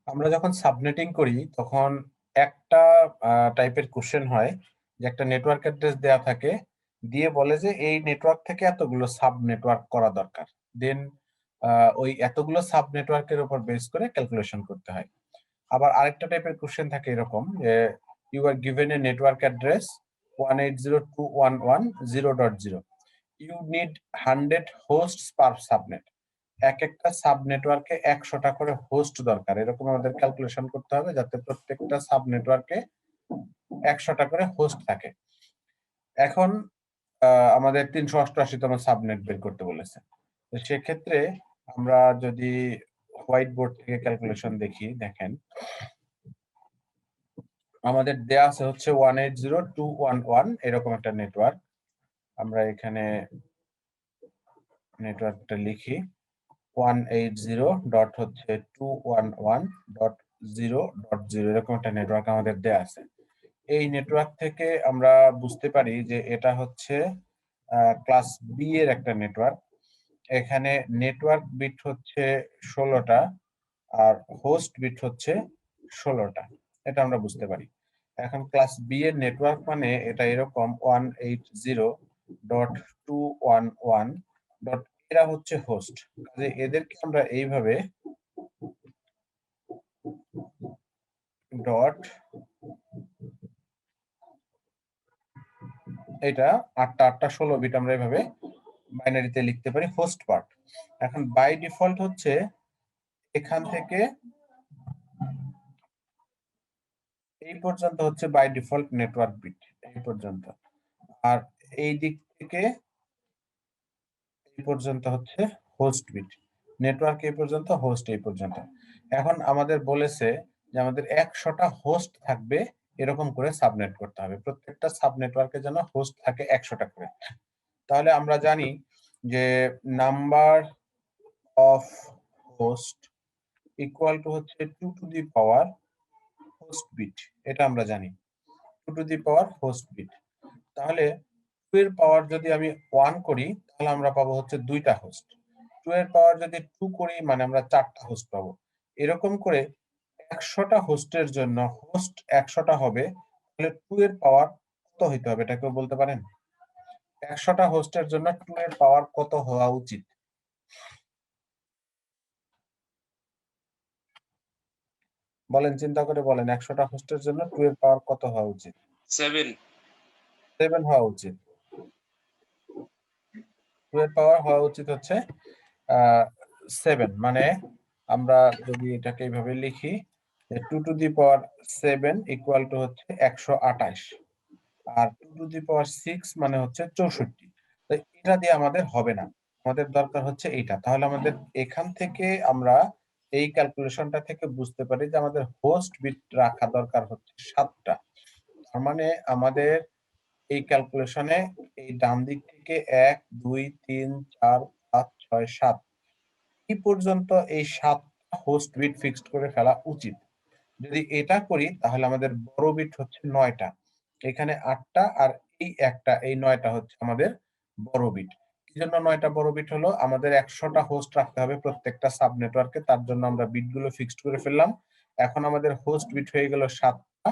আমরা যখন সাবনেটিং করি তখন একটা টাইপের কোশ্চেন হয় যে একটা নেটওয়ার্ক অ্যাড্রেস দেয়া থাকে, দিয়ে বলে যে এই নেটওয়ার্ক থেকে এতগুলো সাব নেটওয়ার্ক করা দরকার। দেন ওই এতগুলো সাব নেটওয়ার্কের উপর বেস করে ক্যালকুলেশন করতে হয়। আবার আরেকটা টাইপের কোশ্চেন থাকে এরকম যে you are given a network address 180.211.0.0, you need 100 hosts per subnet. একটা সাব নেটওয়ার্কে ১০০টা করে হোস্ট দরকার। এরকম আমাদের ক্যালকুলেশন করতে হবে যাতে প্রত্যেকটা সাব নেটওয়ার্কে ১০০টা করে হোস্ট থাকে। এখন আমাদের ৩৮৮ তম সাবনেট বের করতে বলেছে। তো সেক্ষেত্রে আমরা যদি হোয়াইট বোর্ড থেকে ক্যালকুলেশন দেখি, দেখেন আমাদের দেয়া আছে হচ্ছে 180.211 এরকম একটা নেটওয়ার্ক। আমরা এখানে নেটওয়ার্কটা লিখি 180.211.0.0 এরকম একটা নেটওয়ার্ক আমাদের দেয়া আছে। এই নেটওয়ার্ক থেকে আমরা বুঝতে পারি যে এটা হচ্ছে ক্লাস বি এর একটা নেটওয়ার্ক। এখানে নেটওয়ার্ক বিট হচ্ছে ১৬টা আর হোস্ট বিট হচ্ছে ১৬টা। এটা আমরা বুঝতে পারি। এখন ক্লাস বি এর নেটওয়ার্ক মানে এটা এরকম 180.211. এরা হচ্ছে হোস্ট। কাজে এদেরকে আমরা এইভাবে ডট এটা ৮টা ১৬ বিট আমরা এভাবে বাইনারিতে লিখতে পারি হোস্ট পার্ট। এখন বাই ডিফল্ট হচ্ছে এখান থেকে এই পর্যন্ত হচ্ছে বাই ডিফল্ট নেটওয়ার্ক বিট এই পর্যন্ত। আর এই দিক থেকে এই পর্যন্ত হচ্ছে হোস্ট বিট। নেটওয়ার্ক এই পর্যন্ত, হোস্ট এই পর্যন্ত। এখন আমাদের বলেছে যে আমাদের ১০০টা হোস্ট থাকবে এরকম করে সাবনেট করতে হবে। প্রত্যেকটা সাব নেটওয়ার্কে যেন হোস্ট থাকে ১০০টা করে। তাহলে আমরা জানি যে number of host equal to হচ্ছে 2 to the power host bit. এটা আমরা জানি 2 to the power host bit. তাহলে 2 এর পাওয়ার যদি আমি 1 করি তাহলে আমরা পাবো হচ্ছে 2টা হোস্ট। 2 এর পাওয়ার যদি 2 করি মানে আমরা 4টা হোস্ট পাবো। এরকম করে ১০০টা হোস্টের জন্য হোস্ট ১০০টা হবে। তাহলে 2 এর পাওয়ার কত হইতে হবে এটা কেউ বলতে পারেন? ১০০টা হোস্টের জন্য 2 এর পাওয়ার কত হওয়া উচিত? বলেন, চিন্তা করে বলেন ১০০টা হোস্টের জন্য 2 এর পাওয়ার কত হওয়া উচিত? 7 7 হওয়া উচিত। 2 এর পাওয়ার হওয়া উচিত হচ্ছে 7। মানে আমরা যদি এটাকে এইভাবে লিখি যে 2 to the power 7 equal to হচ্ছে ১২৮। আর 2 টু দি পাওয়ার 6 মানে হচ্ছে ৬৪। তো এটা দিয়ে আমাদের হবে না। আমাদের দরকার হচ্ছে এইটা। তাহলে আমাদের এখান থেকে আমরা এই ক্যালকুলেশনটা থেকে বুঝতে পারি যে আমাদের হোস্ট বিট রাখা দরকার হচ্ছে ৭টা। তার মানে আমাদের এই ক্যালকুলেশনে এই ডান দিক থেকে ১, ২, ৩, ৪, ৫, ৬, ৭ এই পর্যন্ত এই ৭টা হোস্ট বিট ফিক্সড করে ফেলা উচিত। যদি এটা করি তাহলে আমাদের বড় বিট হচ্ছে ৯টা। এখানে ৮টা আর এই একটা এই ৯টা হচ্ছে আমাদের বড় বিট। কি জন্য ৯টা বড় বিট হলো? আমাদের ১০০টা হোস্ট রাখতে হবে প্রত্যেকটা সাব নেটওয়ার্কে। তার জন্য আমরা বিটগুলো ফিক্সড করে ফেললাম। এখন আমাদের হোস্ট বিট হয়ে গেল ৭টা।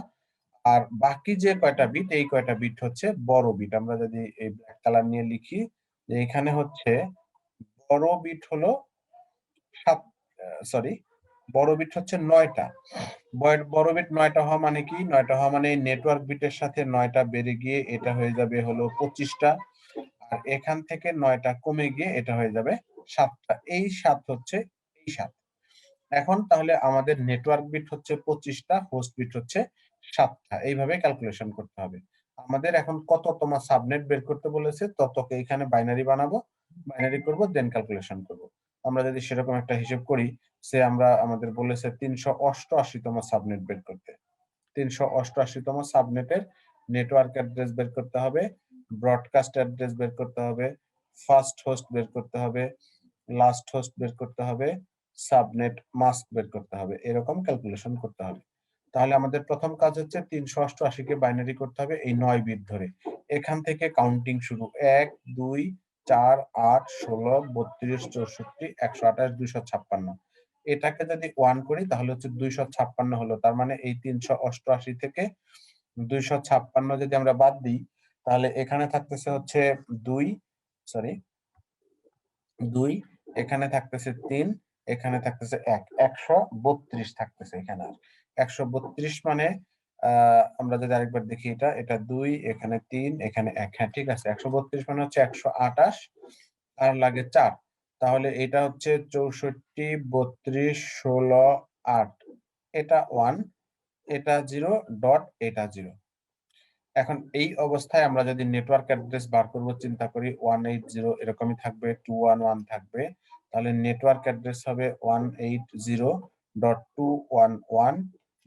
আর বাকি যে কয়টা বিট এই কয়টা বিট হচ্ছে বড় বিট। আমরা যদি এই ব্ল্যাক কালার নিয়ে লিখি যে এখানে হচ্ছে বড় বিট হলো ৭ সরি বড় বিট হচ্ছে ৯টা। বড় বিট ৯টা হওয়া মানে কি? ৯টা হওয়া মানে নেটওয়ার্ক বিটের সাথে ৯টা বেড়ে গিয়ে এটা হয়ে যাবে হলো ২৫টা। আর এখান থেকে ৯টা কমে গিয়ে এটা হয়ে যাবে ৭টা। এই ৭ হচ্ছে এই ৭। এখন তাহলে আমাদের নেটওয়ার্ক বিট হচ্ছে ২৫টা, হোস্ট বিট হচ্ছে ৭টা। এইভাবে ক্যালকুলেশন করতে হবে। আমাদের এখন কততম সাবনেট বের করতে বলেছে ততকে এখানে বাইনারি বানাবো, বাইনারি করব দেন ক্যালকুলেশন করব। আমরা যদি সেরকম একটা হিসেব করি, আমাদের বলেছে ৩৮৮তম সাবনেট বের করতে। ৩৮৮তম সাবনেটের নেটওয়ার্ক অ্যাড্রেস বের করতে হবে, ব্রডকাস্ট অ্যাড্রেস বের করতে হবে, ফার্স্ট হোস্ট বের করতে হবে, লাস্ট হোস্ট বের করতে হবে, সাবনেট মাস্ক বের করতে হবে। এরকম ক্যালকুলেশন করতে হবে। তাহলে আমাদের প্রথম কাজ হচ্ছে ৩৮৮ কে বাইনারি করতে হবে এই ৯ বিট ধরে। এখান থেকে কাউন্টিং শুরু। ১, ২, ৪, ৮, ১৬, ৩২, ৬৪, ১২৮, ২৫৬। এটাকে যদি 1 করি তাহলে হচ্ছে 256 হলো। তার মানে এই 388 থেকে 256 যদি আমরা বাদ দিই তাহলে এখানে থাকতেছে হচ্ছে 2 সরি 2 এখানে থাকতেছে 3 এখানে থাকতেছে 1 132 থাকতেছে এখানে আর 132 মানে আমরা যদি আরেকবার দেখি এটা 2 এখানে 3 এখানে 1 হ্যাঁ ঠিক আছে 132 মানে হচ্ছে 128 আর লাগে 4 তাহলে এটা হচ্ছে 64 32 16 8 এটা 1 এটা 0 ডট এটা 0 এখন এই অবস্থায় আমরা যদি নেটওয়ার্ক অ্যাড্রেস বার করব চিন্তা করি 180 এরকমই থাকবে 211 থাকবে তাহলে নেটওয়ার্ক অ্যাড্রেস হবে 180.211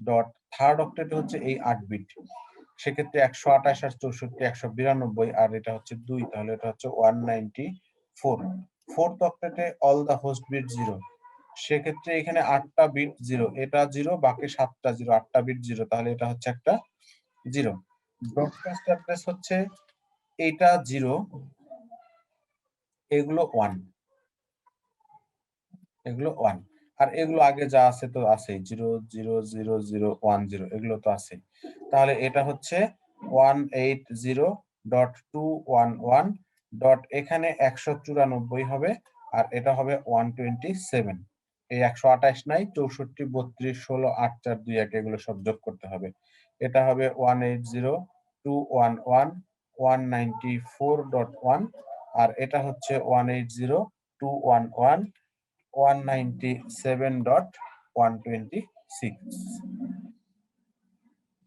ডট থার্ড অক্টেট হচ্ছে এই 8 বিট সেক্ষেত্রে 128 আর 64 192 আর এটা হচ্ছে 2 তাহলে এটা হচ্ছে 194 ফোর্থ অক্টেটে অল দা হোস্ট বিট 0 সেক্ষেত্রে এখানে 8টা বিট 0 এটা 0 বাকি 7টা 0 8টা বিট 0 তাহলে এটা হচ্ছে একটা 0 ব্রডকাস্ট অ্যাড্রেস হচ্ছে এটা 0 এগুলো 1 এগুলো 1 আর এগুলো আগে যা আছে তো আছেই 0 0 0 0 1 0 এগুলো তো আছেই তাহলে এটা হচ্ছে 180.211 ডট এখানে 194 হবে আর এটা হবে 127 এই 128 নাই 64 32 16 8 4 2 1 এগুলো সব যোগ করতে হবে এটা হবে 180.211 194.1 আর এটা হচ্ছে 180.211 197.126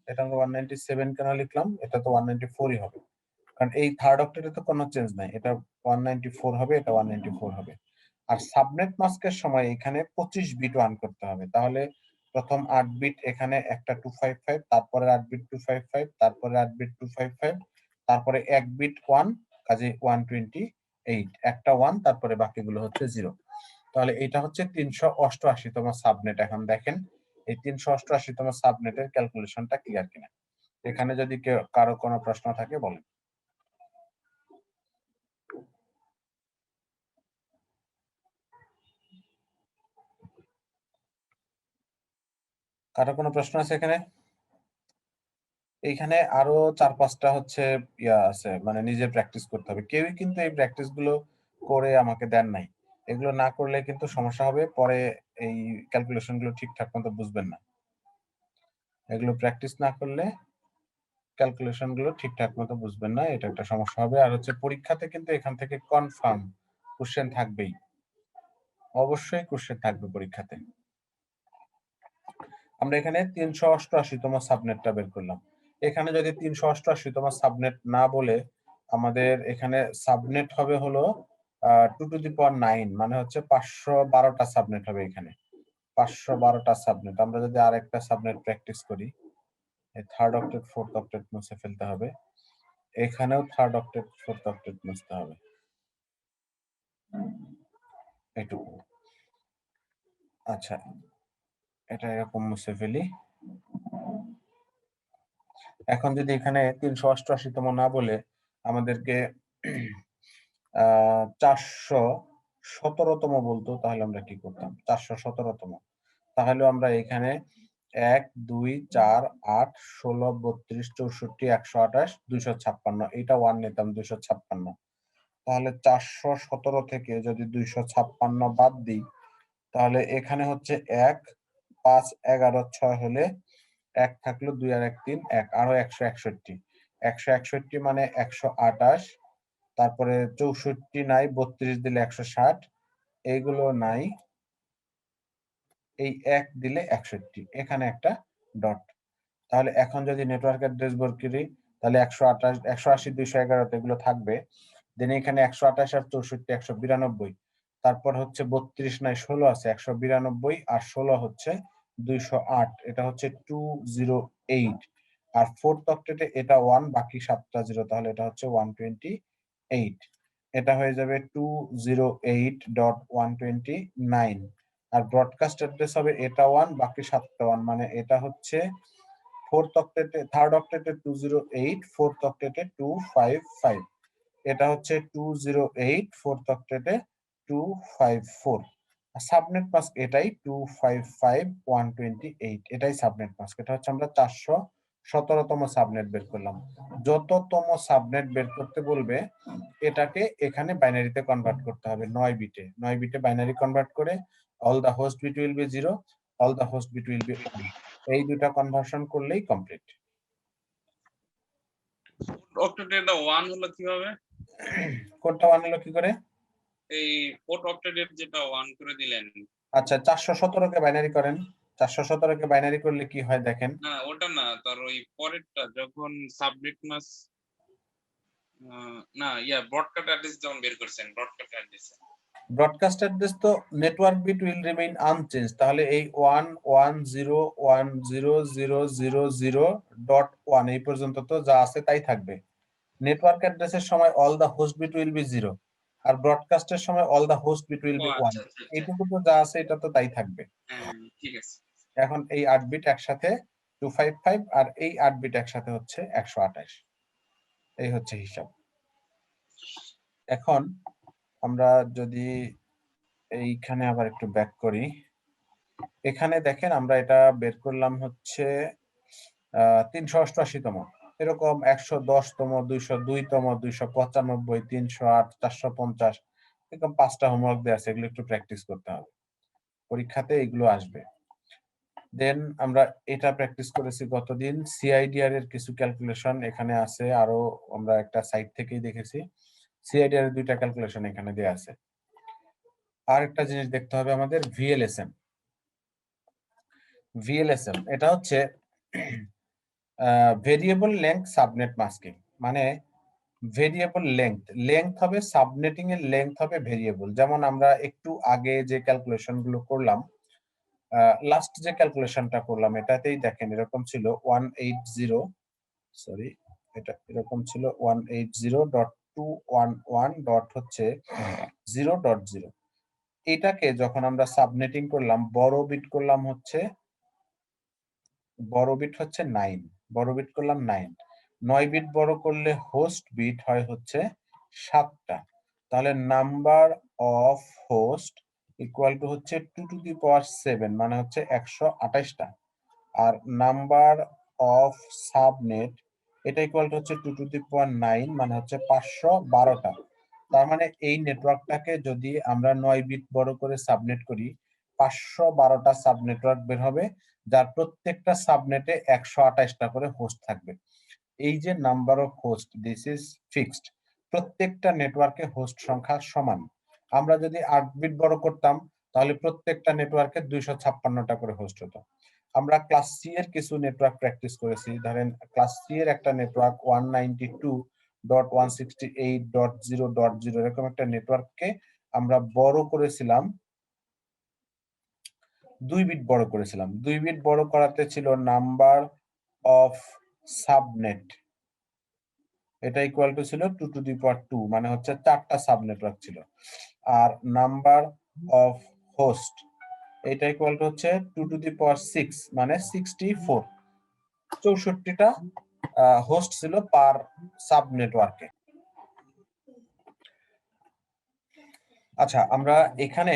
এটা আমরা 197 কেন লিখলাম এটা তো 194ই হবে কারণ এই থার্ড অক্টেটে তো কোনো চেঞ্জ নাই এটা 194 হবে এটা 194 হবে আর সাবনেট মাস্কের সময় এখানে 25 বিট ওয়ান করতে হবে তাহলে প্রথম 8 বিট এখানে একটা 255 তারপরে 8 বিট 255 তারপরে 8 বিট 255 তারপরে 1 বিট 1 কাজে 128 একটা 1 তারপরে বাকিগুলো হচ্ছে 0 তাহলে এটা হচ্ছে 388তম সাবনেট এখন দেখেন এই 388তম সাবনেটের ক্যালকুলেশনটা ক্লিয়ার কিনা এখানে যদি কারো কোনো প্রশ্ন থাকে বলেন কারো কোনো প্রশ্ন আছে এখানে এইখানে আরো 4-5টা হচ্ছে ইয়া আছে মানে নিজে প্র্যাকটিস করতে হবে কেউই কিন্তু এই প্র্যাকটিস গুলো করে আমাকে দেন নাই এগুলো না করলে কিন্তু সমস্যা হবে পরে এই ক্যালকুলেশন গুলো ঠিকঠাক মতো বুঝবেন না এগুলো প্র্যাকটিস না করলে ক্যালকুলেশন গুলো ঠিকঠাক মতো বুঝবেন না এটা একটা সমস্যা হবে আর হচ্ছে পরীক্ষাতে কিন্তু এখান থেকে কনফার্ম কোশ্চেন থাকবেই অবশ্যই কোশ্চেন থাকবে পরীক্ষাতে আমরা এখানে 388তম সাবনেটটা বের করলাম এখানে যদি 388তম সাবনেট না বলে আমাদের এখানে সাবনেট হবে হলো 2^9 মানে হচ্ছে 512টা সাবনেট হবে এখানে 512টা সাবনেট আমরা যদি আরেকটা সাবনেট প্র্যাকটিস করি এই থার্ড অক্টেট ফোর্থ অক্টেট মুছে ফেলতে হবে এখানেও থার্ড অক্টেট ফোর্থ অক্টেট মুছতে হবে এটুকু আচ্ছা এটা এরকম মুছে ফেলি এখন যদি এখানে 388তম না বলে আমাদেরকে 417তম বলতো তাহলে আমরা কি করতাম 417তম তাহলে আমরা এখানে 1 2 4 8 16 32 64 128 256 এটা 1 নিতাম 256 তাহলে 417 থেকে যদি 256 বাদ দিই তাহলে এখানে হচ্ছে 1 5 11 6 হলে 1 থাকলো 2 আর 1 3 1 আরো 161 161 মানে 128 তারপরে 64 নাই 32 দিলে 160 এইগুলো নাই এই 1 দিলে 61 এখানে একটা ডট তাহলে এখন যদি নেটওয়ার্ক অ্যাড্রেস বের করি তাহলে 128 180 211 এগুলো থাকবে দেন এখানে 128 আর 64 192 তারপর হচ্ছে 32 নাই 16 আছে 192 আর 16 হচ্ছে 208 এটা হচ্ছে 208 আর ফোর্থ অক্টেটে এটা 1 বাকি 7টা 0 তাহলে এটা হচ্ছে 128 এটা হয়ে যাবে 208.129 আর ব্রডকাস্ট অ্যাড্রেস হবে এটা 1 বাকি 7টা 1 মানে এটা হচ্ছে ফোর্থ অক্টেটে থার্ড অক্টেটে 208 ফোর্থ অক্টেটে 255 এটা হচ্ছে 208 ফোর্থ অক্টেটে 254 সাবনেট মাস্ক এটাই 255.128, এটাই সাবনেট মাস্ক। এটা হচ্ছে আমরা 417তম সাবনেট বের করলাম। যততম সাবনেট বের করতে বলবে এটাকে এখানে বাইনারিতে কনভার্ট করতে হবে 9 বিটে বাইনারি কনভার্ট করে all the host bit will be 0, all the host bit will be 1। এই দুটা কনভার্সন করলেই কমপ্লিট। অক্টেটটা 1 হলো কিভাবে? কোডটা 1 হলো কি করে? এই পোর্ট অক্টেট যেটা 1 করে দিলেন। আচ্ছা 417 কে বাইনারি করেন। 417 কে বাইনারি করলে কি হয় দেখেন। না ওটা না, তার ওই পরেরটা যখন সাবনেট মাস্ক না ব্রডকাস্ট অ্যাড্রেস যখন বের করছেন, ব্রডকাস্ট অ্যাড্রেস তো network bit will remain unchange. তাহলে এই 1101000.1 এই পর্যন্ত তো যা আছে তাই থাকবে। নেটওয়ার্ক অ্যাড্রেসের সময় all the host bit will be 0, আর ব্রডকাস্টের সময় all the host bit will be 1। এইটুকু তো যা আছে এটা তো তাই থাকবে। ঠিক আছে। এখন এই 8 বিট একসাথে 255 আর এই 8 বিট একসাথে হচ্ছে 128। এই হচ্ছে হিসাব। এখন আমরা যদি এইখানে আবার একটু ব্যাক করি, এখানে দেখেন আমরা এটা বের করলাম হচ্ছে 388তম, এরকম 110তম, 202তম, 295, 308, 450, এরকম 5টা হোমওয়ার্ক দেওয়া আছে। এগুলো একটু প্র্যাকটিস করতে হবে, পরীক্ষাতে এগুলো আসবে। দেন আমরা এটা প্র্যাকটিস করেছি গতদিন। সিআইডিআর এর কিছু ক্যালকুলেশন এখানে আছে, আরো আমরা একটা সাইট থেকেই দেখেছি। সিআইডিআর এর 2টা ক্যালকুলেশন এখানে দেওয়া আছে। আর একটা জিনিস দেখতে হবে আমাদের, ভিএলএসএম। এটা হচ্ছে ভেরিয়েবল লেংথ সাবনেট মাস্কিং। মানে ভেরিয়েবল লেংথ হবে, সাবনেটিং এর লেংথ হবে ভেরিয়েবল। যেমন আমরা একটু আগে যে ক্যালকুলেশন গুলো করলাম, লাস্ট যে ক্যালকুলেশনটা করলাম এটাতেই দেখেন এরকম ছিল 180, সরি এটা এরকম ছিল 180.211 হচ্ছে 0.0। এটাকে যখন আমরা সাবনেটিং করলাম, বড় বিট করলাম হচ্ছে 9, বড় বিট করলাম 9 বিট বড় করলে হোস্ট বিট হয় হচ্ছে 7টা। তাহলে number of host equal to হচ্ছে 2 টু দি পাওয়ার 7, মানে হচ্ছে 128টা। আর নাম্বার অফ সাবনেট এটা ইকুয়াল টু হচ্ছে 2 টু দি পাওয়ার 9, মানে হচ্ছে 512টা। তার মানে এই নেটওয়ার্কটাকে যদি আমরা 9 বিট বড় করে সাবনেট করি, 512টা সাব নেটওয়ার্ক বের হবে, যার প্রত্যেকটা সাবনেটে 128টা করে হোস্ট থাকবে। এই যে number of host, this is fixed. প্রত্যেকটা নেটওয়ার্কে হোস্ট সংখ্যা সমান। আমরা যদি 8 বিট বড় করতাম তাহলে প্রত্যেকটা নেটওয়ার্কে 256টা করে হোস্ট হতো। আমরা ক্লাস সি এর কিছু নেটওয়ার্ক প্র্যাকটিস করেছি। ধরেন ক্লাস সি এর একটা নেটওয়ার্ক 192.168.0.0 এরকম একটা নেটওয়ার্ককে আমরা বড় করেছিলাম, 2 বিট বড় করেছিলাম। 2 বিট বড় করাতে ছিল নাম্বার অফ সাবনেট, এটা ইকুয়াল টু ছিল 2 টু দি পাওয়ার 2, মানে হচ্ছে 4টা সাব নেটওয়ার্ক ছিল। আর নাম্বার অফ হোস্ট এটা ইকুয়াল টু হচ্ছে 2 টু দি পাওয়ার 6, মানে 64। 64টা হোস্ট ছিল পার সাব নেটওয়ার্কে। আচ্ছা, আমরা এখানে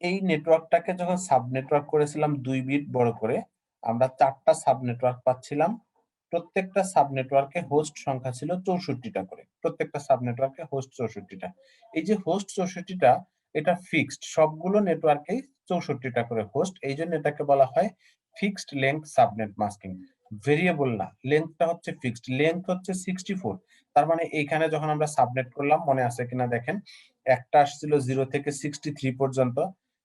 এই নেটওয়ার্কটাকে যখন সাব নেটওয়ার্ক করেছিলাম 2 বিট বড় করে, আমরা 4টা সাব নেটওয়ার্ক পাচ্ছিলাম। প্রত্যেকটা সাব নেটওয়ার্কে হোস্ট সংখ্যা ছিল 64টা করে। প্রত্যেকটা সাব নেটওয়ার্কে হোস্ট 64টা। এই যে হোস্ট 64টা, এটা ফিক্সড, সবগুলো নেটওয়ার্কেই 64টা করে হোস্ট। এই জন্য এটাকে বলা হয় fixed length subnet masking. Variable না, লেংথটা হচ্ছে ফিক্সড। লেংথ হচ্ছে 64। তার মানে এইখানে যখন আমরা সাবনেট করলাম, মনে আছে কিনা দেখেন, একটা আসছিল 0 থেকে 63 পর্যন্ত,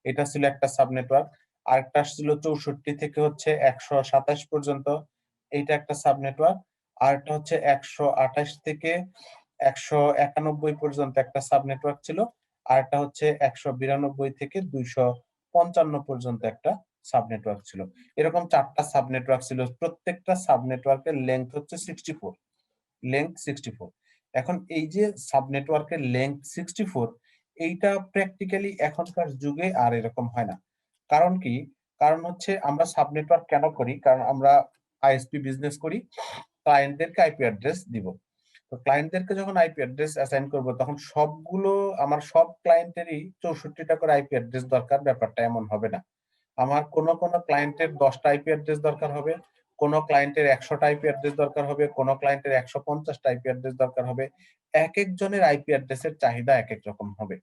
এটা ছিল একটা সাব নেটওয়ার্ক। আরেকটা আসছিল 64 থেকে হচ্ছে 127 পর্যন্ত, এইটা একটা সাব নেটওয়ার্ক। আরেকটা হচ্ছে 128 থেকে 191 পর্যন্ত একটা সাব নেটওয়ার্ক ছিল। আরেকটা হচ্ছে 192 থেকে 255 পর্যন্ত একটা সাব নেটওয়ার্ক ছিল। এরকম 4টা সাব নেটওয়ার্ক ছিল। প্রত্যেকটা সাব নেটওয়ার্কের লেংথ হচ্ছে 64, লেংথ 64। এখন এই যে সাব নেটওয়ার্কের লেংথ 64, এইটা প্র্যাকটিক্যালি এখনকার যুগে আর এরকম হয় না। কারণ কি? কারণ হচ্ছে আমরা সাব নেটওয়ার্ক কেন করি? কারণ আমরা আইএসপি বিজনেস করি, ক্লায়েন্টদেরকে আইপি অ্যাড্রেস দিব। তো ক্লায়েন্টদেরকে যখন আইপি অ্যাড্রেস অ্যাসাইন করব তখন সবগুলো আমার সব ক্লায়েন্টেরই 64টা করে আইপি অ্যাড্রেস দরকার, ব্যাপারটা এমন হবে না। আমার কোন ক্লায়েন্টের 10টা আইপি অ্যাড্রেস দরকার হবে, কোন ক্লায়েন্টের 100টা আইপি অ্যাড্রেস দরকার হবে, কোন ক্লায়েন্টের 150টা আইপি অ্যাড্রেস দরকার হবে। একেকজনের আইপি অ্যাড্রেসের চাহিদা একেক রকম হবে।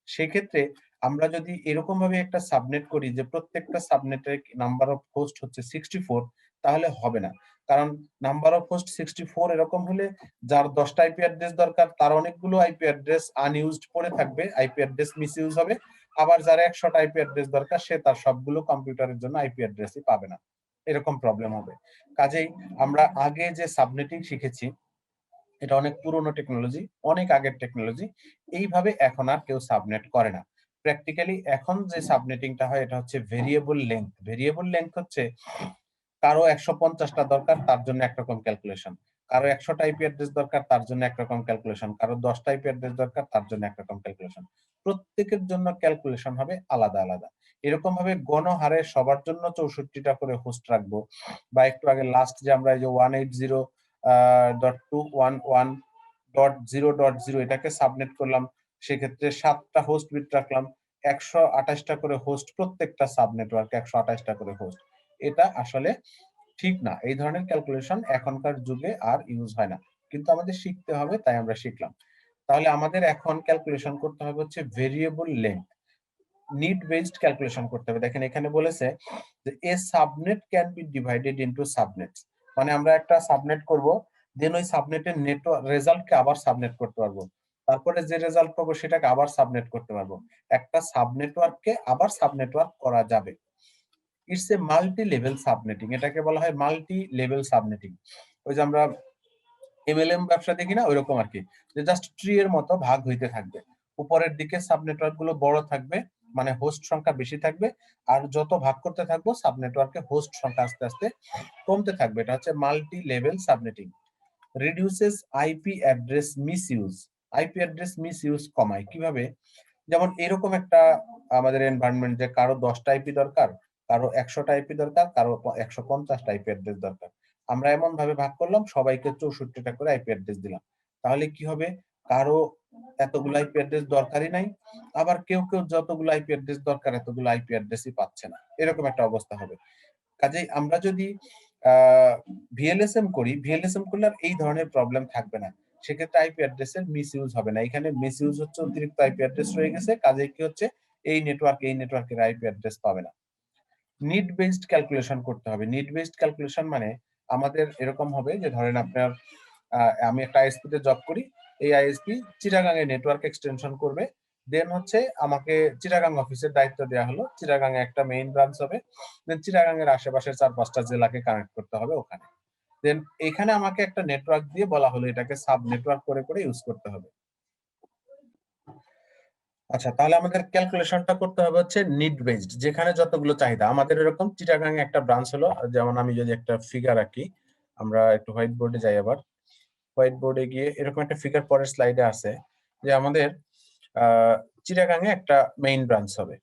সেক্ষেত্রে আমরা যদি এরকম ভাবে একটা সাবনেট করি যে প্রত্যেকটা সাবনেটের নাম্বার অফ হোস্ট হচ্ছে 64, তাহলে হবে না। কারণ নাম্বার অফ হোস্ট 64 এরকম হলে যার 10টা আইপি অ্যাড্রেস দরকার তার অনেকগুলো আইপি অ্যাড্রেস আনইউজড পড়ে থাকবে, আইপি অ্যাড্রেস মিসইউজ হবে। আবার যার 100টা আইপি অ্যাড্রেস দরকার সে তার সবগুলো কম্পিউটারের জন্য আইপি অ্যাড্রেসই পাবে না। এরকম প্রবলেম হবে। কাজেই আমরা আগে যে সাবনেটিং শিখেছি এটা অনেক পুরনো টেকনোলজি, অনেক আগের টেকনোলজি। এইভাবে এখন আর কেউ সাবনেট করে না। প্র্যাকটিক্যালি এখন যে সাবনেটিংটা হয় এটা হচ্ছে ভেরিয়েবল লেংথ। ভেরিয়েবল লেংথ হচ্ছে কারো 150টা দরকার তার জন্য একরকম ক্যালকুলেশন, কারো 100টা আইপি অ্যাড্রেস দরকার তার জন্য একরকম ক্যালকুলেশন, কারো 10টা আইপি অ্যাড্রেস দরকার তার জন্য একরকম ক্যালকুলেশন। প্রত্যেকের জন্য ক্যালকুলেশন হবে আলাদা আলাদা। এরকম ভাবে গণহারে সবার জন্য 64টা করে হোস্ট রাখবো, বা একটু আগে লাস্ট যে আমরা এই যে 180.211.0.0 এটাকে সাবনেট করলাম, সেক্ষেত্রে 7টা হোস্ট বিট রাখলাম, 128টা করে হোস্ট, প্রত্যেকটা সাব নেটওয়ার্কে 128টা করে হোস্ট। এটা আসলে ঠিক না। এই ধরনের ক্যালকুলেশন এখনকার যুগে আর ইউজ হয় না। কিন্তু আমাদের শিখতে হবে, তাই আমরা শিখলাম। তাহলে আমাদের এখন ক্যালকুলেশন করতে হবে হচ্ছে variable length. Need based calculation করতে হবে। দেখেন এখানে বলেছে যে a subnet can be divided into subnets. মানে আমরা একটা সাবনেট করব, দেন ওই সাবনেটের নেটওয়ার্ক রেজাল্টকে আবার সাবনেট করতে পারবো। তারপরে যে রেজাল্ট পাবো সেটাকে আবার সাবনেট করতে পারবো। একটা সাবনেটওয়ার্ককে আবার সাবনেটওয়ার্ক করা যাবে। It's a multi level subnetting. এটাকে বলা হয় মাল্টি লেভেল সাবনেটিং। ওই যে আমরা এমএলএম ব্যবসা দেখি না, ওইরকম আর কি, যে জাস্ট ট্রি এর মতো ভাগ হইতে থাকবে। উপরের দিকে সাবনেটওয়ার্ক গুলো বড় থাকবে, মানে হোস্ট সংখ্যা বেশি থাকবে, আর যত ভাগ করতে থাকবো সাবনেটওয়ার্কে হোস্ট সংখ্যা আস্তে আস্তে কমতে থাকবে। এটা হচ্ছে multi level subnetting. Reduces IP address misuse. IP address misuse কমায় কিভাবে? যেমন এরকম একটা আমাদের এনভায়রনমেন্ট যে কারো 10টা আইপি দরকার, কারো 100টা আইপি দরকার, কারো 150টা আইপি অ্যাড্রেস দরকার। আমরা এমন ভাবে ভাগ করলাম সবাইকে 64টা করে আইপি অ্যাড্রেস দিলাম। তাহলে কি হবে? কারো এতগুলো আইপি অ্যাড্রেস দরকারই নাই, আবার কেউ যতগুলো আইপি অ্যাড্রেস দরকার এতগুলো আইপি অ্যাড্রেসই পাচ্ছে না। এরকম একটা অবস্থা হবে। কাজেই আমরা যদি ভিএলএসএম করি, ভিএলএসএম করলে আর এই ধরনের প্রবলেম থাকবে না। সেক্ষেত্রে আইপি অ্যাড্রেসের মিসইউজ হবে না। এখানে মিসইউজ হচ্ছে অতিরিক্ত আইপি অ্যাড্রেস রয়ে গেছে, কাজেই কি হচ্ছে এই নেটওয়ার্কের আইপি অ্যাড্রেস পাবে না। নিড বেসড ক্যালকুলেশন করতে হবে। নিড বেসড ক্যালকুলেশন মানে আমাদের এরকম হবে যে ধরেন আপনার আমি একটা আইএসপি তে জব করি, এই আইএসপি চিটাগাং এ নেটওয়ার্ক এক্সটেনশন করবে। দেন হচ্ছে আমাকে চিটাগাং অফিসের দায়িত্ব দেওয়া হলো, চিটাগাং এ একটা মেইন ব্রাঞ্চ হবে। দেন চিটাগাং এর আশেপাশের 4-5টা জেলাকে কানেক্ট করতে হবে ওখানে। দেন এখানে আমাকে একটা নেটওয়ার্ক দিয়ে বলা হলো এটাকে সাব নেটওয়ার্ক করে ইউজ করতে হবে। আচ্ছা, তাহলে আমাদের ক্যালকুলেশনটা করতে হবে হচ্ছে নিড বেসড, যেখানে যতগুলো চাহিদা। আমাদের এরকম চিটাগাং এ একটা ব্রাঞ্চ হলো, যেমন আমি যদি একটা ফিগার আঁকি, আমরা একটু হোয়াইট বোর্ডে যাই। আবার হোয়াইট বোর্ডে গিয়ে এরকম একটা ফিগার পরের স্লাইডে আছে যে আমাদের আহ চিটাগাং এ একটা মেইন ব্রাঞ্চ হবে,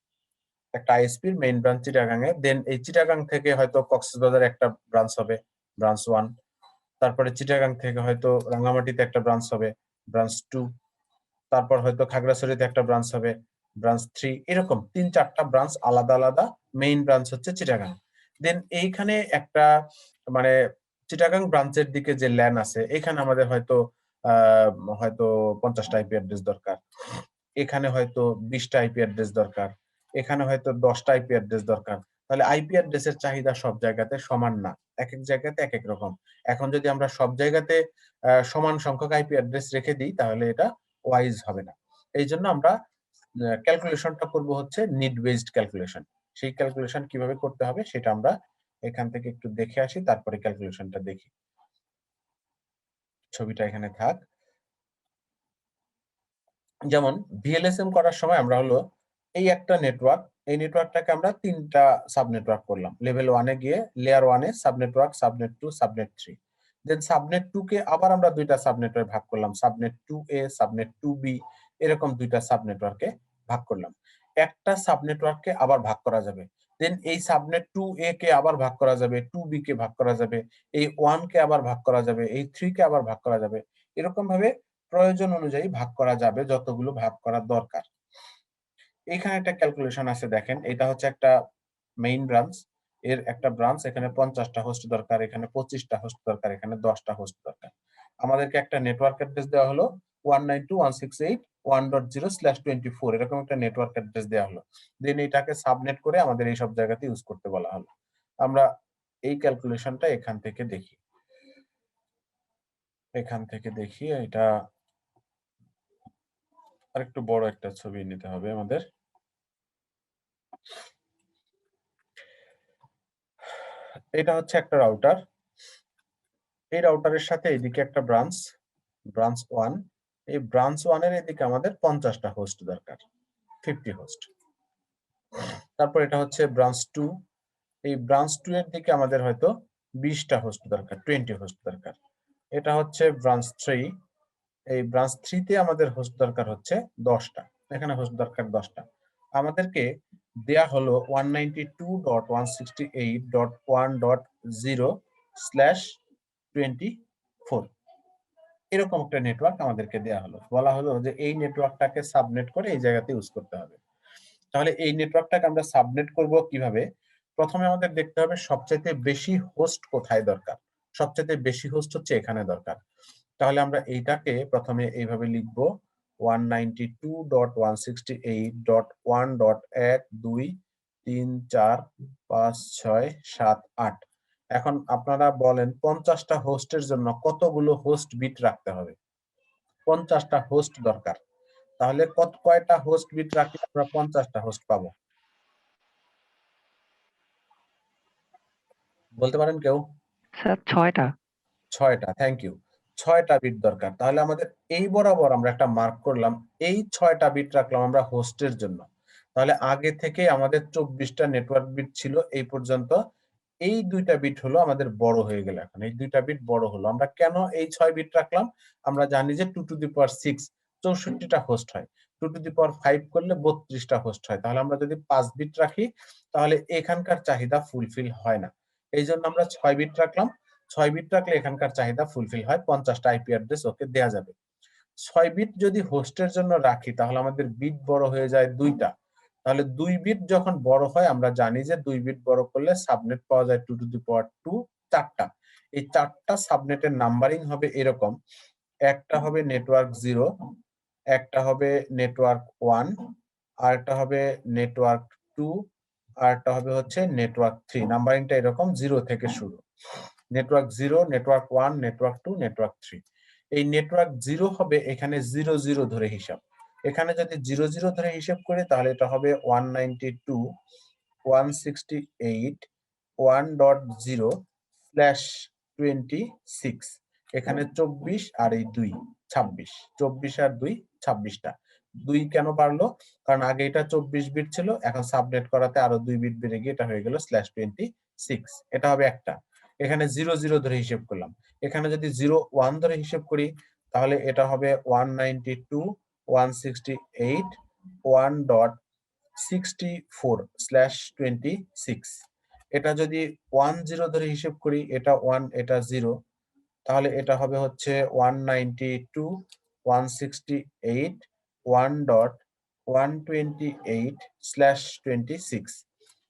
একটা আইএসপির মেইন ব্রাঞ্চ চিটাগাং এ। দেন এই চিটাগাং থেকে হয়তো কক্সবাজারে একটা ব্রাঞ্চ হবে, ব্রাঞ্চ 1। তারপরে চিটাগাং থেকে হয়তো রাঙ্গামাটিতে একটা ব্রাঞ্চ হবে, ব্রাঞ্চ 2। তারপর হয়তো খাগড়াছড়িতে একটা ব্রাঞ্চ হবে, ব্রাঞ্চ 3। এরকম 3-4টা ব্রাঞ্চ আলাদা আলাদা, মেইন ব্রাঞ্চ হচ্ছে চিটাগাং। দেন এইখানে একটা মানে চিটাগাং ব্রাঞ্চের দিকে যে ল্যান আছে এখানে আমাদের হয়তো আহ হয়তো 50টা আইপি অ্যাড্রেস দরকার, এখানে হয়তো 20টা আইপি অ্যাড্রেস দরকার, এখানে হয়তো 10টা আইপি অ্যাড্রেস দরকার। তাহলে আইপি অ্যাড্রেসের চাহিদা সব জায়গাতে সমান না, এক এক জায়গাতে এক এক রকম। এখন যদি আমরা সব জায়গাতে সমান সংখ্যক আইপি অ্যাড্রেস রেখে দিই তাহলে এটা ওয়াইজ হবে না। এই জন্য আমরা ক্যালকুলেশনটা করব হচ্ছে নিড বেসড ক্যালকুলেশন। সেই ক্যালকুলেশন কিভাবে করতে হবে সেটা আমরা এখান থেকে একটু দেখে আসি, তারপরে ক্যালকুলেশনটা দেখি। ছবিটা এখানে থাক। যেমন ভিএলএসএম করার সময় আমরা হলো এই একটা নেটওয়ার্ক, এই নেটওয়ার্কটাকে আমরা 3টা সাব নেটওয়ার্ক করলাম। লেভেল 1 এ গিয়ে layer 1 a sub network, subnet 2, subnet 3। Then subnet 2 কে আবার আমরা 2টা সাব নেটওয়ার্ক ভাগ করলাম, সাবনেট 2A, সাবনেট 2B, এরকম 2টা সাব নেটওয়ার্কে ভাগ করলাম। একটা সাব নেটওয়ার্ককে আবার ভাগ করা যাবে। দেন এই সাবনেট 2A কে আবার ভাগ করা যাবে, 2B কে ভাগ করা যাবে, এই 1 কে আবার ভাগ করা যাবে, এই 3 কে আবার ভাগ করা যাবে। এরকম ভাবে প্রয়োজন অনুযায়ী ভাগ করা যাবে, যতগুলো ভাগ করার দরকার। এখানে একটা ক্যালকুলেশন আছে, দেখেন এটা হচ্ছে একটা মেইন ব্রাঞ্চ, এর একটা ব্রাঞ্চ, এখানে 50টা হোস্ট দরকার, এখানে 25টা হোস্ট দরকার, এখানে 10টা হোস্ট দরকার। আমাদেরকে একটা নেটওয়ার্ক অ্যাড্রেস দেওয়া হলো 192.168.1.0/24, এরকম একটা নেটওয়ার্ক অ্যাড্রেস দেওয়া হলো। দেন এটাকে সাবনেট করে আমাদের এই সব জায়গাতে ইউজ করতে বলা হলো। আমরা এই ক্যালকুলেশনটা এখান থেকে দেখি। এটা আরেকটু বড় একটা ছবি নিতে হবে আমাদের। এটা হচ্ছে একটা রাউটার, এই রাউটারের সাথে এদিকে একটা ব্রাঞ্চ 1, এই ব্রাঞ্চ 1 এর এদিকে আমাদের 50টা হোস্ট দরকার, 50 হোস্ট। তারপর এটা হচ্ছে ব্রাঞ্চ 2, এই ব্রাঞ্চ 2 এর দিকে আমাদের হয়তো 20টা হোস্ট দরকার, 20 হোস্ট দরকার। এটা হচ্ছে ব্রাঞ্চ 3, এই ব্রাঞ্চ 3 তে আমাদের হোস্ট দরকার হচ্ছে 10টা, এখানে হোস্ট দরকার 10টা। আমাদেরকে দেয়া হলো 192.168.1.0/24, এরকম একটা নেটওয়ার্ক আমাদেরকে দেয়া হলো। বলা হলো যে এই নেটওয়ার্কটাকে সাবনেট করে এই জায়গাতে ইউজ করতে হবে। তাহলে এই নেটওয়ার্কটাকে আমরা সাবনেট করব কিভাবে? প্রথমে আমাদের দেখতে হবে সবচাইতে বেশি হোস্ট কোথায় দরকার। সবচাইতে বেশি হোস্ট হচ্ছে এখানে দরকার। তাহলে আমরা এইটাকে প্রথমে এইভাবে লিখব 192.168.1.1.2.3.4.5.6.7.8। এখন আপনারা বলেন 50টা হোস্টের জন্য কতগুলো হোস্ট বিট রাখতে হবে? 50টা হোস্ট দরকার। তাহলে কয়টা হোস্ট বিট রাখলে আমরা 50টা হোস্ট পাবো? বলতে পারেন কেউ? স্যার 6টা। 6টা, থ্যাংক ইউ। 6টা বিট দরকার। তাহলে আমাদের এই বরাবর আমরা একটা মার্ক করলাম, এই 6টা বিট রাখলাম আমরা হোস্টের জন্য। তাহলে আগে থেকে আমাদের 24টা নেটওয়ার্ক বিট ছিল এই পর্যন্ত। এই 2টা বিট হলো আমাদের বড় হয়ে গেল, এখন এই 2টা বিট বড় হলো। আমরা কেন এই 6 বিট রাখলাম? আমরা জানি যে 2 টু দি পাওয়ার 6 64টা হোস্ট হয়। 2 টু দি পাওয়ার 5 করলে 32টা হোস্ট হয়। তাহলে আমরা যদি 5 বিট রাখি তাহলে এখানকার চাহিদা ফুলফিল হয় না। এইজন্য আমরা 6 বিট রাখলাম। 6 বিট রাখলে এখানকার চাহিদা ফুলফিল হয়, 50টা আইপি অ্যাড্রেস ওকে দেয়া যাবে। 6 বিট যদি হোস্টের জন্য রাখি তাহলে আমাদের বিট বড় হয়ে যায় 2টা। তাহলে 2 বিট যখন বড় হয় আমরা জানি যে 2 বিট বড় করলে সাবনেট পাওয়া যায় 2 টু দি পাওয়ার 2, 4টা। এই 4টা সাবনেটের নাম্বারিং হবে এরকম, একটা হবে নেটওয়ার্ক 0, একটা হবে নেটওয়ার্ক 1, আরেকটা হবে নেটওয়ার্ক 2, আরেকটা হবে হচ্ছে নেটওয়ার্ক 3। নাম্বারিংটা এরকম 0 থেকে শুরু। Network 0, network 1, network 2, network 3। এই নেটওয়ার্ক 0 হবে এখানে 0 0 ধরে হিসাব। এখানে যদি 0 0 ধরে হিসাব করি তাহলে এটা হবে 192.168.1.0/26। এখানে 24 আর এই 2 26, 24 আর 2 26টা। 2 কেন বাড়লো? কারণ আগে এটা 24 বিট ছিল, এখন সাবনেট করাতে আরো 2 বিট বেড়ে গিয়ে এটা হয়ে গেল /26। এটা হবে একটা। এখানে 0 0 ধরে হিসাব করলাম। এখানে যদি 0 1 ধরে হিসাব করি তাহলে এটা হবে 192.168.1.64/26। এটা যদি 1 0 ধরে হিসাব করি, এটা 1 এটা 0, তাহলে এটা হবে হচ্ছে 192.168.1.128/26।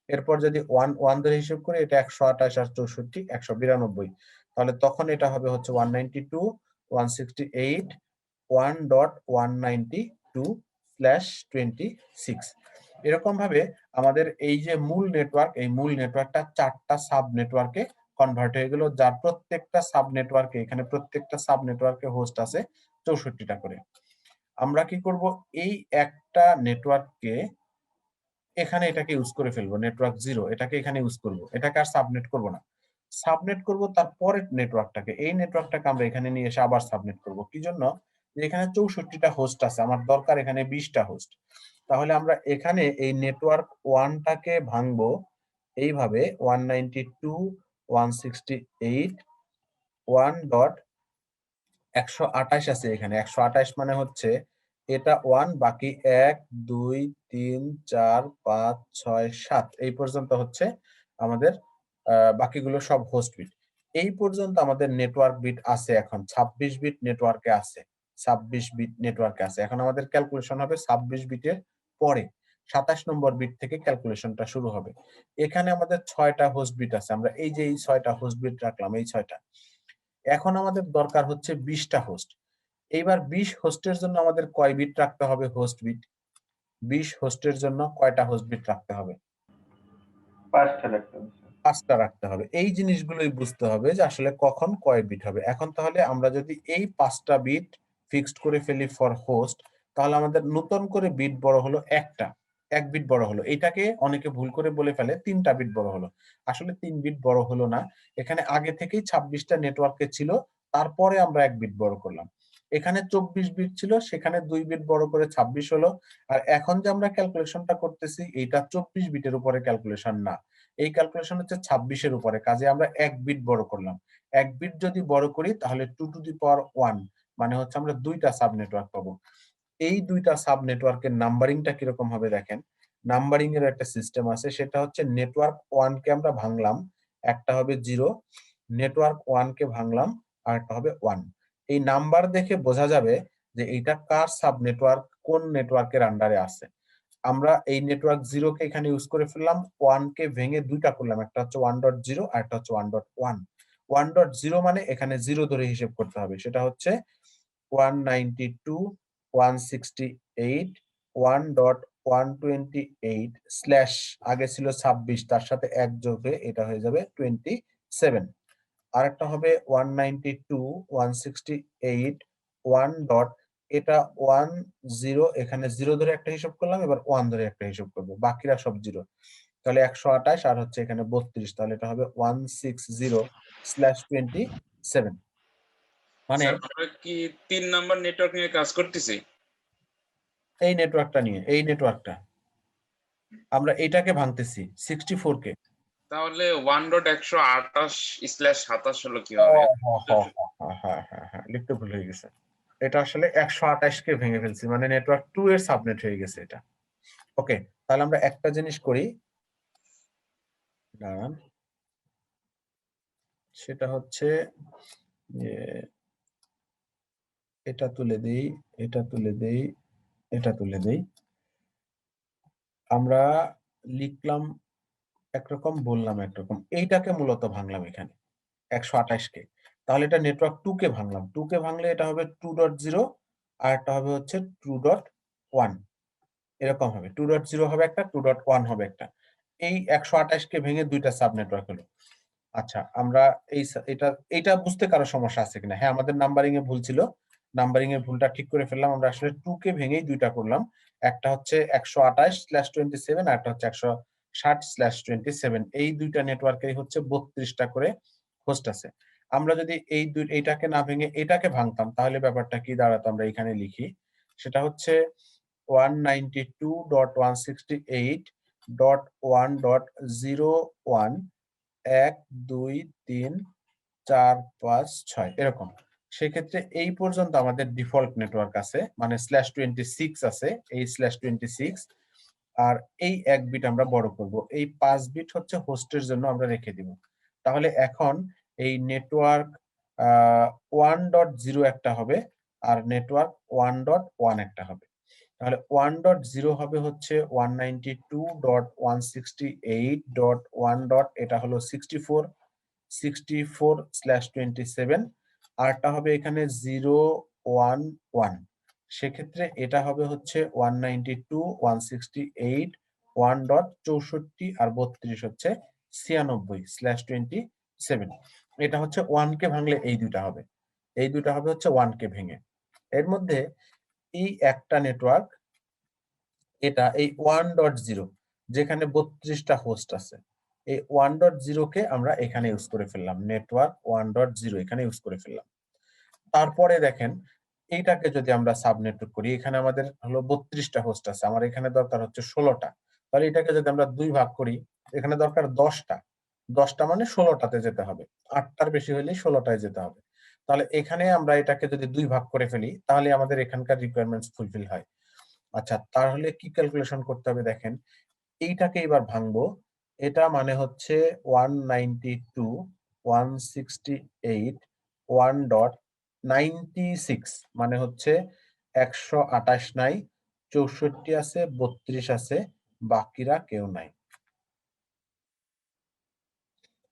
এরপর যদি 1 1 ধরে হিসাব করি এটা 128 আর 64 192, তাহলে তখন এটা হবে হচ্ছে 192.168.1.192/26। এরকম ভাবে আমাদের এই যে মূল নেটওয়ার্ক, এই মূল নেটওয়ার্কটা 4টা সাব নেটওয়ার্কে কনভার্ট হয়ে গেল, যার প্রত্যেকটা সাব নেটওয়ার্কে, এখানে প্রত্যেকটা সাব নেটওয়ার্কে হোস্ট আছে 64টা করে। আমরা কি করব, এই একটা নেটওয়ার্ককে এখানে এটাকে ইউজ করে ফেলবো, নেটওয়ার্ক 0 এটাকে এখানে ইউজ করব, এটাকে আর সাবনেট করব না। সাবনেট করব তারপরের নেটওয়ার্কটাকে, এই নেটওয়ার্কটাকে আমরা এখানে নিয়ে এসে আবার সাবনেট করব। কি জন্য? যে এখানে 64টা হোস্ট আছে, আমার দরকার এখানে 20টা হোস্ট। তাহলে আমরা এখানে এই নেটওয়ার্ক 1টাকে ভাঙবো এইভাবে 192.168.1.128 আছে এখানে। 128 মানে হচ্ছে এটা 1, বাকি 1 2 3 4 5 6 7 এই পর্যন্ত হচ্ছে আমাদের বাকিগুলো সব হোস্ট বিট। এই পর্যন্ত আমাদের নেটওয়ার্ক বিট আছে, এখন 26 বিট নেটওয়ার্কে আছে, 26 বিট নেটওয়ার্কে আছে। এখন আমাদের ক্যালকুলেশন হবে 26 বিটের পরে 27 নম্বর বিট থেকে ক্যালকুলেশনটা শুরু হবে। এখানে আমাদের 6টা হোস্ট বিট আছে, আমরা এই যে এই 6টা হোস্ট বিট রাখলাম, এই 6টা। এখন আমাদের দরকার হচ্ছে 20টা হোস্ট। এইবার 20 হোস্টের জন্য আমাদের কয় বিট রাখতে হবে হোস্ট বিট? 20 হোস্টের জন্য কয়টা হোস্ট বিট রাখতে হবে? 5টা রাখতে হবে স্যার। 5টা রাখতে হবে। এই জিনিসগুলোই বুঝতে হবে যে আসলে কখন কয় বিট হবে। এখন তাহলে আমরা যদি এই 5টা বিট ফিক্সড করে ফেলি ফর হোস্ট, তাহলে আমাদের নতুন করে বিট বড় হলো একটা, 1 বিট বড় হলো। এটাকে অনেকে ভুল করে বলে ফেলে 3টা বিট বড় হলো। আসলে 3 বিট বড় হলো না। এখানে আগে থেকেই 26টা নেটওয়ার্কে ছিল, তারপরে আমরা 1 বিট বড় করলাম। এখানে 24 বিট ছিল, সেখানে 2 বিট বড় করে 26 হলো। আর এখন যে আমরা ক্যালকুলেশনটা করতেছি, এইটা 24 বিটের উপরে ক্যালকুলেশন না। এই ক্যালকুলেশন হচ্ছে 26 এর উপরে, কাজে আমরা 1 বিট বড় করলাম। 1 বিট যদি বড় করি তাহলে 2 টু দি পাওয়ার 1, মানে হচ্ছে আমরা 2টা সাব নেটওয়ার্ক পাবো। এই 2টা সাব নেটওয়ার্কের নাম্বারিংটা কিরকম হবে দেখেন। নাম্বারিং এর একটা সিস্টেম আছে, সেটা হচ্ছে নেটওয়ার্ক 1 কে আমরা ভাঙলাম, একটা হবে 0, নেটওয়ার্ক 1 কে ভাঙলাম আর একটা হবে 1। এই নাম্বার দেখে বোঝা যাবে যে এটা কার সাব নেটওয়ার্ক, কোন নেটওয়ার্কের আন্ডারে আছে। আমরা এই নেটওয়ার্ক 0 কে এখানে ইউজ করে ফেললাম, 1 কে ভেঙে 2টা করলাম, একটা হচ্ছে 1.0 আর একটা হচ্ছে 1.1। 1.0 মানে এখানে 0 ধরে হিসেব করতে হবে, সেটা হচ্ছে 192.168.1.128 স্ল্যাশ আগে ছিল 26, তার সাথে 1 যোগ হয়ে এটা হয়ে যাবে 27। আরেকটা হবে 192.168.1 ডট, এটা 10, এখানে 0 ধরে একটা হিসাব করলাম, এবার 1 ধরে একটা হিসাব করব, বাকিরা সব 0। তাহলে 128 আর হচ্ছে এখানে 32, তাহলে এটা হবে 160/27। মানে স্যার আমরা কি 3 নাম্বার নেটওয়ার্ক নিয়ে কাজ করতেছি? এই নেটওয়ার্কটা নিয়ে, এই নেটওয়ার্কটা আমরা এটাকে ভাঙতেছি 64 কে। তাহলে 1.128/27 হলো ও কিভাবে? হ্যাঁ, লিখতে ভুল হয়ে গেছে। এটা আসলে 128 কে ভেঙে ফেলছি, মানে নেটওয়ার্ক 2 এর সাবনেট হয়ে গেছে এটা। ওকে, তাহলে আমরা একটা জিনিস করি, দাঁড়ান, সেটা হচ্ছে যে এটা তুলে দেই, এটা তুলে দেই, এটা তুলে দেই। আমরা লিখলাম একরকম, বললাম একরকম, এইটাকে মূলত ভাঙলাম এখানে 128 কে। তাহলে এটা নেটওয়ার্ক 2 কে ভাঙলাম, 2 কে ভাঙলে এটা হবে 2.0 আর একটা হবে হচ্ছে 2.1, এরকম হবে। 2.0 হবে একটা, 2.1 হবে একটা। এই 128 কে ভেঙে 2টা সাব নেটওয়ার্ক হলো। আচ্ছা, আমরা এটা বুঝতে কারো সমস্যা আছে কিনা? হ্যাঁ, আমাদের নাম্বারিং এ ভুল ছিল, নাম্বারিং এর ভুলটা ঠিক করে ফেললাম। আমরা আসলে 2 কে ভেঙেই 2টা করলাম, একটা হচ্ছে 128/27 আর একটা হচ্ছে 160/27। এই 2টা নেটওয়ার্কেই হচ্ছে 32টা করে হোস্ট আছে। আমরা যদি এইটাকে না ভেঙে এটাকে ভাঙতাম, তাহলে ব্যাপারটা কি দাঁড়াতো, আমরা এখানে লিখি, সেটা হচ্ছে 192.168.1.01, 1 2 3 4 5 6 এরকম। সেক্ষেত্রে এই পর্যন্ত আমাদের ডিফল্ট নেটওয়ার্ক আছে, মানে /26 আছে, এই /26। আর এই 1 বিট আমরা বড় করব, এই 5 বিট হচ্ছে হোস্টের জন্য আমরা রেখে দিব। তাহলে এখন এই নেটওয়ার্ক 1.0 একটা হবে আর নেটওয়ার্ক 1.1 একটা হবে। তাহলে 1.0 হবে হচ্ছে 192.168.1. এটা হলো 64/27, আরটা হবে এখানে 011। সেক্ষেত্রে এটা হবে হচ্ছে 192.168.1.64 আর 32 হচ্ছে 96/27। এটা হচ্ছে 1 কে ভাঙলে এই দুটা হবে, এই দুটা হবে হচ্ছে 1 কে ভেঙে। এর মধ্যে এই একটা নেটওয়ার্ক, এটা এই 1.0 যেখানে 32টা হোস্ট আছে, এই 1.0 কে আমরা এখানে ইউজ করে ফেললাম, নেটওয়ার্ক 1.0 এখানে ইউজ করে ফেললাম। তারপরে দেখেন, এইটাকে যদি আমরা সাবনেটওয়ার্ক করি, এখানে আমাদের হলো 32টা হোস্ট আছে, আমার এখানে দরকার হচ্ছে 16টা। তাহলে এটাকে যদি আমরা 2 ভাগ করি, এখানে দরকার 10টা, 10টা মানে 16টাতে যেতে হবে, 8টার বেশি হলেই 16টায় যেতে হবে। তাহলে এখানে আমরা এটাকে যদি 2 ভাগ করে ফেলি, তাহলে আমাদের এখানকার রিকোয়ারমেন্টস ফুলফিল হয়। আচ্ছা, তাহলে কি ক্যালকুলেশন করতে হবে দেখেন, এইটাকে এবার ভাঙবো। এটা মানে হচ্ছে 192 168.1.96 মানে হচ্ছে 128 নাই, 64 আছে, 32 আছে, বাকিরা কেউ নাই।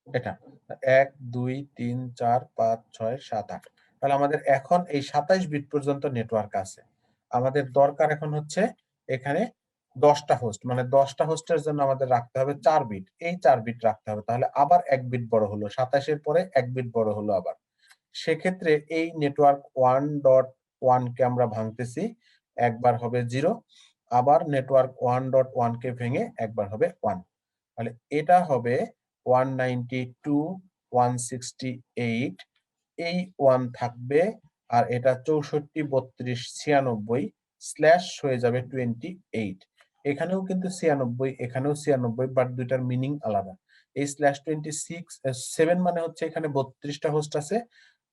এটা 1 2 3 4 5 6 7 8। তাহলে আমাদের এখন এই 27 বিট পর্যন্ত নেটওয়ার্ক আছে। আমাদের দরকার এখন হচ্ছে এখানে 10টা হোস্ট, মানে 10টা হোস্টের জন্য আমাদের রাখতে হবে 4 বিট। এই 4 বিট রাখতে হবে। তাহলে আবার 1 বিট বড় হলো। 27 এর পরে 1 বিট বড় হলো আবার। সেক্ষেত্রে এই নেটওয়ার্ক 1.1 কে আমরা ভাঙতেছি, একবার হবে 0, আবার নেটওয়ার্ক 1.1 কে ভেঙে একবার হবে 1। তাহলে এটা হবে 192 168, এই 1 থাকবে, আর এটা 64 32 96 স্ল্যাশ হয়ে যাবে 28। এখানেও কিন্তু 96, এখানেও 96, বাট দুইটার মিনিং আলাদা। এই স্ল্যাশ 7 মানে হচ্ছে এখানে 32টা হোস্ট আছে,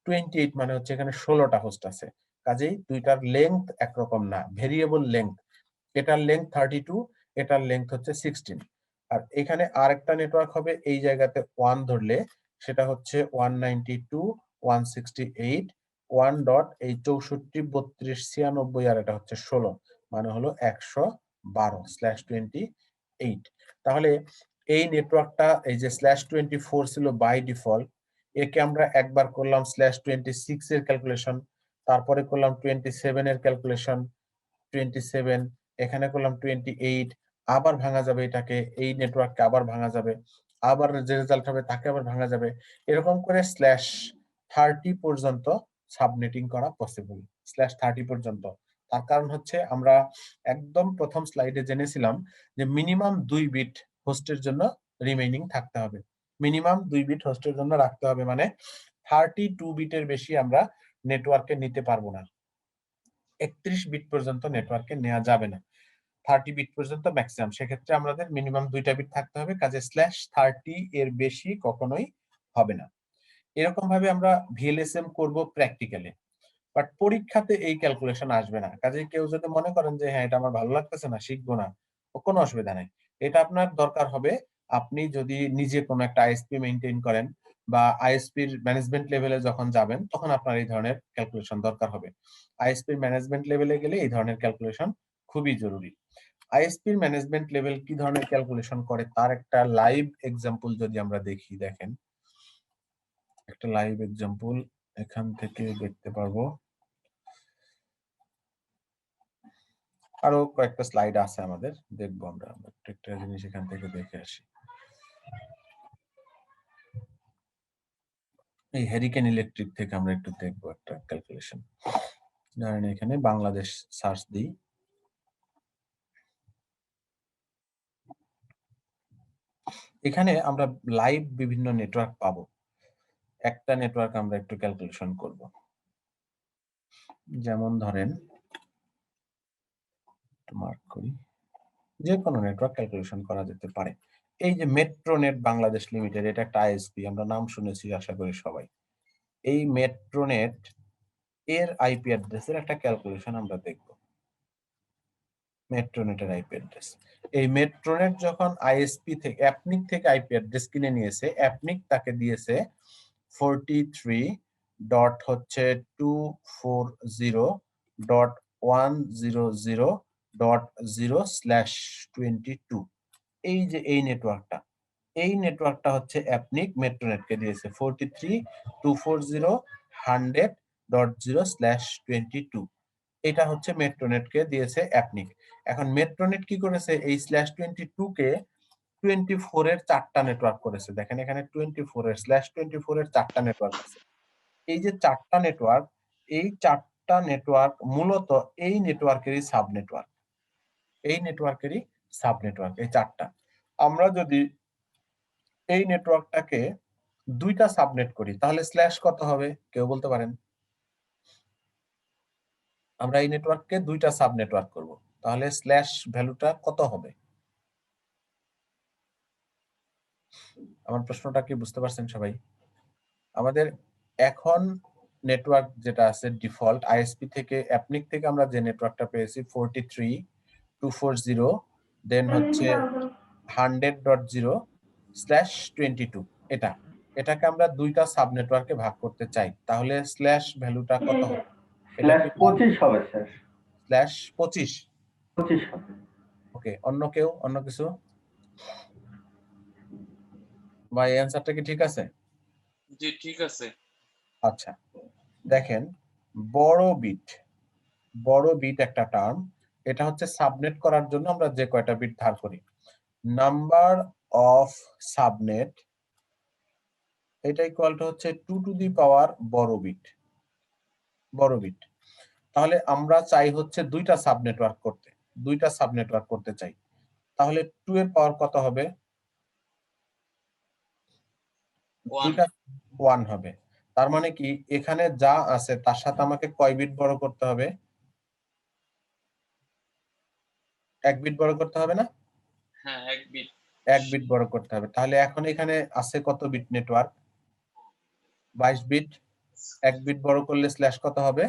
28 মানে হচ্ছে এখানে 16টা হোস্ট আছে। কাজেই দুইটার লেংথ একরকম না, ভেরিয়েবল লেংথ। এটার লেংথ 32, এটার লেংথ হচ্ছে 16। আর এখানে আরেকটা নেটওয়ার্ক হবে এই জায়গাতে 1 ধরলে, সেটা হচ্ছে 192 168 1 ডট এই 64 32 96, আর এটা হচ্ছে 16, মানে হলো 112/28। তাহলে এই নেটওয়ার্কটা, এই যে /24 ছিল বাই ডিফল্ট, একে আমরা একবার করলাম /26 এর ক্যালকুলেশন, তারপরে করলাম 27 এর ক্যালকুলেশন, 27, এখানে করলাম 28, আবার ভাঙা যাবে এটাকে, এই নেটওয়ার্ককে আবার ভাঙা যাবে, আবার যে রেজাল্ট হবে তাকে আবার ভাঙা যাবে। এরকম করে /30 পর্যন্ত সাবনেটিং করা পসিবল, /30 পর্যন্ত। তার কারণ হচ্ছে আমরা একদম প্রথম স্লাইডে জেনেছিলাম যে মিনিমাম 2 বিট হোস্টের জন্য রিমেইনিং থাকতে হবে, মিনিমাম 2 বিট হোস্টের জন্য রাখতে হবে, মানে 32 বিটের বেশি আমরা নেটওয়ার্কে নিতে পারবো না। 31 বিট পর্যন্ত নেটওয়ার্কে নেওয়া যাবে না, 30 বিট পর্যন্ত ম্যাক্সিমাম। সেক্ষেত্রে আমাদের মিনিমাম 2টা বিট থাকতে হবে, কাজে /30 এর বেশি কখনোই হবে না। এরকম ভাবে আমরা ভিএলএসএম করব প্র্যাকটিক্যালি, বাট পরীক্ষাতে এই ক্যালকুলেশন আসবে না। কাজে কেউ যদি মনে করেন যে হ্যাঁ এটা আমার ভালো লাগতেছে না, শিখবো না, কোনো অসুবিধা নাই। এটা আপনার দরকার হবে আপনি যদি নিজে কোনো একটা আইএসপি মেইনটেইন করেন, বা আইএসপির ম্যানেজমেন্ট লেভেলে যখন যাবেন, তখন আপনার এই ধরনের ক্যালকুলেশন দরকার হবে। আইএসপির ম্যানেজমেন্ট লেভেলে গেলে এই ধরনের ক্যালকুলেশন খুবই জরুরি। আইএসপির ম্যানেজমেন্ট লেভেল কি ধরনের ক্যালকুলেশন করে তার একটা লাইভ এক্সাম্পল যদি আমরা দেখি, দেখেন একটা লাইভ এক্সাম্পল এখান থেকে দেখতে পারবো। আরো কয়েকটা স্লাইড আছে আমাদের, দেখবো আমরা প্রত্যেকটা জিনিস এখান থেকে দেখে আসি। এই হ্যারিকেন ইলেকট্রিক থেকে আমরা একটু দেখবো একটা ক্যালকুলেশন। ধরেন এখানে বাংলাদেশ সার্চ দিই, এখানে আমরা লাইভ বিভিন্ন নেটওয়ার্ক পাবো। একটা নেটওয়ার্ক আমরা একটু ক্যালকুলেশন করব, যেমন ধরেন মার্ক করি, যে কোনো নেটওয়ার্ক ক্যালকুলেশন করা যেতে পারে। এই যে মেট্রোনেট বাংলাদেশ লিমিটেড, এটা একটা আইএসপি, আমরা নাম শুনেছি আশা করি সবাই। এই মেট্রোনেট এর আইপি অ্যাড্রেসের একটা ক্যালকুলেশন আমরা দেখব। মেট্রোনেটের আইপি অ্যাড্রেস, এই মেট্রোনেট যখন আইএসপি থেকে অ্যাপনিক থেকে আইপি অ্যাড্রেস কিনে নিয়েছে, অ্যাপনিক তাকে দিয়েছে 43.240.100.0/22। এই যে এই নেটওয়ার্কটা হচ্ছে অ্যাপনিক মেট্রোনেটকে দিয়েছে 43.240.100.0/22। এটা হচ্ছে মেট্রোনেটকে দিয়েছে অ্যাপনিক। এখন মেট্রোনেট কি করেছে, এই /22 কে 24 এর 4টা নেটওয়ার্ক করেছে। দেখেন এখানে 24 এর /24 এর 4টা নেটওয়ার্ক আছে। এই যে 4টা নেটওয়ার্ক, এই 4টা নেটওয়ার্ক মূলত এই নেটওয়ার্কেরই সাব নেটওয়ার্ক, এই নেটওয়ার্কেরই সাব নেটওয়ার্ক, এই 4টা। আমরা যদি এই নেটওয়ার্কটাকে 2টা সাবনেট করি, তাহলে স্ল্যাশ কত হবে কেউ বলতে পারেন? আমরা এই নেটওয়ার্ককে 2টা সাব নেটওয়ার্ক করব, তাহলে স্ল্যাশ ভ্যালুটা কত হবে? আমার প্রশ্নটা কি বুঝতে পারছেন সবাই? আমাদের এখন নেটওয়ার্ক যেটা আছে ডিফল্ট আইএসপি থেকে অ্যাপনিক থেকে আমরা যে নেটওয়ার্কটা পেয়েছি 43.240, দেন হচ্ছে 100.0/22, এটা এটাকে আমরা দুইটা সাব নেটওয়ার্কে ভাগ করতে চাই, তাহলে স্ল্যাশ ভ্যালুটা কত হবে? এটা স্ল্যাশ কি 25 হবে স্যার, স্ল্যাশ 25? 25 হবে। ওকে, অন্য কেউ অন্য কিছু? বা এই অ্যান্সারটা কি ঠিক আছে? জি ঠিক আছে। আচ্ছা, দেখেন বড় বিট একটা টার্ম, এটা হচ্ছে সাবনেট করার জন্য আমরা যে কয়টা বিট ধার করি। নাম্বার অফ সাবনেট এটা ইকুয়াল টু হচ্ছে 2 টু দি পাওয়ার বড় বিট। তাহলে আমরা চাই হচ্ছে দুইটা সাব নেটওয়ার্ক করতে চাই, তাহলে 2 এর পাওয়ার কত হবে? 1 দুইটা 1 হবে। তার মানে কি এখানে যা আছে তার সাথে আমাকে কয় বিট বড় করতে হবে? 1 বিট বড় করতে হবে না? হ্যাঁ 1 বিট 1 বিট বড় করতে হবে। তাহলে এখন এখানে আছে কত বিট নেটওয়ার্ক? 22 বিট। 1 বিট বড় করলে স্ল্যাশ কত হবে?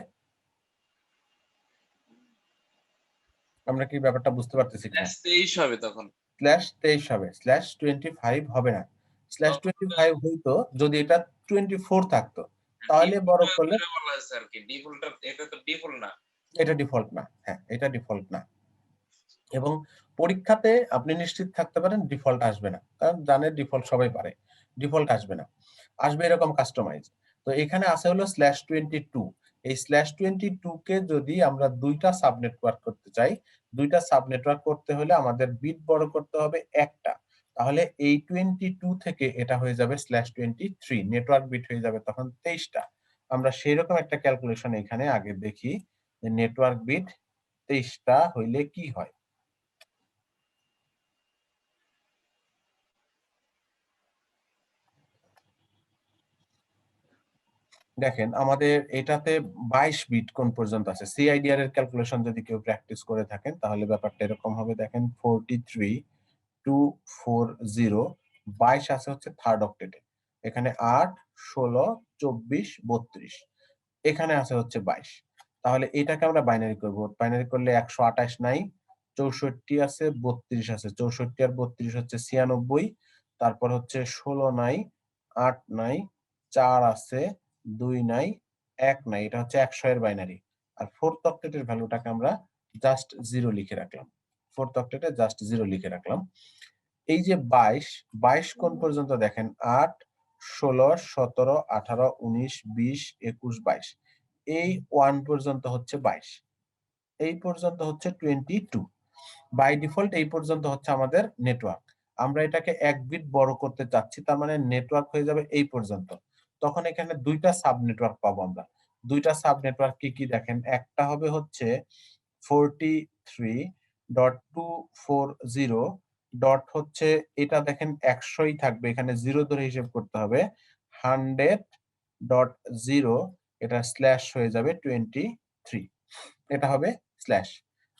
আমরা কি ব্যাপারটা বুঝতে পারতেছি কিনা? 23 হবে তখন। স্ল্যাশ 23 হবে, স্ল্যাশ 25 হবে না। স্ল্যাশ 25 হইতো যদি এটা 24 থাকতো, তাহলে বড় করলে বলা আছে আর কি, ডিফল্ট এটা তো ডিফল্ট না। এটা ডিফল্ট না। হ্যাঁ, এটা ডিফল্ট না। এবং পরীক্ষাতে আপনি নিশ্চিত থাকতে পারেন ডিফল্ট আসবে না, কারণ জানেন ডিফল্ট সবাই পারে, ডিফল্ট আসবে না, আসবে এরকম কাস্টমাইজ। তো এখানে আছে হলো /22। এই /22 কে যদি আমরা দুইটা সাব নেটওয়ার্ক করতে চাই, দুইটা সাব নেটওয়ার্ক করতে হলে আমাদের বিট বড় করতে হবে একটা, তাহলে এই 22 থেকে এটা হয়ে যাবে /23, নেটওয়ার্ক বিট হয়ে যাবে তখন 23টা। আমরা সেই রকম একটা ক্যালকুলেশন এখানে আগে দেখি যে নেটওয়ার্ক বিট 23টা হইলে কি হয়। দেখেন আমাদের এটাতে 22 বিট কোন পর্যন্ত আছে। সিআইডিআর এর ক্যালকুলেশন যদি কেউ প্র্যাকটিস করে থাকেন তাহলে ব্যাপারটা এরকম হবে। দেখেন 43240, 22 আছে হচ্ছে থার্ড অক্টেটে। এখানে 8, 16, 24, 32, এখানে আছে হচ্ছে 22। তাহলে এটাকে আমরা বাইনারি করব। বাইনারি করলে 128 নাই, 64 আছে, 32 আছে। 64 আর 32 হচ্ছে 96। তারপর হচ্ছে 16 নাই, 8 নাই, 4 আছে, 2 নাই, 1 নাই। এটা হচ্ছে 100 এর বাইনারি। আর ফোর্থ অক্টেটের ভ্যালুটাকে আমরা জাস্ট 0 লিখে রাখলাম। ফোর্থ অক্টেটে জাস্ট 0 লিখে রাখলাম। এই যে 22 কোন পর্যন্ত দেখেন 8, 16, 17, 18, 19, 20, 21, 22, এই 1 পর্যন্ত হচ্ছে 22, এই পর্যন্ত হচ্ছে 22। বাই ডিফল্ট এই পর্যন্ত হচ্ছে আমাদের নেটওয়ার্ক। আমরা এটাকে 1 বিট বড় করতে চাচ্ছি, তার মানে নেটওয়ার্ক হয়ে যাবে এই পর্যন্ত। তখন এখানে দুইটা সাব নেটওয়ার্ক পাবো আমরা। দুইটা সাব নেটওয়ার্ক কি কি দেখেন, একটা হবে হচ্ছে 43.240 ডট হচ্ছে এটা দেখেন 100ই থাকবে, এখানে 0 ধরে হিসেব করতে হবে। 100.0 এটা স্ল্যাশ হয়ে যাবে 23, এটা হবে স্ল্যাশ।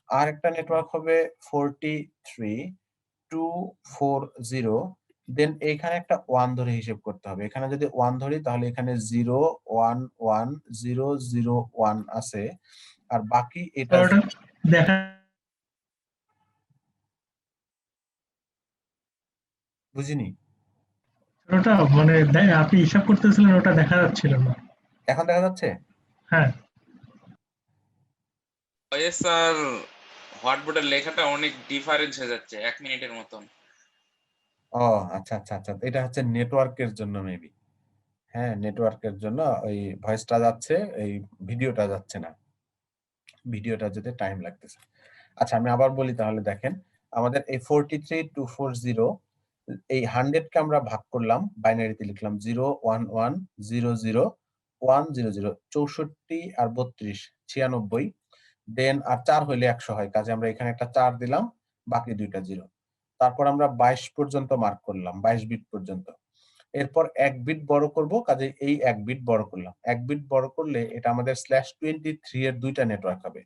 আর একটা নেটওয়ার্ক হবে 43.240, দেন এখানে একটা 1 ধরে হিসেব করতে হবে। এখানে যদি 1 ধরি তাহলে এখানে 0 1 1 0 0 1 আছে, আর বাকি এটা ওটা দেখা বুঝিনি। ওটা মানে আপনি হিসাব করতেছিলেন ওটা দেখা যাচ্ছিল না। এখন দেখা যাচ্ছে? হ্যাঁ, ওই স্যার হোয়াটবোর্ডের লেখাটা অনেক ডিফারেন্স হয়ে যাচ্ছে 1 মিনিটের মতন। ও আচ্ছা আচ্ছা আচ্ছা, এটা হচ্ছে নেটওয়ার্কের জন্য মেবি। হ্যাঁ, নেটওয়ার্কের জন্য ওই ভয়েসটা যাচ্ছে, এই ভিডিওটা যাচ্ছে না, ভিডিওটা যেতে টাইম লাগতেছে। আচ্ছা আমি আবার বলি তাহলে দেখেন, আমাদের এই 43.240 এই 100 কে আমরা ভাগ করলাম, বাইনারিতে লিখলাম 0 1 1 0 0 1 0 0, 64 আর 32 96, দেন আর 4 হইলে 100 হয়, কাজে আমরা এখানে একটা 4 দিলাম, বাকি দুইটা 0। তারপর আমরা 22 পর্যন্ত মার্ক করলাম, 22 বিট পর্যন্ত। এরপর 1 বিট বড় করব, কাজে এই 1 বিট বড় করলাম। 1 বিট বড় করলে এটা আমাদের /23 এর দুইটা নেটওয়ার্ক হবে।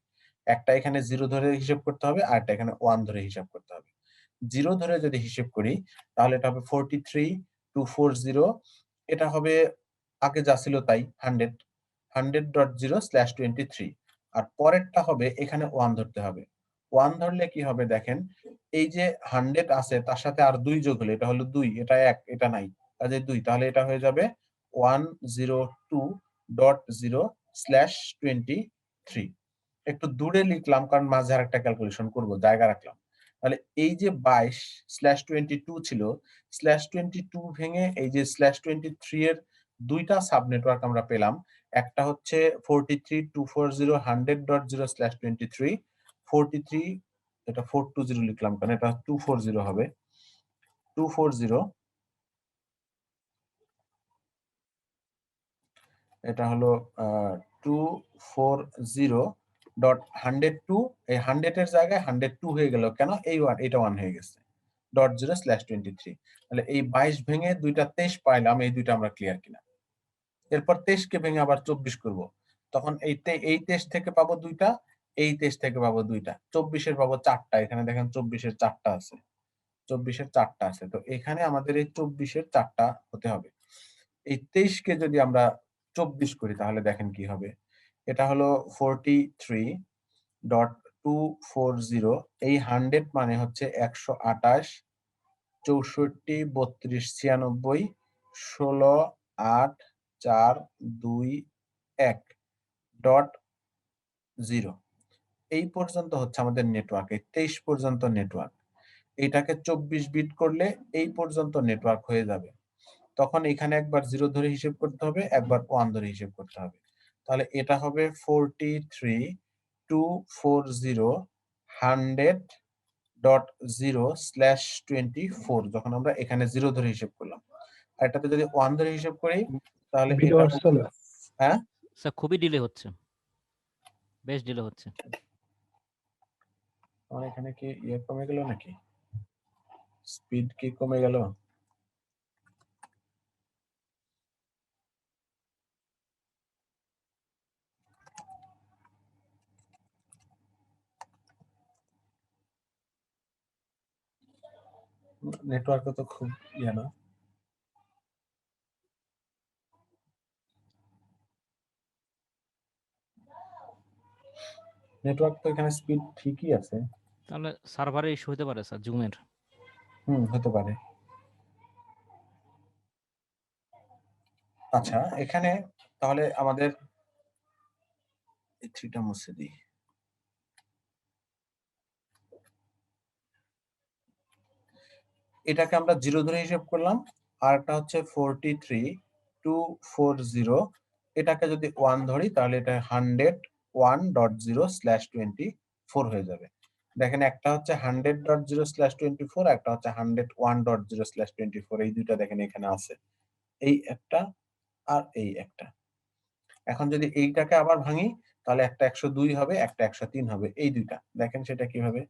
একটা এখানে 0 ধরে হিসাব করতে হবে, আর একটা এখানে 1 ধরে হিসাব করতে হবে। 0 ধরে যদি হিসেব করি তাহলে এটা হবে 43.240, এটা হবে আগে যা ছিল তাই 100, 100.0/23, আর পরেরটা হবে এখানে 1 ধরতে হবে। 1 ধরলে কি হবে দেখেন, এই যে 100 আছে তার সাথে আর 2 যোগ হলে এটা হলো 2, এটা 1, এটা নাই, কাজে 2, তাহলে এটা হয়ে যাবে 102.0/23। একটু দূরে লিখলাম কারণ মাঝে আরেকটা ক্যালকুলেশন করব, জায়গা রাখলাম। তাহলে এই যে 22/22 ছিল, /22 ভেঙে এই যে /23 এর দুইটা সাব নেটওয়ার্ক আমরা পেলাম। একটা হচ্ছে 43.240.100.0/23, 43, এটা 420 লিখলাম কারণ এটা 240 হবে। 240, এটা হলো 240.102, এই 100 এর জায়গায় 102 হয়ে গেল কেন? এই এটা 1 হয়ে গেছে .0/23। তাহলে এই 22 ভেঙে দুইটা 23 পাইলাম, এই দুইটা আমরা ক্লিয়ার কিনা। এরপর 23 কে ভেঙে আবার 24 করব, তখন এই 23 থেকে পাবো দুইটা, এই 23 থেকে পাবো দুইটা, 24 এর পাবো 4টা। এখানে দেখেন 24 এর 4টা আছে, 24 এর 4টা আছে। তো এখানে আমাদের এই 24 এর 4টা হতে হবে। এই 23 কে যদি আমরা 24 করি তাহলে দেখেন কি হবে। এটা হলো 43.240, এই 100 মানে হচ্ছে 128, 64, 32, 96, 16, 8, 4, 2, 1.0। এই পর্যন্ত হচ্ছে আমাদের নেটওয়ার্ক, এই 23 পর্যন্ত নেটওয়ার্ক। এটাকে 24 বিট করলে এই পর্যন্ত নেটওয়ার্ক হয়ে যাবে। তখন এখানে একবার 0 ধরে হিসেব করতে হবে, একবার 1 ধরে হিসেব করতে হবে। তাহলে এটা হবে 43.240.100.0/24, যখন আমরা এখানে 0 ধরে হিসেব করলাম। আর এটাতে যদি 1 ধরে হিসেব করি তাহলে এটা হবে, হ্যাঁ স্যার খুবই ডিলে হচ্ছে, বেশ ডিলে হচ্ছে। আমার এখানে কি কমে গেল নাকি? স্পিড কি কমে গেল? নেটওয়ার্ক তো খুব না। নেটওয়ার্ক তো এখানে স্পিড ঠিকই আছে। তাহলে সার্ভারের ইস্যু হতে পারে স্যার, জুমের। হতে পারে। আচ্ছা, এখানে তাহলে আমাদের এই 3টা মুছে দিই। এটাকে আমরা 0 ধরে হিসাব করলাম, আর একটা হচ্ছে 43.240, এটাকে যদি 1 ধরি তাহলে এটা 101.0/24 হয়ে যাবে। দেখেন একটা হচ্ছে 100.0/24, একটা হচ্ছে 101.0/24, এই দুইটা দেখেন এখানে আছে, এই একটা আর এই একটা। এখন যদি এইটাকে আবার ভাঙি তাহলে একটা 102 হবে, একটা 103 হবে, এই দুইটা দেখেন সেটা কিভাবে।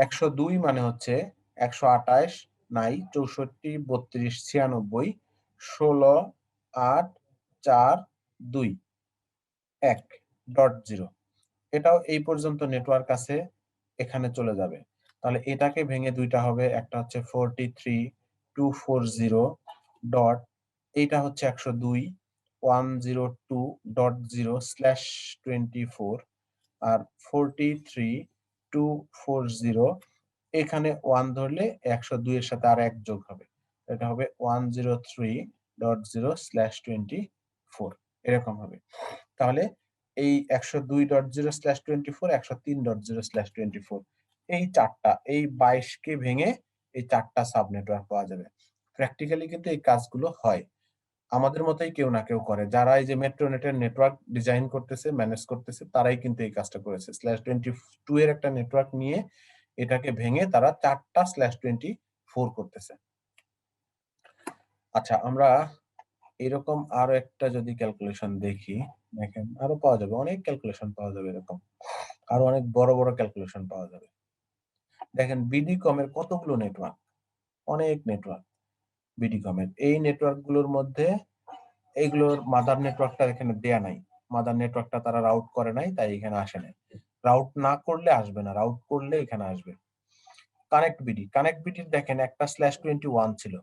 102 মানে হচ্ছে 128 নাই, 64, 32, 96, 16, 8, 4, 2, 1.0। এটাও এই পর্যন্ত নেটওয়ার্ক আছে, এখানে চলে যাবে। তাহলে এটাকে ভেঙে দুইটা হবে, একটা হচ্ছে 43.240 ডট, এইটা হচ্ছে 102, 102.0/24, আর 43.240 এখানে 1 ধরলে 102 এর সাথে আর 1 যোগ হবে, এটা হবে 103.0/24, এরকম হবে। তাহলে এই 102.0/24, 103.0/24, এই চারটা, এই 22 কে ভেঙে এই চারটা সাব নেটওয়ার্ক পাওয়া যাবে। প্র্যাকটিক্যালি কিন্তু এই কাজগুলো হয়, আমাদের মতোই কেউ না কেউ করে। যারা এই যে মেট্রোনেটের নেটওয়ার্ক ডিজাইন করতেছে, ম্যানেজ করতেছে, তারাই কিন্তু এই কাজটা করেছে। /22 এর একটা নেটওয়ার্ক নিয়ে এটাকে ভেঙে তারা 4টা /24 করতেছে। আচ্ছা, আমরা এরকম আরো একটা যদি ক্যালকুলেশন দেখি, দেখেন আরো পাওয়া যাবে, অনেক ক্যালকুলেশন পাওয়া যাবে, এরকম আরো অনেক বড় বড় ক্যালকুলেশন পাওয়া যাবে। দেখেন বিডিকম এর কতগুলো নেটওয়ার্ক, অনেক নেটওয়ার্ক বিডিকম এর। এই নেটওয়ার্ক গুলোর মধ্যে এইগুলোর মাদার নেটওয়ার্কটা এখানে দেয়া নাই, মাদার নেটওয়ার্কটা তারা রাউট করে নাই, তাই এখানে আসে নাই। রাউট না করলে আসবে না, রাউট করলে এখানে আসবে। কানেক্ট বিডির দেখেন একটা /21 ছিল,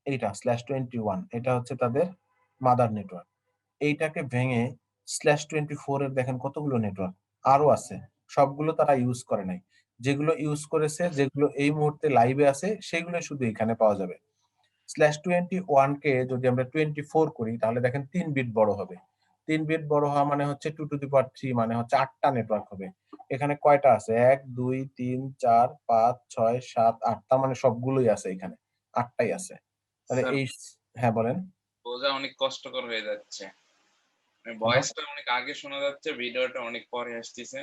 এইটা /21, এটা হচ্ছে তাদের মাদার নেটওয়ার্ক। এইটাকে ভেঙে /24 এর দেখেন কতগুলো নেটওয়ার্ক আরো আছে, সবগুলো তারা ইউজ করে নাই। যেগুলো ইউজ করেছে, যেগুলো এই মুহূর্তে লাইভে আছে, সেগুলো শুধু এখানে পাওয়া যাবে। /21 কে যদি আমরা 24 করি তাহলে দেখেন 3 বিট বড় হবে। 3 বিট বড় হওয়া মানে হচ্ছে 2 টু দি পাওয়ার 3 মানে হচ্ছে 8টা নেটওয়ার্ক হবে। এখানে কয়টা আছে? 1 2 3 4 5 6 7 8, তার মানে সবগুলোই আছে এখানে। 8টাই আছে। তাহলে স্যার, এই হ্যাঁ বলেন। বোঝা অনেক কষ্টকর হয়ে যাচ্ছে। ভয়েসটা অনেক আগে শোনা যাচ্ছে, ভিডিওটা অনেক পরে আসতেছে।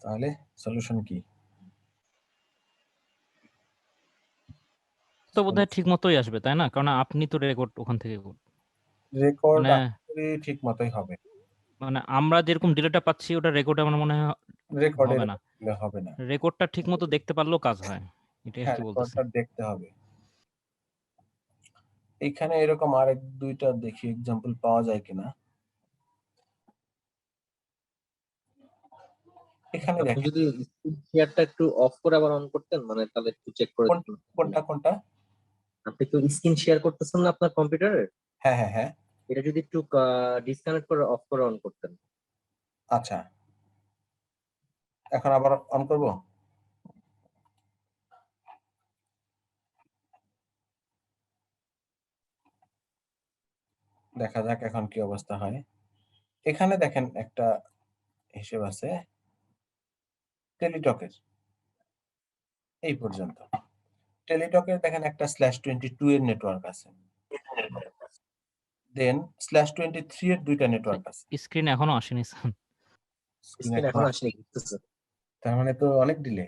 তাহলে সলিউশন কি? তো বোধহয় ঠিক মতোই আসবে, তাই না? কারণ আপনি তো রেকর্ড ওখান থেকে রেকর্ড মানে আশা করি ঠিক মতোই হবে। মানে আমরা যেরকম ডিলেটা পাচ্ছি ওটা রেকর্ড আমার মনে হয় রেকর্ডে হবে না। হবে না। রেকর্ডটা ঠিক মতো দেখতে পারলেও কাজ হয়, এটাই আর হ্যাঁ, কি বলতেছি। রেকর্ডটা দেখতে হবে। এখানে এরকম আরেক দুইটা দেখি এক্সাম্পল পাওয়া যায় কিনা। এখানে আপনি দেখেন যদি স্ক্রিন শেয়ারটা একটু অফ করে আবার অন করতেন, মানে তাহলে একটু চেক করে কোন- দিতেন। কোনটা কোনটা? আপনি তো স্ক্রিন শেয়ার করতেছেন না আপনার কম্পিউটারে, হ্যাঁ হ্যাঁ হ্যাঁ, এটা যদি একটু ডিসকানেক্ট করে অফ করে অন করতেন। আচ্ছা এখন আবার অন করব। দেখা যাক এখন কি অবস্থা হয়। এখানে দেখেন একটা হিসেব আছে টেলিটকের, এই পর্যন্ত। টেলিটকের দেখেন একটা /22 এর নেটওয়ার্ক আছে, দেন /23 এর দুইটা নেটওয়ার্ক আছে। স্ক্রিন এখনো আসেনি স্যার। স্ক্রিনে স্ক্রিন এখন আসেনি, ঘুরতেছে। তার মানে তো অনেক ডিলে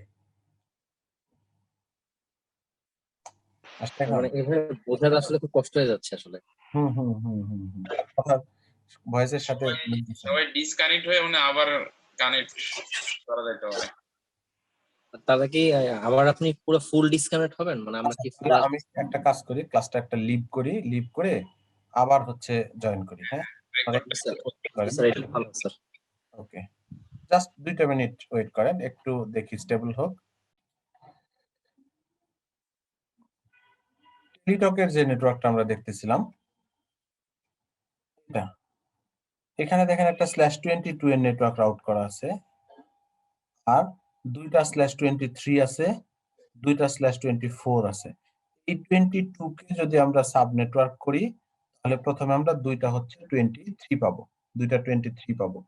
আসছে এখন। মানে এভাবে বোঝাটা আসলে খুব কষ্ট হয়ে যাচ্ছে আসলে। হুম হুম হুম হুম হুম, কথা ভয়েসের সাথে মিলতেছে না। সবাই ডিসকানেক্ট হয়ে আবার কানেক্ট করা যেতে পারে। তাহলে কি আবার আপনি পুরো ফুল ডিসকানেক্ট হবেন, মানে আমরা আচ্ছা, কি তাহলে আমি একটা কাজ করি, ক্লাসটা একটা লিভ করি, লিভ করে আবার হচ্ছে জয়েন করি। হ্যাঁ, স্যার এটা ভালো স্যার। ওকে, জাস্ট 2টা মিনিট ওয়েট করেন, একটু দেখি স্টেবল হোক। টেলিটকের যে নেটওয়ার্কটা আমরা দেখতেছিলাম এটা, এখানে দেখেন একটা /22 এর নেটওয়ার্ক রাউট করা আছে, আর দুইটা /23 আছে, দুইটা /24 আছে। এই 22 কে যদি আমরা সাব নেটওয়ার্ক করি তাহলে প্রথমে আমরা দুইটা হচ্ছে 23 পাবো, দুইটা 23 পাবো।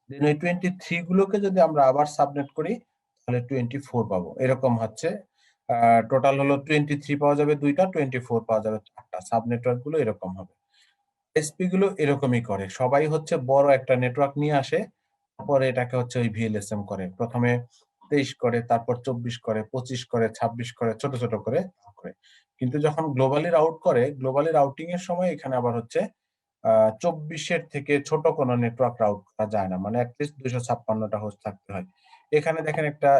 দেন ওই 23 গুলোকে যদি আমরা আবার সাবনেট করি তাহলে 24 পাবো। এরকম হচ্ছে টোটাল হলো 23 পাওয়া যাবে দুইটা, 24 পাওয়া যাবে চারটা। সাব নেটওয়ার্ক গুলো এরকম হবে। এসপি গুলো এরকমই করে, সবাই হচ্ছে বড় একটা নেটওয়ার্ক নিয়ে আসে, তারপরে এটাকে হচ্ছে ওই ভিএলএসএম করে। প্রথমে 23 করে, তারপর 24 করে, 25 করে, 26 করে, ছোট ছোট করে করে। কিন্তু যখন গ্লোবালি রাউট করে, গ্লোবালি রাউটিং এর সময় এখানে আবার হচ্ছে 24 এর থেকে ছোট কোনো নেটওয়ার্ক রাউট করা যায় না, মানে অ্যাটলিস্ট 256টা হোস্ট থাকতে হয়। এখানে দেখেন একটা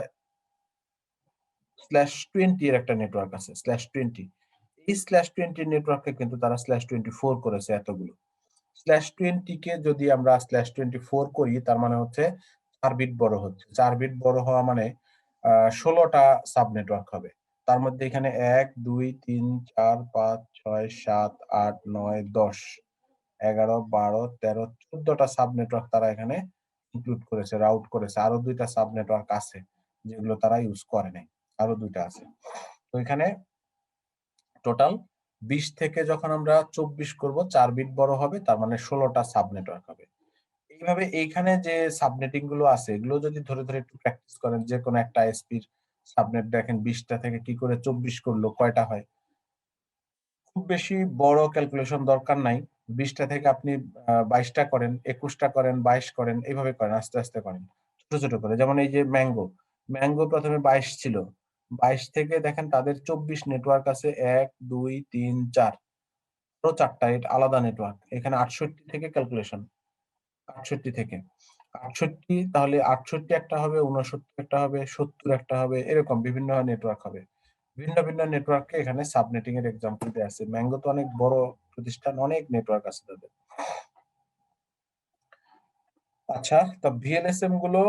/20 এর একটা নেটওয়ার্ক আছে, /20। এই /20 নেটওয়ার্ককে কিন্তু তারা /24 করেছে এতগুলো। /20 কে যদি আমরা /24 করি তার মানে হচ্ছে 4 বিট বড় হচ্ছে। 4 বিট বড় হওয়া মানে 16টা সাব নেটওয়ার্ক হবে। তার মধ্যে এখানে 1 2 3 4 5 6 7 8 9 10 11 12 13 14টা সাব নেটওয়ার্ক তারা এখানে ইনক্লুড করেছে, রাউট করেছে। আরো দুইটা সাব নেটওয়ার্ক আছে যেগুলো তারা ইউজ করে নাই, আরো দুইটা আছে। তো এখানে টোটাল 20 থেকে যখন আমরা 24 করব 4 বিট বড় হবে, তার মানে 16টা সাব নেটওয়ার্ক হবে। এইভাবে এইখানে যে সাবনেটিং গুলো আছে এগুলো যদি ধরে ধরে একটু প্র্যাকটিস করেন, যে কোনো একটা আইএসপির সাবনেট দেখেন 20টা থেকে কি করে 24 করলো, কয়টা হয়। খুব বেশি বড় ক্যালকুলেশন দরকার নাই। 20টা থেকে আপনি 22টা করেন, 21টা করেন, 22 করেন, এইভাবে করেন, আস্তে আস্তে করেন, ছোট ছোট করে। যেমন এই যে ম্যাঙ্গো, ম্যাঙ্গো প্রথমে 22 ছিল, 22 থেকে দেখেন তাদের 24 নেটওয়ার্ক আছে, 1 2 3 4, আরো 4টা আলাদা নেটওয়ার্ক। এখানে 68 থেকে ক্যালকুলেশন, 68 থেকে 68, তাহলে 68 একটা হবে, 69 একটা হবে, 70 একটা হবে, এরকম বিভিন্ন নেটওয়ার্ক হবে। ভিন্ন ভিন্ন নেটওয়ার্ককে এখানে সাবনেটিং এর এক্সাম্পল দেয়া আছে। ম্যাঙ্গো তো অনেক বড় প্রতিষ্ঠান, অনেক নেটওয়ার্ক আছে তাদের। আচ্ছা, তো ভিএলএসএম গুলো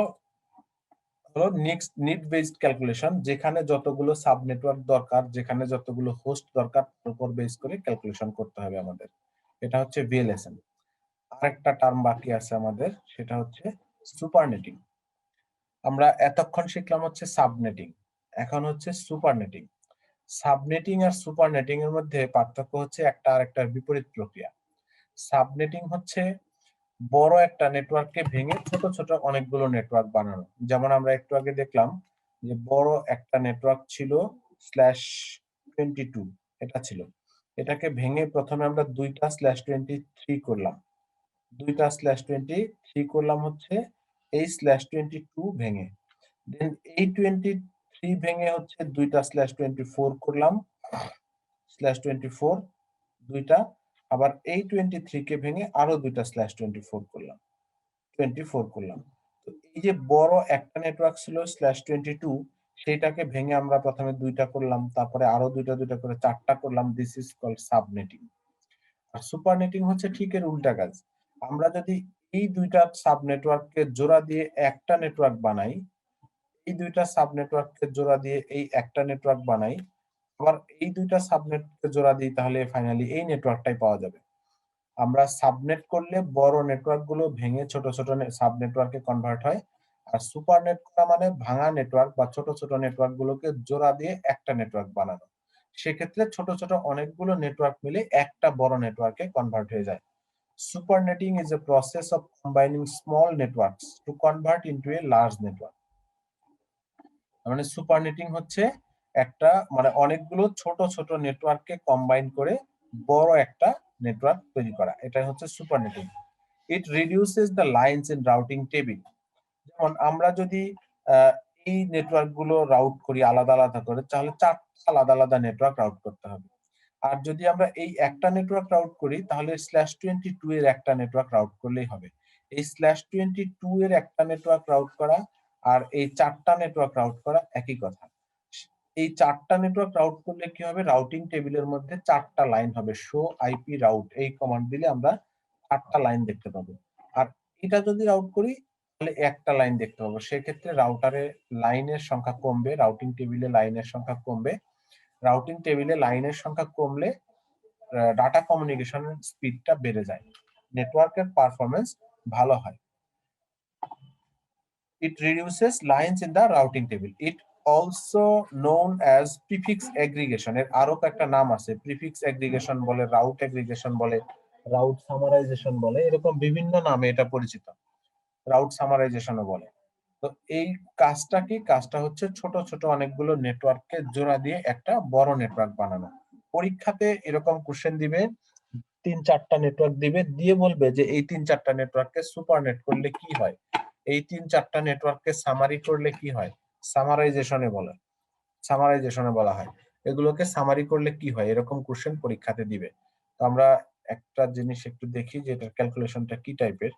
হলো নিড বেসড ক্যালকুলেশন, যেখানে যতগুলো সাব নেটওয়ার্ক দরকার, যেখানে যতগুলো হোস্ট দরকার তার উপর বেস করে ক্যালকুলেশন করতে হবে আমাদের। এটা হচ্ছে ভিএলএসএম। আরেকটা টার্ম বাকি আছে আমাদের, সেটা হচ্ছে সুপারনেটিং। আমরা এতক্ষণ শিখলাম হচ্ছে সাবনেটিং, এখন হচ্ছে সুপারনেটিং। সাবনেটিং আর সুপারনেটিং এর মধ্যে পার্থক্য হচ্ছে একটা আরেকটার বিপরীত প্রক্রিয়া। সাবনেটিং হচ্ছে বড় একটা নেটওয়ার্ককে ভেঙে ছোট ছোট অনেকগুলো নেটওয়ার্ক বানানো। যেমন আমরা একটু আগে দেখলাম যে বড় একটা নেটওয়ার্ক ছিল /22, এটা ছিল, এটাকে ভেঙে প্রথমে আমরা দুইটা /23 করলাম, দুইটা /23 করলাম হচ্ছে এই /22 ভেঙে, দেন এই 23 ভেঙে হচ্ছে দুইটা /24 করলাম, /24 দুইটা, আবার এই 23 কে ভেঙে আরো দুইটা /24 করলাম, 24 করলাম। তো এই যে বড় একটা নেটওয়ার্ক ছিল /22, সেটাকে ভেঙে আমরা প্রথমে দুইটা করলাম, তারপরে আরো দুইটা দুইটা করে চারটা করলাম। This is called subnetting. আর সুপারনেটিং হচ্ছে ঠিক এর উল্টা কাজ। আমরা যদি এই দুইটা সাব নেটওয়ার্ককে জোড়া দিয়ে একটা নেটওয়ার্ক বানাই, এই দুইটা সাব নেটওয়ার্ককে জোড়া দিয়ে এই একটা নেটওয়ার্ক বানাই, আবার এই দুইটা সাবনেটকে জোড়া দিই, তাহলে ফাইনালি এই নেটওয়ার্কটাই পাওয়া যাবে। আমরা সাবনেট করলে বড় নেটওয়ার্ক গুলো ভেঙে ছোট ছোট সাব নেটওয়ার্কে কনভার্ট হয়, আর সুপারনেট করা মানে ভাঙা নেটওয়ার্ক বা ছোট ছোট নেটওয়ার্ক গুলোকে জোড়া দিয়ে একটা নেটওয়ার্ক বানানো। সেক্ষেত্রে ছোট ছোট অনেকগুলো নেটওয়ার্ক মিলে একটা বড় নেটওয়ার্কে কনভার্ট হয়ে যায়। Supernetting is a process of combining small networks to convert into a large network. মানে সুপারনেটিং হচ্ছে একটা মানে অনেকগুলো ছোট ছোট নেটওয়ার্ককে কম্বাইন করে বড় একটা নেটওয়ার্ক তৈরি করা, এটা হচ্ছে supernetting. It reduces the lines in routing table. যেমন আমরা যদি এই নেটওয়ার্ক গুলো রাউট করি আলাদা আলাদা করে, তাহলে চারটা আলাদা আলাদা নেটওয়ার্ক রাউট করতে হবে। আর যদি আমরা এই একটা নেটওয়ার্ক রাউট করি, তাহলে /22 এর একটা নেটওয়ার্ক রাউট করলেই হবে। এই /22 এর একটা নেটওয়ার্ক রাউট করা আর এই চারটা নেটওয়ার্ক রাউট করা একই কথা। এই চারটা নেটওয়ার্ক রাউট করলে কি হবে, রাউটিং টেবিলের মধ্যে চারটা লাইন হবে। শো আইপি রাউট এই কমান্ড দিলে আমরা চারটা লাইন দেখতে পাবো। আর এটা যদি রাউট করি তাহলে একটা লাইন দেখতে পাবো। সেক্ষেত্রে রাউটারে লাইনের সংখ্যা কমবে, রাউটিং টেবিলে লাইনের সংখ্যা কমবে। রাউটিং টেবিলে লাইনের সংখ্যা কমলে ডাটা কমিউনিকেশনের স্পিডটা বেড়ে যায়, নেটওয়ার্কের পারফরম্যান্স ভালো হয়। It reduces lines in the routing table. It also known as prefix aggregation. এর আরো একটা নাম আছে, প্রিফিক্স এগ্রিগেশন বলে, রাউট এগ্রিগেশন বলে, রাউট সামারাইজেশন বলে, এরকম বিভিন্ন নামে এটা পরিচিত। রাউট সামারাইজেশনও বলে। তো এই কাজটা কি, কাজটা হচ্ছে ছোট ছোট অনেকগুলো নেটওয়ার্ককে জোড়া দিয়ে একটা বড় নেটওয়ার্ক বানানো। পরীক্ষাতে এরকম কোশ্চেন দিবে, 3-4টা নেটওয়ার্ক দিবে, দিয়ে বলবে যে এই 3-4টা নেটওয়ার্ককে সুপারনেট করলে কি হয়, এই 3-4টা নেটওয়ার্ককে সামারি করলে কি হয়, সামারাইজেশনে বলা হয়। এগুলোকে সামারি করলে কি হয়, এরকম কোশ্চেন পরীক্ষাতে দিবে। তো আমরা একটা জিনিস একটু দেখি যে এটার ক্যালকুলেশনটা কি টাইপের।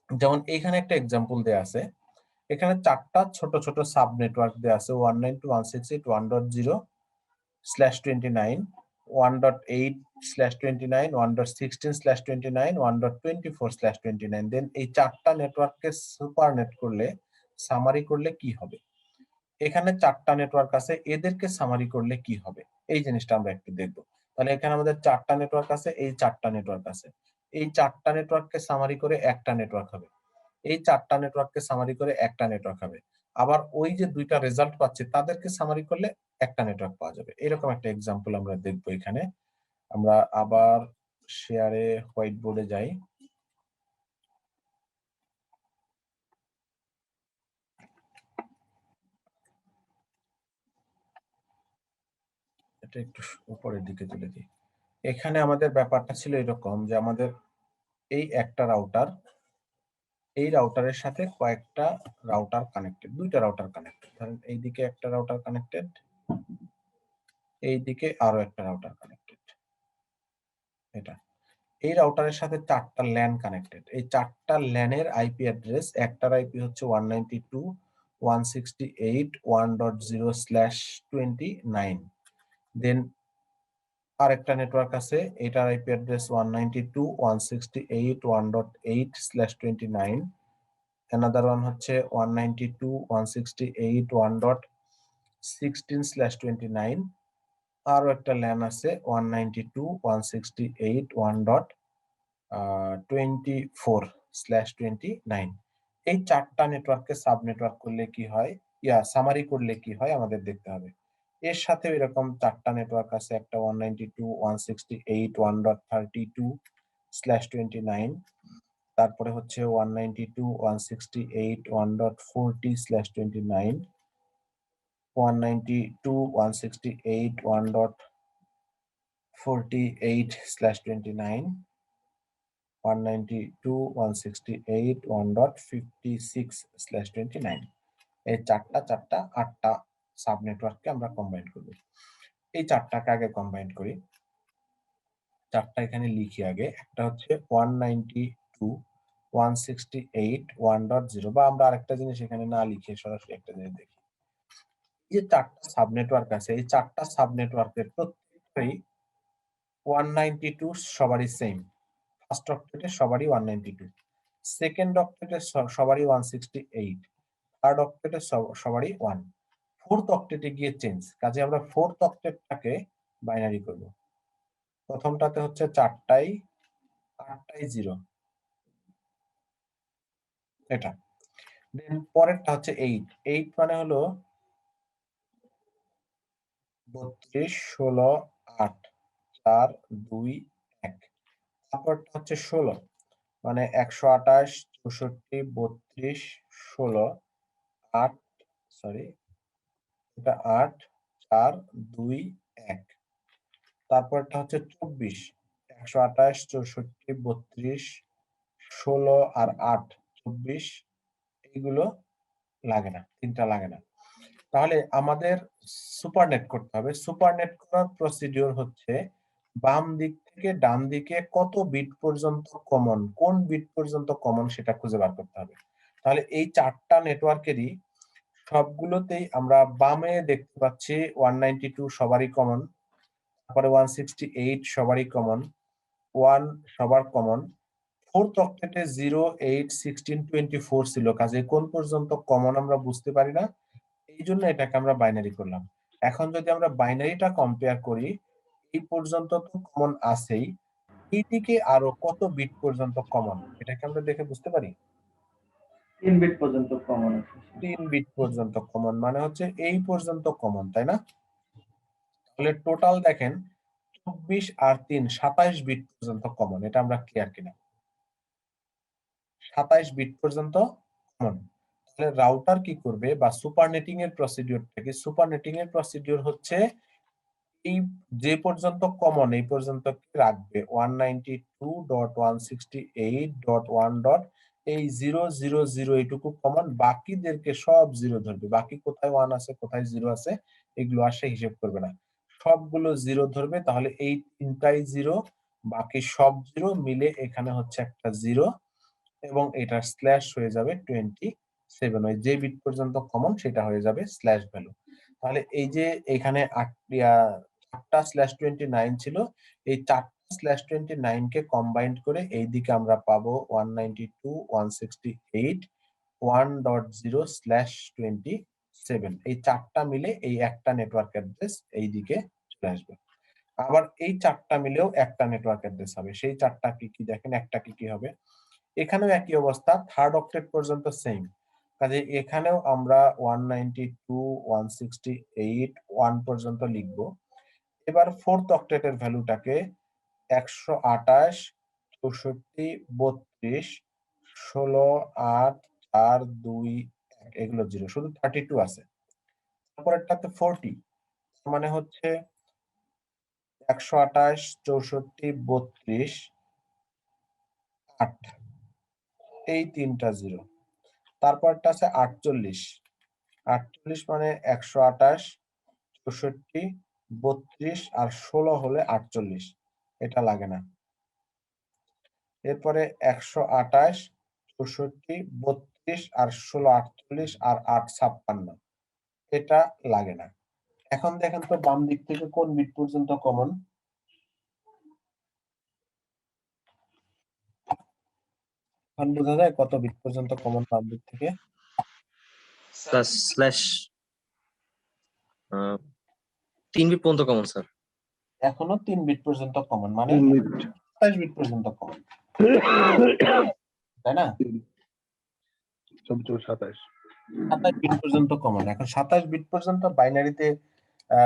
যেমন এখানে একটা এক্সাম্পল দেয়া আছে, এখানে চারটা ছোট ছোট সাব নেটওয়ার্ক দেয়া আছে, 192.168.1.0/29, 1.8/29, 1.16/29, 1.24/29। দেন এই চারটা নেটওয়ার্ককে সুপারনেট করলে, সামারি করলে কি হবে। এখানে চারটা নেটওয়ার্ক আছে, এদেরকে সামারি করলে কি হবে, এই জিনিসটা আমরা একটু দেখবো। তাহলে এখানে আমাদের চারটা নেটওয়ার্ক আছে, এই চারটা নেটওয়ার্ক আছে, এই চারটা নেটওয়ার্ককে সামারি করে একটা নেটওয়ার্ক হবে, এই চারটা নেটওয়ার্ককে সামারি করে একটা নেটওয়ার্ক হবে। আবার ওই যে দুইটা রেজাল্ট পাচ্ছে তাদেরকে সামারি করলে একটা নেটওয়ার্ক পাওয়া যাবে। এরকম একটা এক্সাম্পল আমরা দেখবো এখানে। আমরা আবার শেয়ারে হোয়াইট বোর্ডে যাই। এটা একটু উপরের দিকে তুলে দিই। এখানে আমাদের ব্যাপারটা ছিল এরকম যে আমাদের এই একটা রাউটার, এই রাউটারের সাথে কয়েকটা রাউটার কানেক্টেড, দুইটা রাউটার কানেক্টেড। ধরেন এইদিকে একটা রাউটার কানেক্টেড, এইদিকে আরো একটা রাউটার কানেক্টেড। এটা এই রাউটারের সাথে চারটা ল্যান কানেক্টেড। এই চারটা ল্যানের আইপি অ্যাড্রেস, একটার আইপি হচ্ছে 192.168.1.0/29। দেন আরেকটা নেটওয়ার্ক আছে, এটার আইপি অ্যাড্রেস 192.168.1.8/29। another one হচ্ছে 192.168.1.16/29। আরো একটা ল্যান আছে 192.168.1.24/29। এই 4টা নেটওয়ার্ককে সাব নেটওয়ার্ক করলে কি হয়, সামারি করলে কি হয় আমাদের দেখতে হবে। এর সাথে এরকম 4টা নেটওয়ার্ক আছে, একটা 192.168.132/29, তারপরে হচ্ছে 192.168.1.40/29, 192.168.1.48/29, 192.168.1.56/29। এই 8টা সাব নেটওয়ার্ককে আমরা কম্বাইন করব। এই 4টাকে আগে কম্বাইন করি। 4টা এখানে লিখি আগে। একটা হচ্ছে 192.168.1.0, বা আমরা আরেকটা জিনিস এখানে না লিখে সরাসরি একটা জিনিস দেখি। এই যে 4টা সাব নেটওয়ার্ক আছে, এই 4টা সাব নেটওয়ার্কের প্রত্যেকটাই 192 সবারই সেম। ফার্স্ট অক্টেটে সবারই 192, সেকেন্ড অক্টেটে সবারই 168, থার্ড অক্টেটে সবারই 1, ফোর্থ অক্টেটে গিয়ে চেঞ্জ। কাজে আমরা ফোর্থ অক্টেটটাকে বাইনারি করব। প্রথমটাতে হচ্ছে 4টাই 8টাই 0, এটা। দেন পরেরটা হচ্ছে 8 মানে হলো 32, 16, 8, 4, 2, 1। তারপরটা হচ্ছে 16 মানে 128, 64, 32, 16, 8, সরি এটা 8, 4, 2, 1। তারপরটা হচ্ছে 24, 128, 64, 32, 16 আর 8, 24। এইগুলো লাগে না, 3টা লাগে না। তাহলে আমাদের সুপারনেট করতে হবে। সুপারনেট করার প্রসিডিউর হচ্ছে বাম দিক থেকে ডান দিকে কত বিট পর্যন্ত কমন, কোন বিট পর্যন্ত কমন সেটা খুঁজে বার করতে হবে। তাহলে এই 4টা নেটওয়ার্কেরই সবগুলোতেই আমরা বামে দেখতে পাচ্ছি 192 সবারই কমন, তারপরে 168 সবারই কমন, 1 সবার কমন। ফোর্থ অক্টেটে 0, 8, 16, 24 ছিল, কাজে কোন পর্যন্ত কমন আমরা বুঝতে পারি না, এই জন্য এটাকে আমরা বাইনারি করলাম। এখন যদি আমরা বাইনারিটা কম্পেয়ার করি, এই পর্যন্ত তো কমন আছেই, এইদিকে আরো কত বিট পর্যন্ত কমন এটাকে আমরা দেখে বুঝতে পারি। 3 বিট পর্যন্ত কমন আছে। 3 বিট পর্যন্ত কমন মানে হচ্ছে এই পর্যন্ত কমন, তাই না? তাহলে টোটাল দেখেন 24 আর 3 27 বিট পর্যন্ত কমন। এটা আমরা ক্লিয়ার কিনা? 27 বিট পর্যন্ত কমন। তাহলে রাউটার কি করবে, বা সুপারনেটিং এর প্রসিডিউরটা কি? সুপারনেটিং এর প্রসিডিউর হচ্ছে এই যে পর্যন্ত কমন এই পর্যন্ত রাখবে 192.168.1. এই 000 এইটুকু কমন, বাকিদেরকে সব 0 ধরবে। বাকি কোথায় 1 আছে কোথায় 0 আছে এগুলো আসে হিসেব করবে না, সবগুলো 0 ধরবে। তাহলে এই 3টাই 0, বাকি সব 0 মিলে এখানে হচ্ছে একটা 0, এবং এটার স্ল্যাশ হয়ে যাবে 27। ওই যে বিট পর্যন্ত কমন সেটা হয়ে যাবে স্ল্যাশ ভ্যালু। তাহলে এই যে এখানে 8টা /29 ছিল, এই 4টা /29 কে কম্বাইন্ড করে এইদিকে আমরা পাবো 192.168.1.0/27। এই 4টা মিলে এই একটা নেটওয়ার্ক অ্যাড্রেস এইদিকে চলে আসবে। আবার এই 4টা মিলেও একটা নেটওয়ার্ক অ্যাড্রেস হবে। সেই 4টা কি কি দেখেন, একটা কি হবে, এখানেও একই অবস্থা, থার্ড অক্টেট পর্যন্ত সেম। কাজে এখানেও আমরা 192.168 1 পর্যন্ত লিখব। এবার ফোর্থ অক্টেটের ভ্যালুটাকে 128, 64, 32, 16, 8, 4, 2, 1 এগুলো 0, শুধু 32 আছে। তারপরেরটাতে 40 মানে হচ্ছে 128, 64, 32, 8, এই 3টা 0। তারপরটা আছে 48 মানে 128, 64, 32 আর 16 হলে 48, এটা লাগে না। এরপরে 128, 64, 32 আর 16 48 আর 8 56, এটা লাগে না। এখন দেখেন তো বাম দিক থেকে কোন বিট পর্যন্ত কমন? এখন বোঝা যায় কত বিট পর্যন্ত কমন বাম দিক থেকে? প্লাস স্ল্যাশ 3 বিট পর্যন্ত কমন স্যার। এখনো 3 বিট পর্যন্ত কমন, মানে 27 বিট পর্যন্ত কমন, তাই না? 27 27 বিট পর্যন্ত কমন। এখন 27 বিট পর্যন্ত বাইনারিতে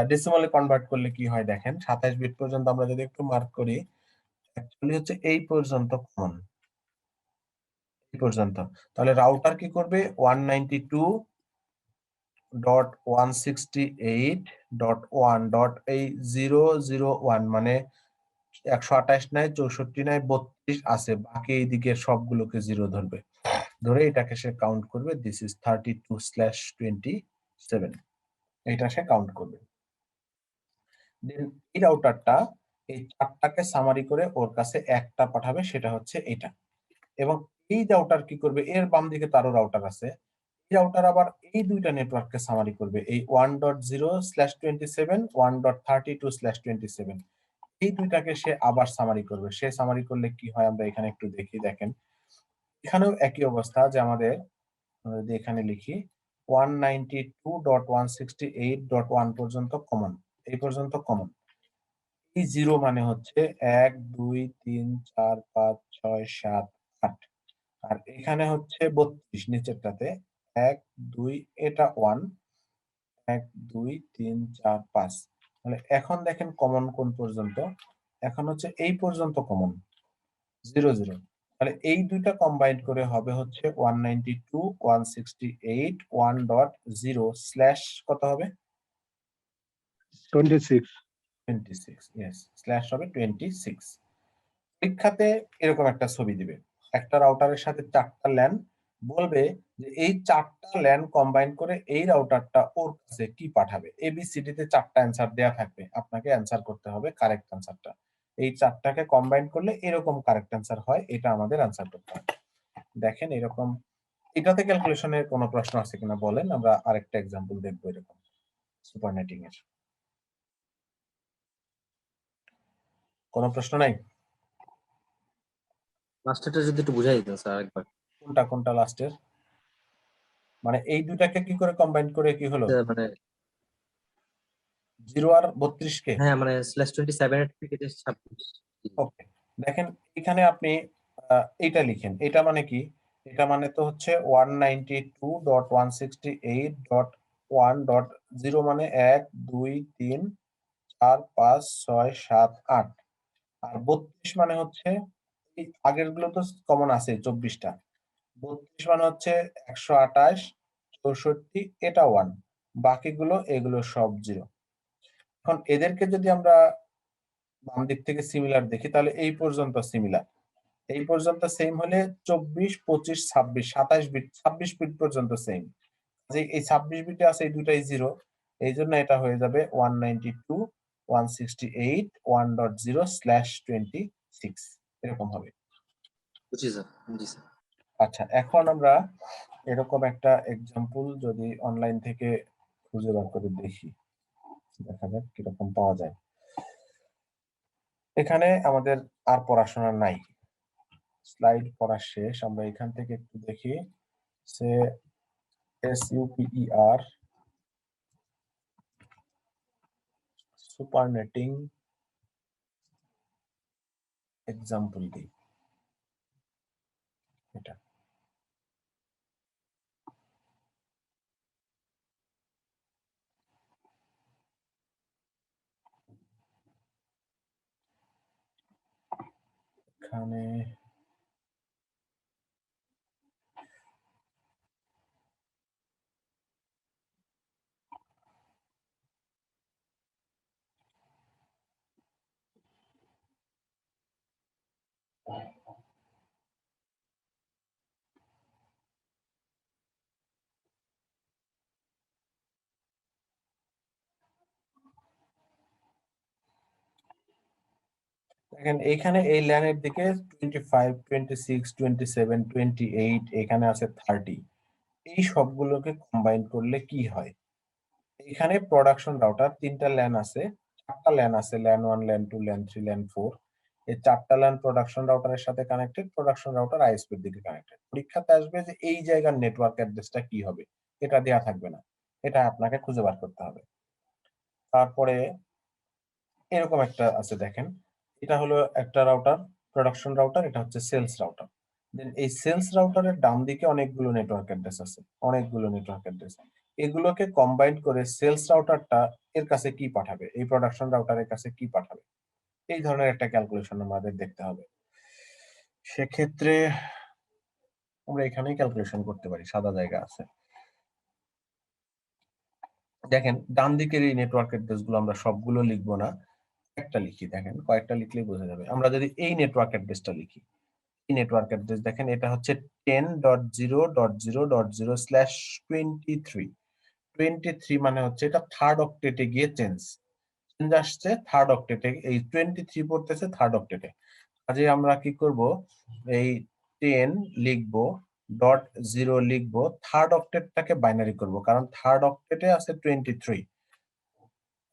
ডেসিমালে কনভার্ট করলে কি হয় দেখেন, 27 বিট পর্যন্ত আমরা যদি একটু মার্ক করি, অ্যাকচুয়ালি হচ্ছে এই পর্যন্ত কমন, এই পর্যন্ত। তাহলে রাউটার কি করবে, 192.168.1.001 মানে 128 নাই, 64 নাই, 32 আছে, বাকি এই দিকের সবগুলোকে জিরো ধরবে, ধরে এটাকে সে কাউন্ট করবে, দিস ইজ 32/27, এটা সে কাউন্ট করবে। দেন এই রাউটারটা এই চারটাকে সামারি করে ওর কাছে একটা পাঠাবে, সেটা হচ্ছে এটা। এবং এই রাউটার কি করবে, এর বাম দিকে তারও রাউটার আছে, এই রাউটার আবার এই দুইটা নেটওয়ার্ককে সামারি করবে, এই 1.0/27 1.32/27, এই দুইটাকে সে আবার সামারি করবে। সে সামারি করলে কি হয় আমরা এখানে একটু দেখি, দেখেন এখানেও একই অবস্থা, যে আমাদের যদি এখানে লিখি 192.168.1 পর্যন্ত কমন, এই পর্যন্ত কমন। এই জিরো মানে হচ্ছে 1 2 3 4 5 6 7 8, আর এখানে হচ্ছে 32 নিচেরটাতে 1 2, এটা 1 1 2 3 4 5। তাহলে এখন দেখেন কমন কোন পর্যন্ত, এখন হচ্ছে এই পর্যন্ত কমন 0 0। তাহলে এই দুইটা কম্বাইন্ড করে হবে হচ্ছে 192.168.1.0 স্ল্যাশ কত হবে, 26 26, ইয়েস, স্ল্যাশ হবে 26। পরীক্ষাতে এরকম একটা ছবি দিবে, একটা রাউটারের সাথে 4টা ল্যান, বলবে যে এই 4টা ল্যান কম্বাইন করে এই রাউটারটা ওর কাছে কি পাঠাবে, এবিসিডি তে 4টা অ্যান্সার দেয়া থাকবে, আপনাকে অ্যান্সার করতে হবে কারেক্ট অ্যান্সারটা। এই 4টাকে কম্বাইন করলে এরকম কারেক্ট অ্যান্সার হয়, এটা আমাদের অ্যান্সার করতে হবে। দেখেন এরকম, এটাতে ক্যালকুলেশনের কোনো প্রশ্ন আছে কিনা বলেন, আমরা আরেকটা এক্সাম্পল দেখবো এরকম সুপারনেটিং এর। কোনো প্রশ্ন নাই? মাস্টারটা যদি একটু বুঝাই দিতেন স্যার একবার। কোনটা কোনটা লাস্টের, মানে এই দুটাকে কি করে কম্বাইন করে কি হলো, মানে 0 আর 32 কে? হ্যাঁ মানে /27 এর থেকে যে 26। ওকে, দেখেন এখানে আপনি এইটা লিখেন, এটা মানে কি, এটা মানে তো হচ্ছে 192.168.1.0 মানে 1 2 3 4 5 6 7 8, আর 32 মানে হচ্ছে এই আগের গুলো তো কমন আছে 24টা, 32 মানে হচ্ছে 128 64, এটা 1, বাকিগুলো এগুলো সব 0। এখন এদেরকে যদি আমরা বাম দিক থেকে সিমিলার দেখি, তাহলে এই পর্যন্ত সিমিলার, এই পর্যন্ত সেম হলে 24 25 26 27 বিট, 26 বিট পর্যন্ত সেম, যে এই 26 বিটে আছে এই দুটাই 0, এই জন্য এটা হয়ে যাবে 192.168.1.0/26, এরকম হবে। বুঝছি স্যার, জি স্যার। আচ্ছা, এখন আমরা এরকম একটা এক্সাম্পল যদি অনলাইন থেকে খুঁজে বার করে দেখি, দেখা যাক কিরকম পাওয়া যায়। এখানে আমাদের আর পড়াশোনা নাই, স্লাইড পড়া শেষ, আমরা এখান থেকে একটু দেখি, সে SUPER সুপারনেটিং এক্সাম্পল দিই, এটা এখানে দেখেন এইখানে এই লাইনের দিকে 25 26 27 28, এখানে আছে 30, এই সবগুলোকে কম্বাইন করলে কি হয়, এখানে প্রোডাকশন রাউটার 3টা ল্যান আছে, 4টা ল্যান আছে, ল্যান 1 ল্যান 2 ল্যান 3 ল্যান 4, এই 4টা ল্যান প্রোডাকশন রাউটারের সাথে কানেক্টেড, প্রোডাকশন রাউটার আইএসপির দিকে কানেক্টেড। পরীক্ষাতে আসবে যে এই জায়গার নেটওয়ার্ক অ্যাড্রেসটা কি হবে, এটা দেয়া থাকবে না, এটা আপনাকে খুঁজে বার করতে হবে। তারপরে এরকম একটা আছে দেখেন, এটা হলো একটা রাউটার, প্রোডাকশন রাউটার, এটা হচ্ছে সেলস রাউটার। দেন এই সেলস রাউটারের ডান দিকে অনেকগুলো নেটওয়ার্ক অ্যাড্রেস আছে, অনেকগুলো নেটওয়ার্ক অ্যাড্রেস। এগুলোকে কম্বাইন করে সেলস রাউটারটা এর কাছে কি পাঠাবে, এই প্রোডাকশন রাউটারের কাছে কি পাঠাবে, এই ধরনের একটা ক্যালকুলেশন আমাদের দেখতে হবে। সেক্ষেত্রে আমরা এখানেই ক্যালকুলেশন করতে পারি, সাদা জায়গা আছে। দেখেন ডান দিকের এই নেটওয়ার্ক অ্যাড্রেস গুলো আমরা সবগুলো লিখবো না, একটা লিখি। দেখেন কয়েকটা লিখলেই বোঝা যাবে। আমরা যদি এই নেটওয়ার্ক অ্যাড্রেসটা লিখি, এই নেটওয়ার্ক অ্যাড্রেস দেখেন এটা হচ্ছে 10.0.0.0/23। 23 মানে হচ্ছে এটা থার্ড অক্টেটে গিয়ে চেঞ্জ আসছে, থার্ড অক্টেটে এই 23 পড়তেছে থার্ড অক্টেটে। কাজে আমরা কি করব, এই 10 লিখবো, .0 লিখবো, থার্ড অক্টেটটাকে বাইনারি করব, কারণ থার্ড অক্টেটে আছে 23।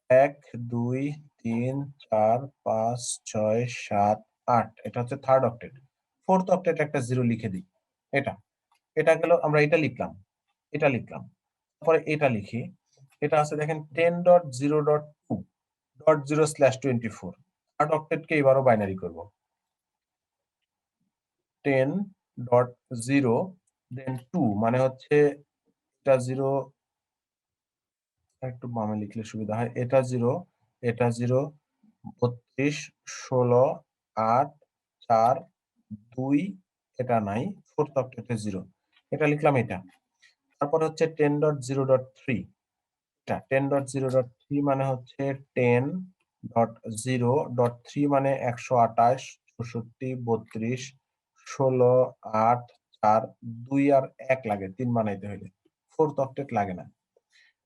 1 2 3 4 5 6 7 8, এটা হচ্ছে থার্ড অক্টেট। ফোর্থ অক্টেট একটা 0 লিখে দিই। এটা গেল, আমরা এটা লিখলাম, এটা লিখলাম। তারপরে এটা লিখি, এটা আছে দেখেন 10.0.2.0/24। থার্ড অক্টেটকে এবারও বাইনারি করব। 10.0 দেন 2 মানে হচ্ছে এটা 0, একটু বামে লিখলে সুবিধা হয়। এটা 0, এটা 0, 32 16 8 4 2, এটা নাই, ফোর্থ অক্টেটে 0, এটা লিখলাম। এটা তারপর হচ্ছে 10.0.3, এটা 10.0.3 মানে হচ্ছে 10.0.3 মানে 128 64 32 16 8 4 2 আর 1 লাগে 3 বানাইতে হইলে, ফোর্থ অক্টেট লাগে না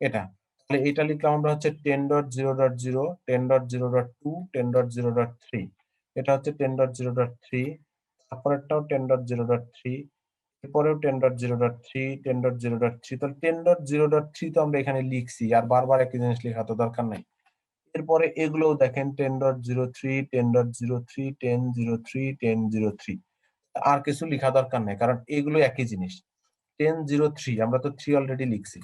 এটা। তাহলে এটা লিখলাম আমরা হচ্ছে 10.0.0 10.0.2 10.0.3, এটা হচ্ছে 10.0.3, তারপরেরটাও 10.0.3, এরপরেও 10.0.3 10.0.3। তাহলে 10.0.3 তো আমরা এখানে লিখছি, আর বারবার একই জিনিস লেখা তো দরকার নাই। এরপরে এগুলোও দেখেন 10.03 10.03 10.03 10.03, আর কিছু লেখা দরকার নাই, কারণ এগুলো একই জিনিস। 10.03 আমরা তো 3 অলরেডি লিখছি।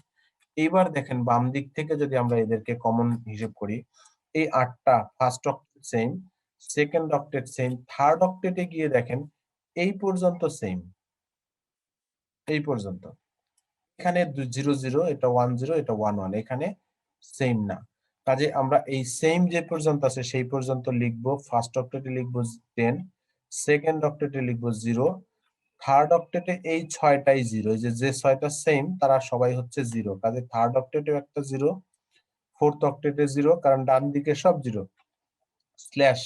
এইবার দেখেন বাম দিক থেকে যদি আমরা এদেরকে কমন হিসেব করি, এই 8টা first octet same, second octet same, third অক্টেটে গিয়ে দেখেন এই পর্যন্ত সেম, এই পর্যন্ত। এখানে 00, এটা 10, এটা 11, এখানে সেম না। কাজে আমরা এই সেম যে পর্যন্ত আছে সেই পর্যন্ত লিখবো। ফার্স্ট অক্টেটে লিখবো 10, সেকেন্ড অক্টেটে লিখবো 0, থার্ড অক্টেটে এই 6টাই 0, যে 6টা সেম তারা সবাই হচ্ছে 0। কাজে থার্ড অক্টেটেও একটা 0, ফোর্থ অক্টেটে 0, কারণ ডান দিকে সব 0। স্ল্যাশ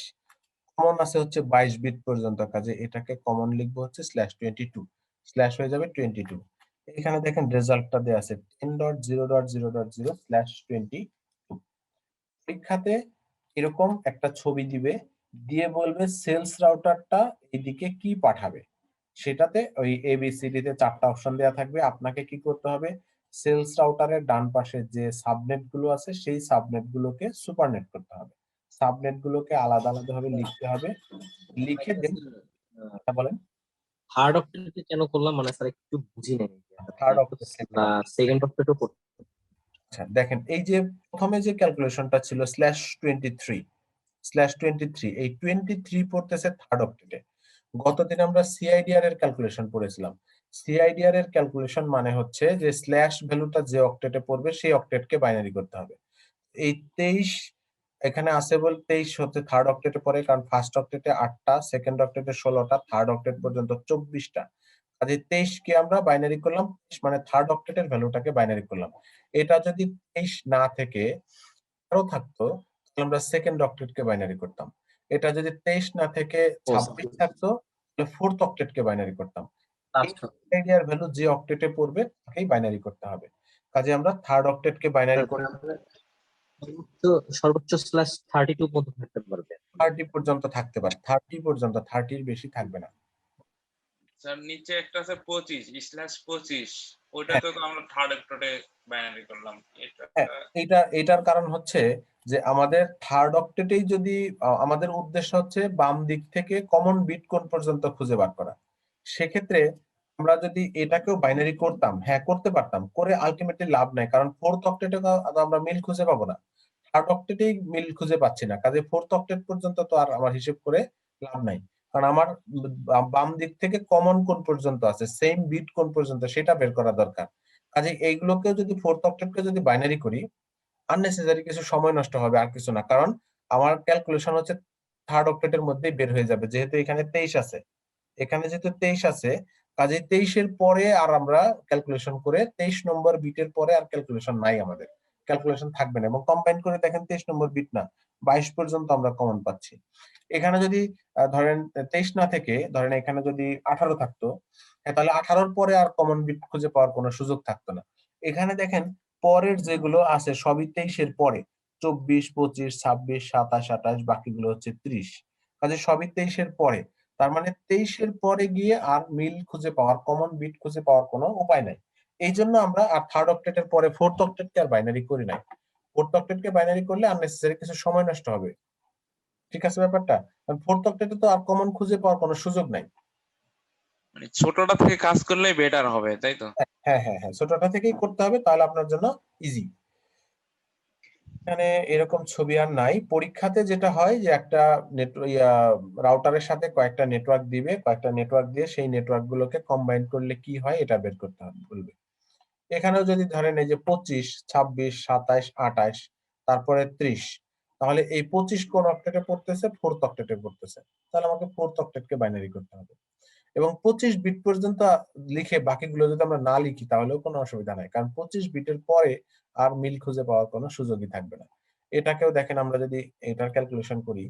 কমন আছে হচ্ছে 22 বিট পর্যন্ত, কাজে এটাকে কমন লিখবো হচ্ছে /22, স্ল্যাশ হয়ে যাবে 22। এখানে দেখেন রেজাল্টটা দেয়া আছে 10.0.0.0/22। পরীক্ষাতে এরকম একটা ছবি দিবে, দিয়ে বলবে সেলস রাউটারটা এদিকে কি পাঠাবে। সেটাতে ওই ABCD তে 4টা অপশন দেয়া থাকবে। আপনাকে কি করতে হবে, সেলস রাউটারের ডান পাশে যে সাবনেট গুলো আছে সেই সাবনেট গুলোকে সুপারনেট করতে হবে, সাবনেট গুলোকে আলাদা আলাদা ভাবে লিখতে হবে। লিখে দেন, বলেন থার্ড অক্টেটে কেন করলাম মানে স্যার একটু বুঝি নাই থার্ড অক্টেট। সেকেন্ড অক্টেটও করতে। আচ্ছা দেখেন এই যে প্রথমে যে ক্যালকুলেশনটা ছিল /23, এই 23 পড়তেছে থার্ড অক্টেটে। গতদিন আমরা সিআইডিআর এর ক্যালকুলেশন পড়েছিলাম। সিআইডিআর এর ক্যালকুলেশন মানে হচ্ছে যে স্ল্যাশ ভ্যালুটা যে অক্টেটে পড়বে সেই অক্টেটকে বাইনারি করতে হবে। এই 23 এখানে আছে বল 23 হচ্ছে থার্ড অক্টেটে পড়ে, কারণ ফার্স্ট অক্টেটে 8টা, সেকেন্ড অক্টেটে 16টা, থার্ড অক্টেট পর্যন্ত 24টা। কাজে 23 কে আমরা বাইনারি করলাম, মানে থার্ড অক্টেটের ভ্যালুটাকে বাইনারি করলাম। এটা যদি 23 না থেকে আরো থাকতো তাহলে আমরা সেকেন্ড অক্টেটকে বাইনারি করতাম। এটা যদি 23 না থেকে 26 থাকতো তাহলে ফোর্থ অক্টেটকে বাইনারি করতাম। এর ভ্যালু যে অক্টেটে পড়বে তাকেই বাইনারি করতে হবে। কাজে আমরা থার্ড অক্টেটকে বাইনারি করতে সর্বোচ্চ /32 পর্যন্ত থাকতে পারবে, 30 পর্যন্ত থাকতে পারে, 30 পর্যন্ত, 30 বেশি থাকবে না। স্যার নিচে একটা আছে 25/25, ওইটাতে তো আমরা থার্ড অক্টেটে বাইনারি করলাম। এটার কারণ হচ্ছে যে আমাদের থার্ড অক্টেটেই যদি আমাদের উদ্দেশ্য হচ্ছে বাম দিক থেকে কমন বিট কোন পর্যন্ত খুঁজে বার করা, সেক্ষেত্রে আমরা যদি এটাকেও বাইনারি করতাম, হ্যাঁ করতে পারতাম, করে আলটিমেটলি লাভ নাই, কারণ ফোর্থ অক্টেটে আমরা মিল খুঁজে পাবো না, থার্ড অক্টেটেই মিল খুঁজে পাচ্ছি না। কাজে ফোর্থ অক্টেট পর্যন্ত তো আর আমার হিসেব করে লাভ নাই। কারণ আমার বাম দিক থেকে কমন কোন পর্যন্ত আছে, সেম বিট কোন পর্যন্ত সেটা বের করা দরকার। কাজে এইগুলোকে যদি ফোর্থ অক্টেটকে যদি বাইনারি করি, আননেসেসারি কিছু সময় নষ্ট হবে, আর কিছু না। কারণ আমার ক্যালকুলেশন হচ্ছে থার্ড অক্টেটের মধ্যেই বের হয়ে যাবে, যেহেতু এখানে 23 আছে। এখানে যেহেতু 23 আছে, কাজে 23-এর পরে আর আমরা ক্যালকুলেশন করে 23 নম্বর বিটের পরে আর ক্যালকুলেশন নাই, আমাদের ক্যালকুলেশন থাকবে না। এবং কম্বাইন করে দেখেন 23 নম্বর বিট না 22 পর্যন্ত আমরা কমন পাচ্ছি। এখানে যদি ধরেন 23 না থেকে ধরেন এখানে যদি 18 থাকতো, তাহলে 18-র পরে আর কমন বিট খুঁজে পাওয়ার কোনো সুযোগ থাকতো না। এখানে দেখেন পরের যেগুলো আছে সবই 23-এর পরে, 24, 25, 26, 27, 28, বাকিগুলো হচ্ছে 30। কাজে সবই 23-এর পরে। তার মানে 23-এর পরে গিয়ে আর মিল খুঁজে পাওয়ার, কমন বিট খুঁজে পাওয়ার কোনো উপায় নাই। এই জন্য আমরা আর থার্ড অক্টেটের পরে ফোর্থ অক্টেটকে আর বাইনারি করি নাই। ফোর্থ অক্টেটকে বাইনারি করলে আননেসেসারি কিছু সময় নষ্ট হবে। ঠিক আছে ব্যাপারটা? কারণ ফোর্থ অক্টেটে তো আর কমন খুঁজে পাওয়ার কোনো সুযোগ নাই। মানে ছোটটা থেকে কাজ করলে বেটার হবে, তাই তো? হ্যাঁ হ্যাঁ হ্যাঁ, ছোটটা থেকেই করতে হবে, তাহলে আপনার জন্য ইজি। এখানে এরকম ছবি আর নাই। পরীক্ষাতে যেটা হয় যে একটা রাউটারের সাথে কয়েকটা নেটওয়ার্ক দিবে, কয়েকটা নেটওয়ার্ক দিয়ে সেই নেটওয়ার্ক গুলোকে কম্বাইন করলে কি হয় এটা বের করতে হবে বলবে। এখানেও যদি ধরেন এই যে 25, 26, 27, 28, তারপরে 30, তাহলে এই 25 কোন অক্টেটে পড়তেছে? ফোর্থ অক্টেটে পড়তেছে। তাহলে আমাকে ফোর্থ অক্টেটকে বাইনারি করতে হবে। এবং 25 বিট পর্যন্ত লিখে বাকিগুলো যদি আমরা না লিখি তাহলেও কোনো অসুবিধা নাই, কারণ 25 বিটের পরে আর মিল খুঁজে পাওয়ার কোনো সুযোগই থাকবে না। এটাকেও দেখেন আমরা যদি এটার ক্যালকুলেশন করি,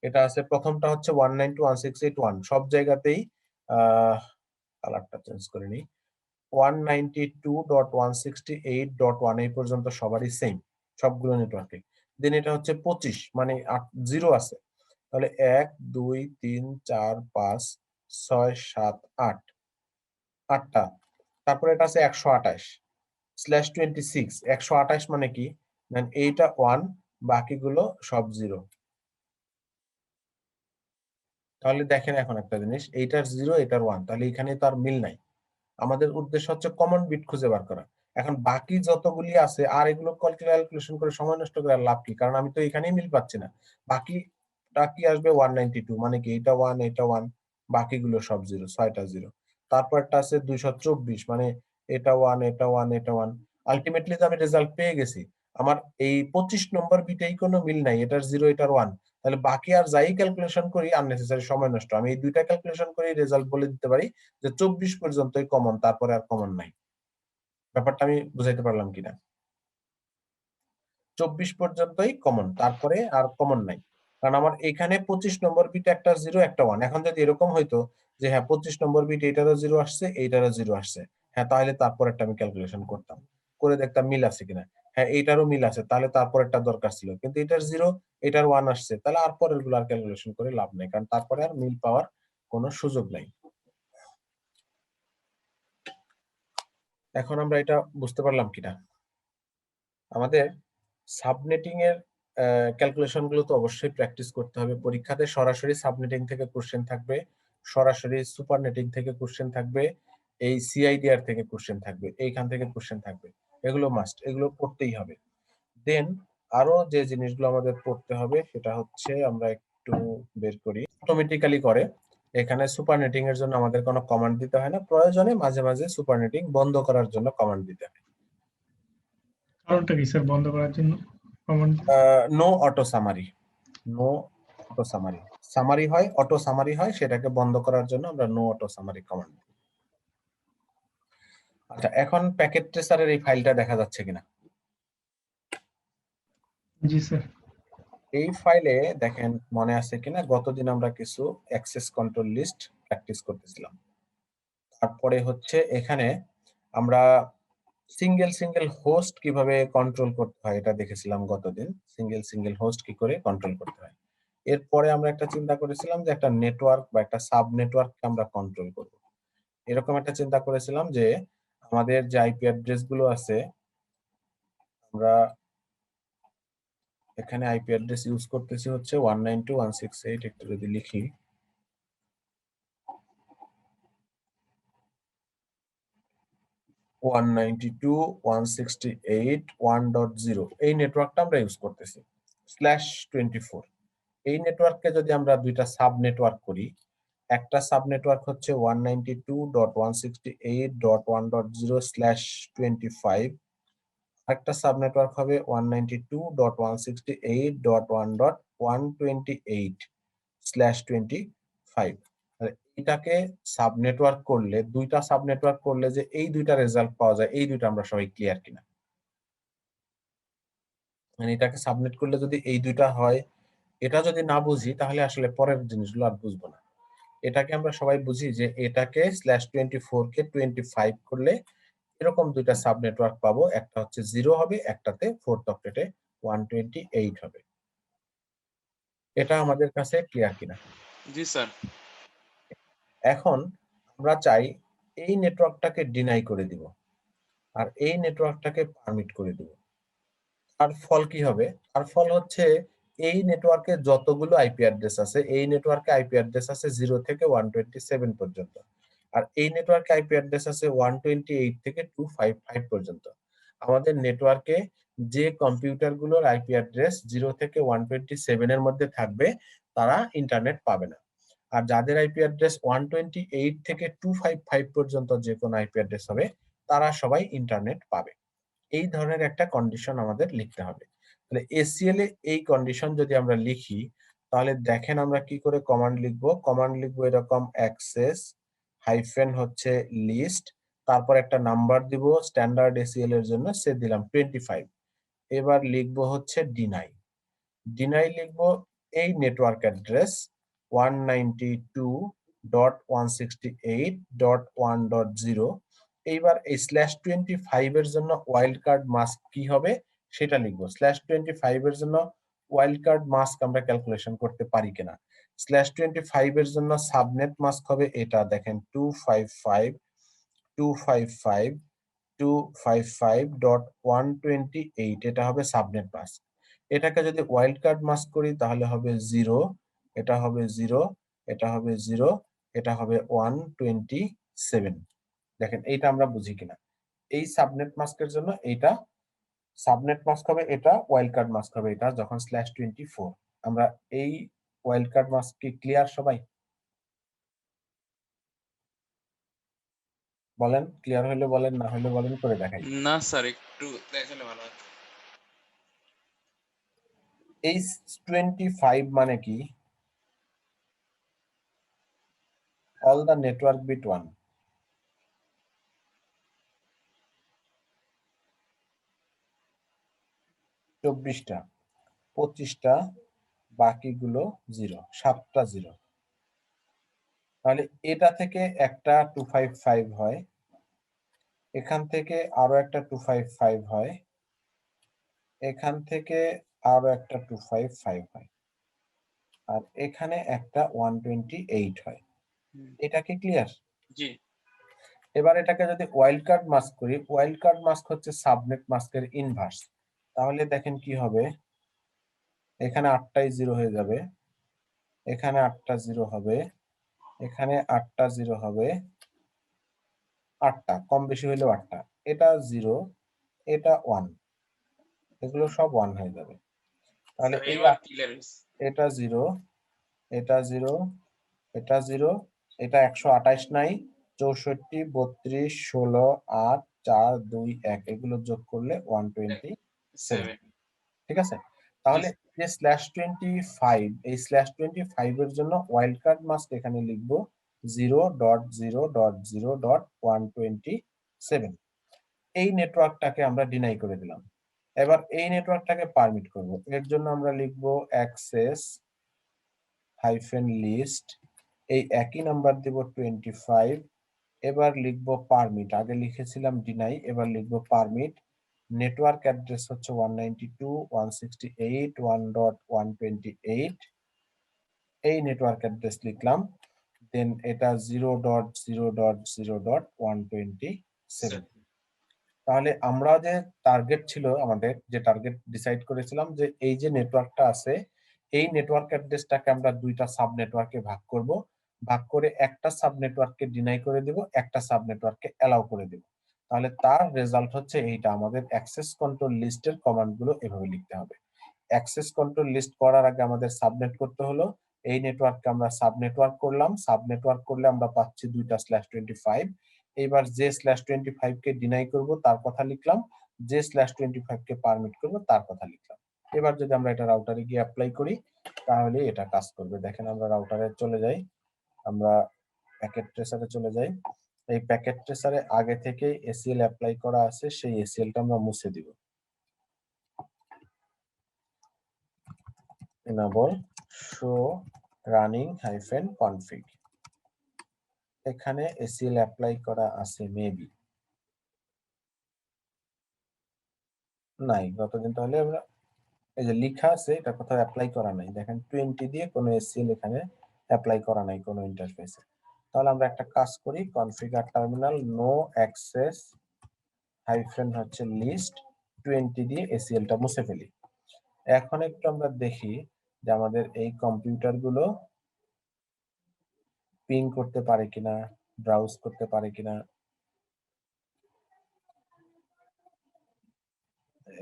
এটা আছে প্রথমটা হচ্ছে 192.168.1, সব জায়গাতেই কালারটা চেঞ্জ করে নিই, 192.168.1 এই পর্যন্ত সবারই সেম, সবগুলো নেটওয়ার্কে। দেন এটা হচ্ছে 25, মানে 0 আছে, তাহলে 1 2 3 4 5 6 7 8, 8টা। তারপরে এটা আছে 128/26, 128 মানে কি? দেন এইটা 1, বাকিগুলো সব 0। তাহলে দেখেন এখন একটা জিনিস, এইটার 0, এটার 1, তাহলে এখানে তো আর মিল নাই। আমাদের উদ্দেশ্য হচ্ছে কমন বিট খুঁজে বার করা। এখন বাকি যতগুলি আছে আর এগুলো ক্যালকুলেশন করে সময় নষ্ট করে আর লাভ কি? কারণ আমি তো এখানেই মিল পাচ্ছি না। বাকিটা কি আসবে? 192, মানে কি এটা 1, এটা 1, বাকিগুলো সব 0, 6টা 0। তারপরটা আছে 224, মানে এটা 1, এটা 1, এটা 1। আলটিমেটলি তো আমি রেজাল্ট পেয়ে গেছি। আমার এই 25 নম্বর বিটেই কোনো মিল নাই, এটার 0, এটার 1। তাহলে বাকি আর যাই ক্যালকুলেশন করি আননেসেসারি সময় নষ্ট। আমি এই দুইটা ক্যালকুলেশন করে রেজাল্ট বলে দিতে পারি যে 24 পর্যন্তই কমন, তারপরে আর কমন নাই। ব্যাপারটা আমি বুঝাইতে পারলাম কিনা? 24 পর্যন্তই কমন, তারপরে আর কমন নাই। কারণ আমার এখানে 25 নম্বর বিট একটা 0, একটা 1। এখন যদি এরকম হইতো যে হ্যাঁ 25 নম্বর বিট এইটারও 0 আসছে, এইটারও 0 আসছে, হ্যাঁ তাহলে তারপরেরটা আমি ক্যালকুলেশন করতাম, করে দেখতাম মিল আছে কিনা। হ্যাঁ এইটারও মিল আছে, তাহলে তারপরেরটা দরকার ছিল। কিন্তু এটার 0, এটার 1 আসছে, তাহলে আর পরের গুলো আর ক্যালকুলেশন করে লাভ নাই, কারণ তারপরে আর মিল পাওয়ার কোনো সুযোগ নাই। এখন আমরা এটা বুঝতে পারলাম কিনা? আমাদের সাবনেটিং এর ক্যালকুলেশন গুলো তো অবশ্যই প্র্যাকটিস করতে হবে। পরীক্ষাতে সরাসরি সাবনেটিং থেকে কোশ্চেন থাকবে, সরাসরি সুপারনেটিং থেকে কোশ্চেন থাকবে, এই সিআইডিআর থেকে কোশ্চেন থাকবে, এইখান থেকে কোশ্চেন থাকবে। এগুলো মাস্ট, এগুলো পড়তেই হবে। দেন আরো যে জিনিসগুলো আমাদের পড়তে হবে সেটা হচ্ছে, আমরা একটু বের করি, অটোমেটিক্যালি করে। এখানে সুপারনেটিং এর জন্য আমাদের কোনো কমান্ড দিতে হয় না, প্রয়োজনে মাঝে মাঝে সুপারনেটিং বন্ধ করার জন্য কমান্ড দিতে হয়। কারণটা কি স্যার বন্ধ করার জন্য common? No auto summary, no auto summary, summary হয় অটো সামারি হয়, সেটাকে বন্ধ করার জন্য আমরা নো অটো সামারি কমান্ড। আচ্ছা, এখন প্যাকেট ট্রেসারের এই ফাইলটা দেখা যাচ্ছে কিনা? জি স্যার। এই ফাইলে দেখেন মনে আছে কিনা গতদিন আমরা কিছু অ্যাক্সেস কন্ট্রোল লিস্ট প্র্যাকটিস করতেছিলাম। তারপরে হচ্ছে এখানে আমরা সিঙ্গেল সিঙ্গেল হোস্ট কিভাবে কন্ট্রোল করতে হয় এটা দেখেছিলাম গতদিন, সিঙ্গেল সিঙ্গেল হোস্ট কি করে কন্ট্রোল করতে হয়। এরপরে আমরা একটা চিন্তা করেছিলাম যে একটা নেটওয়ার্ক বা একটা সাব নেটওয়ার্ককে আমরা কন্ট্রোল করব। এরকম একটা চিন্তা করেছিলাম যে আমাদের যে আইপি অ্যাড্রেস গুলো আছে, আমরা এখানে আইপি অ্যাড্রেস ইউজ করতেছি হচ্ছে 192.168, একটু যদি লিখি 192.168.1.0, এই নেটওয়ার্কটা আমরা ইউজ করতেছি /24। এই নেটওয়ার্ককে যদি আমরা দুইটা সাব নেটওয়ার্ক করি, একটা সাব নেটওয়ার্ক হচ্ছে 192.168.1.0/25, একটা সাব নেটওয়ার্ক হবে 192.168.128/25। এটাকে সাব নেটওয়ার্ক করলে, দুইটা সাব নেটওয়ার্ক করলে যে এই দুইটা রেজাল্ট পাওয়া যায়, এই দুইটা আমরা সবাই ক্লিয়ার কিনা? মানে এটাকে সাবনেট করলে যদি এই দুইটা হয়, এটা যদি না বুঝি তাহলে আসলে পরের জিনিসগুলো আর বুঝবো না। এটাকে আমরা সবাই বুঝি যে এটাকে /24 কে 25 করলে এরকম দুইটা সাব নেটওয়ার্ক পাবো, একটা হচ্ছে 0 হবে, একটাতে 4th অক্টেটে 128 হবে। এটা আমাদের কাছে ক্লিয়ার কিনা? জি স্যার। এখন আমরা চাই এই নেটওয়ার্কটাকে ডিনাই করে দিব আর এই নেটওয়ার্কটাকে পারমিট করে দিব। তার ফল কি হবে? তার ফল হচ্ছে এই নেটওয়ার্কে যতগুলো আইপি অ্যাড্রেস আছে, এই নেটওয়ার্কে আইপি অ্যাড্রেস আছে 0 থেকে 127 পর্যন্ত। আর এই নেটওয়ার্কে আইপি অ্যাড্রেস আছে 128 থেকে 255 পর্যন্ত। আমাদের নেটওয়ার্কে যে কম্পিউটারগুলোর আইপি অ্যাড্রেস 0 থেকে 127 এর মধ্যে থাকবে তারা ইন্টারনেট পাবে না। আর যাদের আইপি অ্যাড্রেস 128 থেকে 255 পর্যন্ত যে কোনো আইপি অ্যাড্রেস হবে তারা সবাই ইন্টারনেট পাবে। এই ধরনের একটা কন্ডিশন আমাদের লিখতে হবে। তাহলে এসিএল এ এই কন্ডিশন যদি আমরা লিখি, তাহলে দেখেন আমরা কি করে কমান্ড লিখবো। কমান্ড লিখবো এরকম অ্যাক্সেস হাইফেন হচ্ছে লিস্ট, তারপর একটা নাম্বার দিব স্ট্যান্ডার্ড এসিএল এর জন্য, সে দিলাম 25। এবার লিখবো হচ্ছে ডিনাই। ডিনাই লিখবো এই নেটওয়ার্ক অ্যাড্রেস 192.168.1.0। এইবার এই /25 এর জন্য ওয়াইল্ড কার্ড মাস্ক কি হবে সেটা লিখবো। /25 এর জন্য ওয়াইল্ড কার্ড মাস্ক আমরা ক্যালকুলেশন করতে পারি কিনা। /25 এর জন্য সাবনেট মাস্ক হবে এটা, দেখেন 255.255.128, এটা হবে সাবনেট মাস্ক। এটাকে যদি ওয়াইল্ড কার্ড মাস্ক করি তাহলে হবে 0, এটা হবে 0, এটা হবে 0, এটা হবে 127। দেখেন এইটা আমরা বুঝি কিনা। এই সাবনেট মাস্কের জন্য এইটা সাবনেট মাস্ক হবে, এটা ওয়াইল্ড কার্ড মাস্ক হবে এটা যখন /24। আমরা এই ওয়াইল্ড কার্ড মাস্ক কি ক্লিয়ার সবাই? বলেন, ক্লিয়ার হলে বলেন, না হলে বলেন, করে দেখাই। না স্যার, একটু দেখালে ভালো হয়। এই 25 মানে কি? All the network bit 1। 24টা, 25টা, বাকিগুলো 0, 7টা 0। তাহলে এটা থেকে একটা 255 হয়, এখান থেকে আরো একটা 255 হয়, এখান থেকে আরো একটা 255 হয়, আর এখানে একটা 128 হয়। হুম, এটা কি ক্লিয়ার? জি। এবার এটাকে যদি ওয়াইল্ড কার্ড মাস্ক করি, ওয়াইল্ড কার্ড মাস্ক হচ্ছে সাবনেট মাস্কের ইনভার্স। তাহলে দেখেন কি হবে, এখানে 8টাই 0 হয়ে যাবে, এখানে 8টা 0 হবে, এখানে 8টা 0 হবে, 8টা কম বেশি হইলেও 8টা, এটা 0, এটা 1, এগুলো সব 1 হয়ে যাবে। তাহলে স্যার এই এবার ক্লিয়ার হয়েছে। এটা 0, এটা 0, এটা 0, এটা 128 নাই, 64, 32, 16, 8, 4, 2, 1 এগুলো যোগ করলে 127। 7। ঠিক আছে? জি তাহলে যে /25, এই /25 এর জন্য ওয়াইল্ড কার্ড মাস্ক এখানে লিখবো 0.0.0.127। এই নেটওয়ার্কটাকে আমরা ডিনাই করে দিলাম। এবার এই নেটওয়ার্কটাকে পারমিট করব। এর জন্য আমরা লিখবো অ্যাক্সেস হাইফেন লিস্ট, এই একই নাম্বার দিব 25। এবার লিখবো পারমিট, আগে লিখেছিলাম ডিনাই, এবার লিখবো পারমিট। নেটওয়ার্ক অ্যাড্রেস হচ্ছে 192.168.1.128, এই নেটওয়ার্ক অ্যাড্রেস লিখলাম। দেন এটা 0.0.0.127। তাহলে আমরা যে টার্গেট ছিল, আমাদের যে টার্গেট ডিসাইড করেছিলাম যে এই যে নেটওয়ার্কটা আছে, এই নেটওয়ার্ক অ্যাড্রেসটাকে আমরা দুইটা সাব নেটওয়ার্কে ভাগ করব, ভাগ করে একটা সাব নেটওয়ার্ককে ডিনাই করে দেব, একটা সাব নেটওয়ার্ককে অ্যালাউ করে দেব। তাহলে তার রেজাল্ট হচ্ছে এইটা। আমাদের অ্যাক্সেস কন্ট্রোল লিস্টের কমান্ডগুলো এভাবে লিখতে হবে। অ্যাক্সেস কন্ট্রোল লিস্ট করার আগে আমাদের সাবনেট করতে হলো। এই নেটওয়ার্ককে আমরা সাব নেটওয়ার্ক করলাম, সাব নেটওয়ার্ক করলে আমরা পাচ্ছি 2টা /25। এবার যে /25 কে ডিনাই করব তার কথা লিখলাম, যে /25 কে পারমিট করব তার কথা লিখলাম। এবার যদি আমরা এটা রাউটারে গিয়ে অ্যাপ্লাই করি তাহলে এটা কাজ করবে। দেখেন আমরা রাউটারে চলে যাই, আমরা প্যাকেট ট্রেসারে চলে যাই। এই প্যাকেট ট্রেসারে আগে থেকে এসিএল অ্যাপ্লাই করা আছে, সেই এসিএলটা আমরা মুছে দিব। enable show running -config, এখানে এসিএল অ্যাপ্লাই করা আছে মেবি, নাই গতদিন, তাহলে আমরা এই যে লেখা আছে এটা কোথাও অ্যাপ্লাই করা নাই। দেখেন 20 দিয়ে কোনো এসিএল এখানে অ্যাপ্লাই করা নাই কোনো ইন্টারফেসে। তাহলে আমরা একটা কাজ করি, কনফিগার টার্মিনাল নো অ্যাক্সেস হচ্ছে লিস্ট 20 দিয়ে এসিএলটা মুছে ফেলি। এখন একটু আমরা দেখি যে আমাদের এই কম্পিউটার গুলো পিং করতে পারে কিনা, ব্রাউজ করতে পারে কিনা।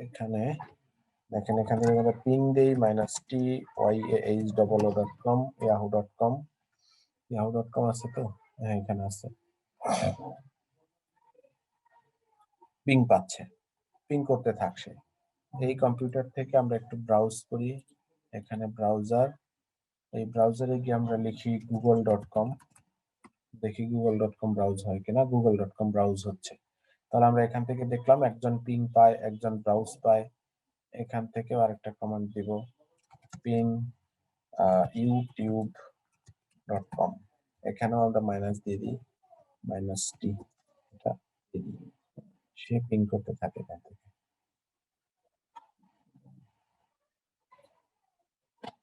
এখানে দেখেন, এখানে আমরা পিং দেই -tyah.com yahoo.com আছে তো, হ্যাঁ এখানে আছে, পিং পাচ্ছে, পিং করতে থাকছে। এই কম্পিউটার থেকে আমরা একটু ব্রাউজ করি, এখানে ব্রাউজার, এই ব্রাউজারে গিয়ে আমরা লিখি google.com, দেখি google.com ব্রাউজ হয় কিনা। google.com ব্রাউজ হচ্ছে। তাহলে আমরা এখান থেকে দেখলাম একজন পিং পায়, একজন ব্রাউজ পায়। এখান থেকে আরেকটা কমান্ড দিব, পিং youtube.com, এখানেও আমরা মাইনাস দিয়ে দিই, -t, এটা দিয়ে দিই, সে পিং করতে থাকে এখান থেকে।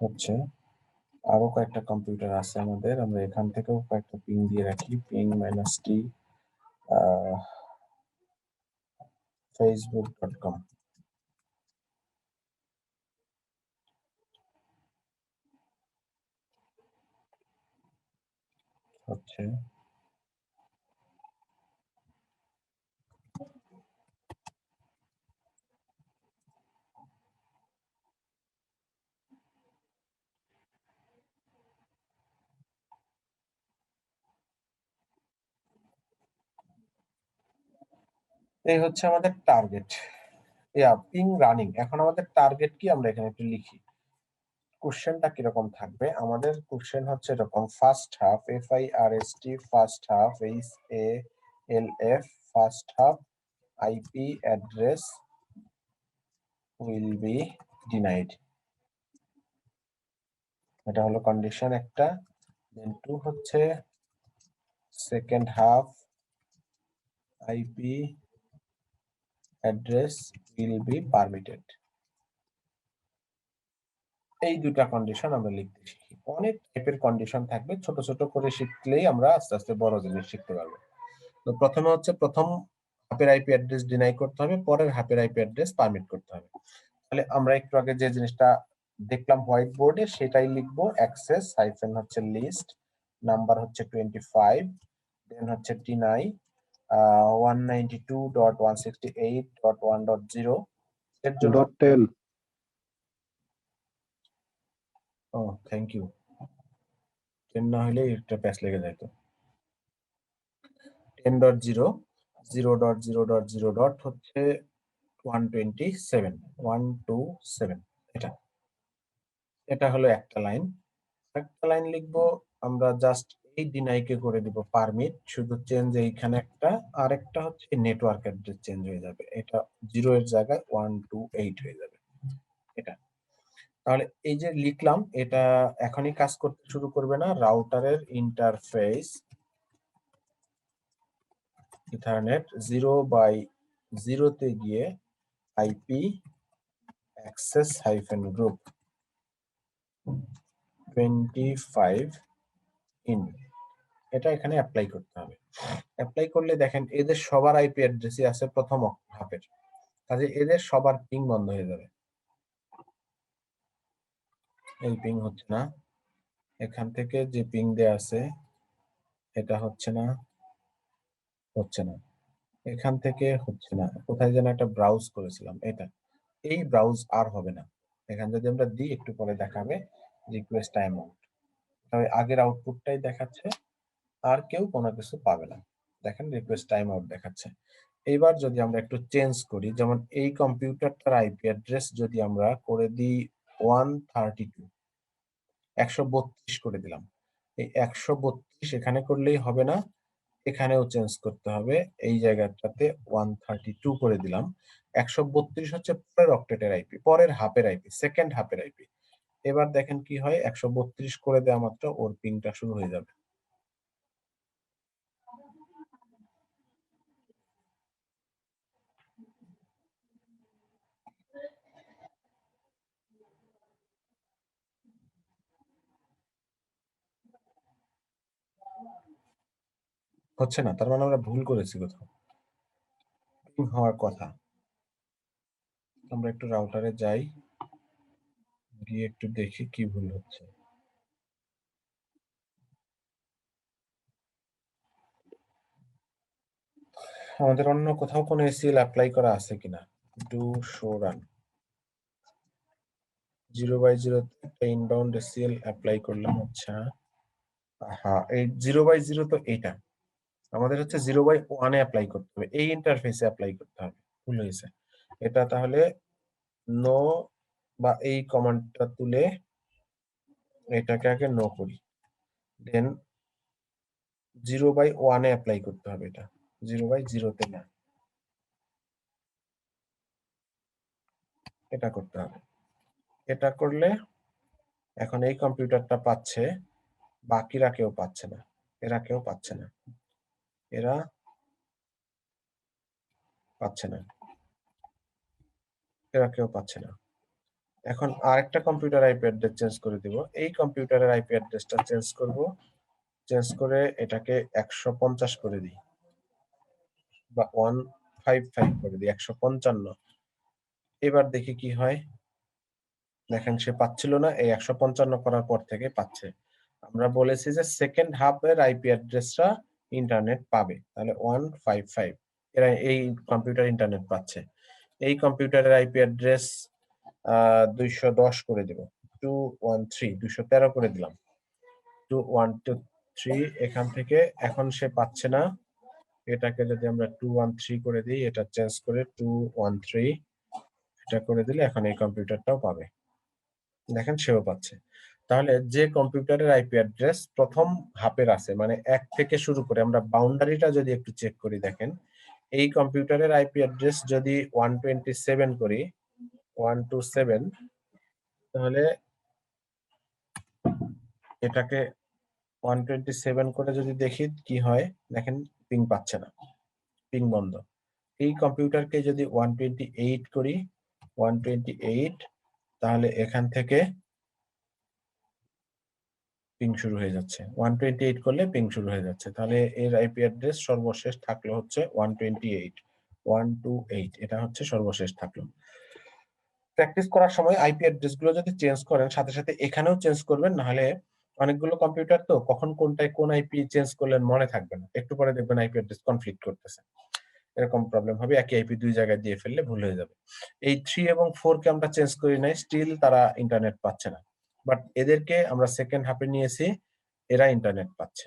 হচ্ছে আরো কয়েকটা কম্পিউটার আছে আমাদের, আমরা এখান থেকেও কয়েকটা পিং দিয়ে রাখি, পিং -t facebook.com, হচ্ছে এই হচ্ছে আমাদের টার্গেট, পিং রানিং। এখন আমাদের টার্গেট কি আমরা এখানে একটু লিখি। কোশ্চেনটা কিরকম থাকবে, আমাদের কোশ্চেন হচ্ছে এরকম, first half FIRST, first half HALF, first half IP address will be denied, এটা হলো কন্ডিশন একটা। দেন 2 হচ্ছে second half IP address will be permitted. এই দুটা কন্ডিশন আমরা লিখতে শিখি। অনেক টাইপের কন্ডিশন থাকবে, ছোট ছোট করে শিখলেই আমরা আস্তে আস্তে বড় জিনিস শিখতে পারবো। তো প্রথমে হচ্ছে প্রথম হাফের আইপি অ্যাড্রেস ডিনাই করতে হবে, পরের হাফের আইপি অ্যাড্রেস পারমিট করতে হবে। তাহলে আমরা একটু আগে যে জিনিসটা দেখলাম হোয়াইট বোর্ডে সেটাই লিখবো, অ্যাক্সেস হাইফেন হচ্ছে লিস্ট, নাম্বার হচ্ছে 25, দেন হচ্ছে ডিনাই 192.168.1.0 এর জন্য ও থ্যাংক ইউ, 10 না হলে একটা প্যাচ লেগে যেত। 10.0 0.0.0. হচ্ছে 127 এটা, এটা হলো একটা লাইন। একটা লাইন লিখবো আমরা জাস্ট এই ডিনাইকে করে দিব পারমিট, শুধু চেঞ্জ এইখানে একটা, আর একটা হচ্ছে নেটওয়ার্ক অ্যাড্রেস চেঞ্জ হয়ে যাবে, এটা 0 এর জায়গায় 128 হয়ে যাবে এটা। তাহলে এই যে লিখলাম এটা এখনই কাজ করতে শুরু করবে না, রাউটারের ইন্টারফেস ইথারনেট 0/0 তে গিয়ে IP access hyphen group 25 in, এটা এখানে অ্যাপ্লাই করতে হবে। অ্যাপ্লাই করলে দেখেন এদের সবার আইপি অ্যাড্রেসই আছে প্রথম হাফের, কাজে এদের সবার পিং বন্ধ হয়ে যাবে। এই পিং হচ্ছে না, এখান থেকে যে পিং দেয়া আছে এটা হচ্ছে না, হচ্ছে না, এখান থেকে হচ্ছে না, কোথায় যেন একটা ব্রাউজ করেছিলাম, এটা এই ব্রাউজ আর হবে না, এখানে যদি আমরা দিই একটু পরে দেখাবে রিকোয়েস্ট টাইম আউট, তবে আগের আউটপুটটাই দেখাচ্ছে, আর কেউ কোনো কিছু পাবে না। দেখেন রিকোয়েস্ট টাইম আউট দেখাচ্ছে। এইবার যদি আমরা একটু চেঞ্জ করি, যেমন এই কম্পিউটারটার আইপি অ্যাড্রেস যদি আমরা করে দিই 132, 132 করে দিলাম। এই 132 এখানে করলেই হবে না, এখানেও চেঞ্জ করতে হবে। এই জায়গাটাতে 132 করে দিলাম। 132 হচ্ছে পরের অক্টেটের আইপি, পরের হাফের আইপি, সেকেন্ড হাফের আইপি। এবার দেখেন কি হয়, 132 করে দেওয়া মাত্র ওর পিংটা শুরু হয়ে যাবে। হচ্ছে না, তার মানে আমরা ভুল করেছি কোথাও, পিং হওয়ার কথা। আমরা একটু রাউটারে যাই, গিয়ে একটু দেখি কি ভুল হচ্ছে। আমাদের অন্য কোথাও কোনো এসিএল অ্যাপ্লাই করা আছে কিনা, ডু শো রান 0/0 একটা ইনবাউন্ড এসিএল অ্যাপ্লাই করলাম। আচ্ছা, হ্যাঁ, এই 0/0 তো এইটা আমাদের হচ্ছে 0/1 অ্যাপ্লাই করতে হবে, এই ইন্টারফেসে অ্যাপ্লাই করতে হবে, ভুল হয়েছে এটা। তাহলে নো বা এই কমান্ডটা তুলে এটাকে আগে নো করি, দেন 0/1 এ অ্যাপ্লাই করতে হবে, এটা 0/0 তে না, এটা করতে হবে। এটা করলে এখন এই কম্পিউটারটা পাচ্ছে, বাকিরা কেউ পাচ্ছে না, এরা কেউ পাচ্ছে না, এরা পাচ্ছে না, এরা কেউ পাচ্ছে না। এখন আরেকটা কম্পিউটার আইপি অ্যাড্রেস চেঞ্জ করে দিব, এই কম্পিউটারের আইপি অ্যাড্রেসটা চেঞ্জ করব, চেঞ্জ করে এটাকে 150 করে দিই বা 155 করে দিই, 155। এবার দেখি কি হয়, দেখেন সে পাচ্ছিল না, এই 155 করার পর থেকে পাচ্ছে। আমরা বলেছি যে সেকেন্ড হাফের আইপি অ্যাড্রেসটা ইন্টারনেট পাবে, তাহলে 155 এরা এই কম্পিউটার ইন্টারনেট পাচ্ছে। এই কম্পিউটারের আইপি অ্যাড্রেস 210 করে দেব, 213 করে দিলাম, 2123। এখান থেকে এখন সে পাচ্ছে না, এটাকে যদি আমরা 213 করে দিই, এটা চেঞ্জ করে 213 এটা করে দিলে এখন এই কম্পিউটারটাও পাবে, দেখেন সেও পাচ্ছে। তাহলে যে কম্পিউটারের আইপি অ্যাড্রেস প্রথম হাফের আছে, মানে 1 থেকে শুরু করে, আমরা বাউন্ডারিটা যদি একটু চেক করি, দেখেন এই কম্পিউটারের আইপি অ্যাড্রেস যদি 127 করি, 127, তাহলে এটাকে 127 করে যদি দেখি কি হয়, দেখেন পিং পাচ্ছে না, পিং বন্ধ। এই কম্পিউটারকে যদি 128 করি, 128, তাহলে এখান থেকে পিং শুরু হয়ে যাচ্ছে, 128 করলে পিং শুরু হয়ে যাচ্ছে। তাহলে এর আইপি অ্যাড্রেস সর্বশেষ থাকলো হচ্ছে 128, 128, এটা হচ্ছে সর্বশেষ থাকলো। প্র্যাকটিস করার সময় আইপি অ্যাড্রেস গুলো যদি চেঞ্জ করেন, সাথে সাথে এখানেও চেঞ্জ করবেন, নাহলে অনেকগুলো কম্পিউটার তো কখন কোনটায় কোন আইপি চেঞ্জ করলেন মনে থাকবে না, একটু পরে দেখবেন আইপি অ্যাড্রেস কনফ্লিক্ট করতেছে, এরকম প্রবলেম হবে, একই আইপি দুই জায়গায় দিয়ে ফেললে ভুল হয়ে যাবে। এই 3 এবং 4 কে আমরা চেঞ্জ করি নাই, স্টিল তারা ইন্টারনেট পাচ্ছে না, বাট এদেরকে আমরা সেকেন্ড হাফে নিয়েছি, এরা ইন্টারনেট পাচ্ছে,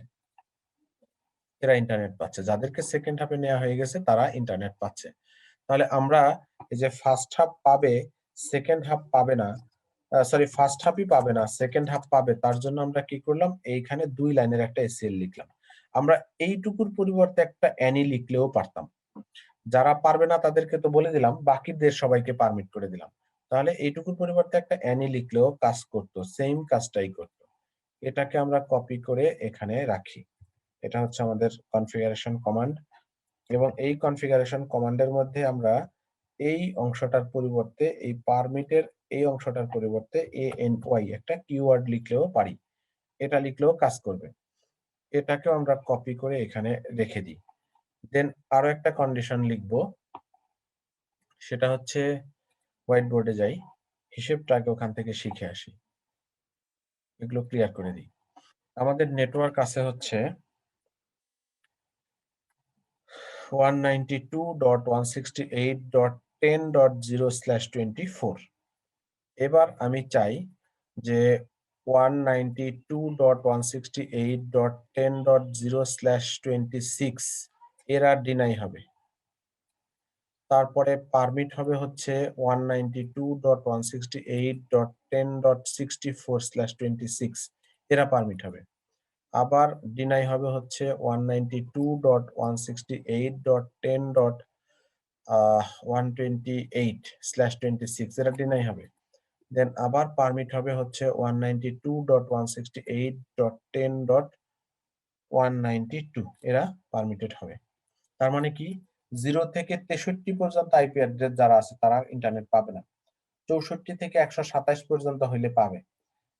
এরা ইন্টারনেট পাচ্ছে, যাদেরকে সেকেন্ড হাফে নেওয়া হয়ে গেছে তারা ইন্টারনেট পাচ্ছে। তাহলে আমরা এই যে ফার্স্ট হাফ পাবে, সেকেন্ড হাফ পাবে না, সরি ফার্স্ট হাফই পাবে না, সেকেন্ড হাফ পাবে, তার জন্য আমরা কি করলাম, এইখানে 2 লাইনের একটা এসিএল লিখলাম। আমরা এইটুকুর পরিবর্তে একটা অ্যানি লিখলেও পারতাম, যারা পারবে না তাদেরকে তো বলে দিলাম, বাকিদের সবাইকে পারমিট করে দিলাম। তাহলে এইটুকুর পরিবর্তে একটা অ্যানি লিখলেও কাজ করতো, সেম কাজটাই করতো। এটাকে আমরা কপি করে এখানে রাখি, এটা হচ্ছে আমাদের কনফিগারেশন কমান্ড, এবং এই কনফিগারেশন কমান্ডের মধ্যে আমরা এই অংশটার পরিবর্তে, এই পারমিটের এই অংশটার পরিবর্তে ANY একটা কিওয়ার্ড লিখলেও পারি, এটা লিখলেও কাজ করবে। এটাকেও আমরা কপি করে এখানে রেখে দিই। দেন আরো একটা কন্ডিশন লিখব, সেটা হচ্ছে হোয়াইট বোর্ডে যাই, হিসেবটাকে ওখান থেকে শিখে আসি, এগুলো ক্লিয়ার করে দিই। আমাদের নেটওয়ার্ক আছে হচ্ছে 192.168.10.0/24, এবার আমি চাই যে 192.168.10.0/26 এরা ডিনাই হবে। তারপরে পারমিট হবে হচ্ছে 192.168.10.64/26 এরা পারমিট হবে। আবার ডিনাই হবে হচ্ছে 192.168.10.128/26 এরা ডিনাই হবে। দেন আবার পারমিট হবে হচ্ছে 192.168.10.192 এরা পারমিটেড হবে। তার মানে কি 0 থেকে 63 পর্যন্ত আইপি অ্যাড্রেস যারা আছে তারা ইন্টারনেট পাবে না। 64 থেকে 127 পর্যন্ত হইলে পাবে।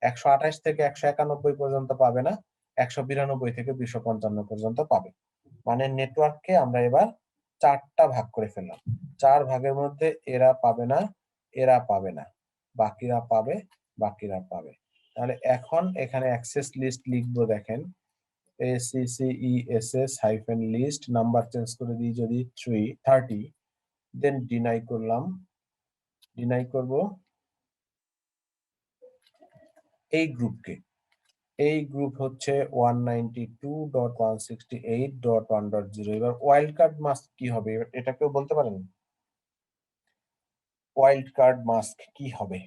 128 থেকে 191 পর্যন্ত পাবে না। 192 থেকে 255 পর্যন্ত পাবে। মানে নেটওয়ার্ককে আমরা এবার 4টা ভাগ করে ফেললাম। 4 ভাগের মধ্যে এরা পাবে না, এরা পাবে না, বাকিরা পাবে, বাকিরা পাবে। তাহলে এখন এখানে অ্যাক্সেস লিস্ট লিখবো, দেখেন access-list নাম্বার চেঞ্জ করে দিই যদি 30, দেন ডিনাই করলাম। ডিনাই করব এই গ্রুপকে। এই গ্রুপ হচ্ছে 192.168.1.0। এবার ওয়াইল্ড কার্ড মাস্ক কি হবে এটা কেউ বলতে পারেন? ওয়াইল্ড কার্ড মাস্ক কি হবে?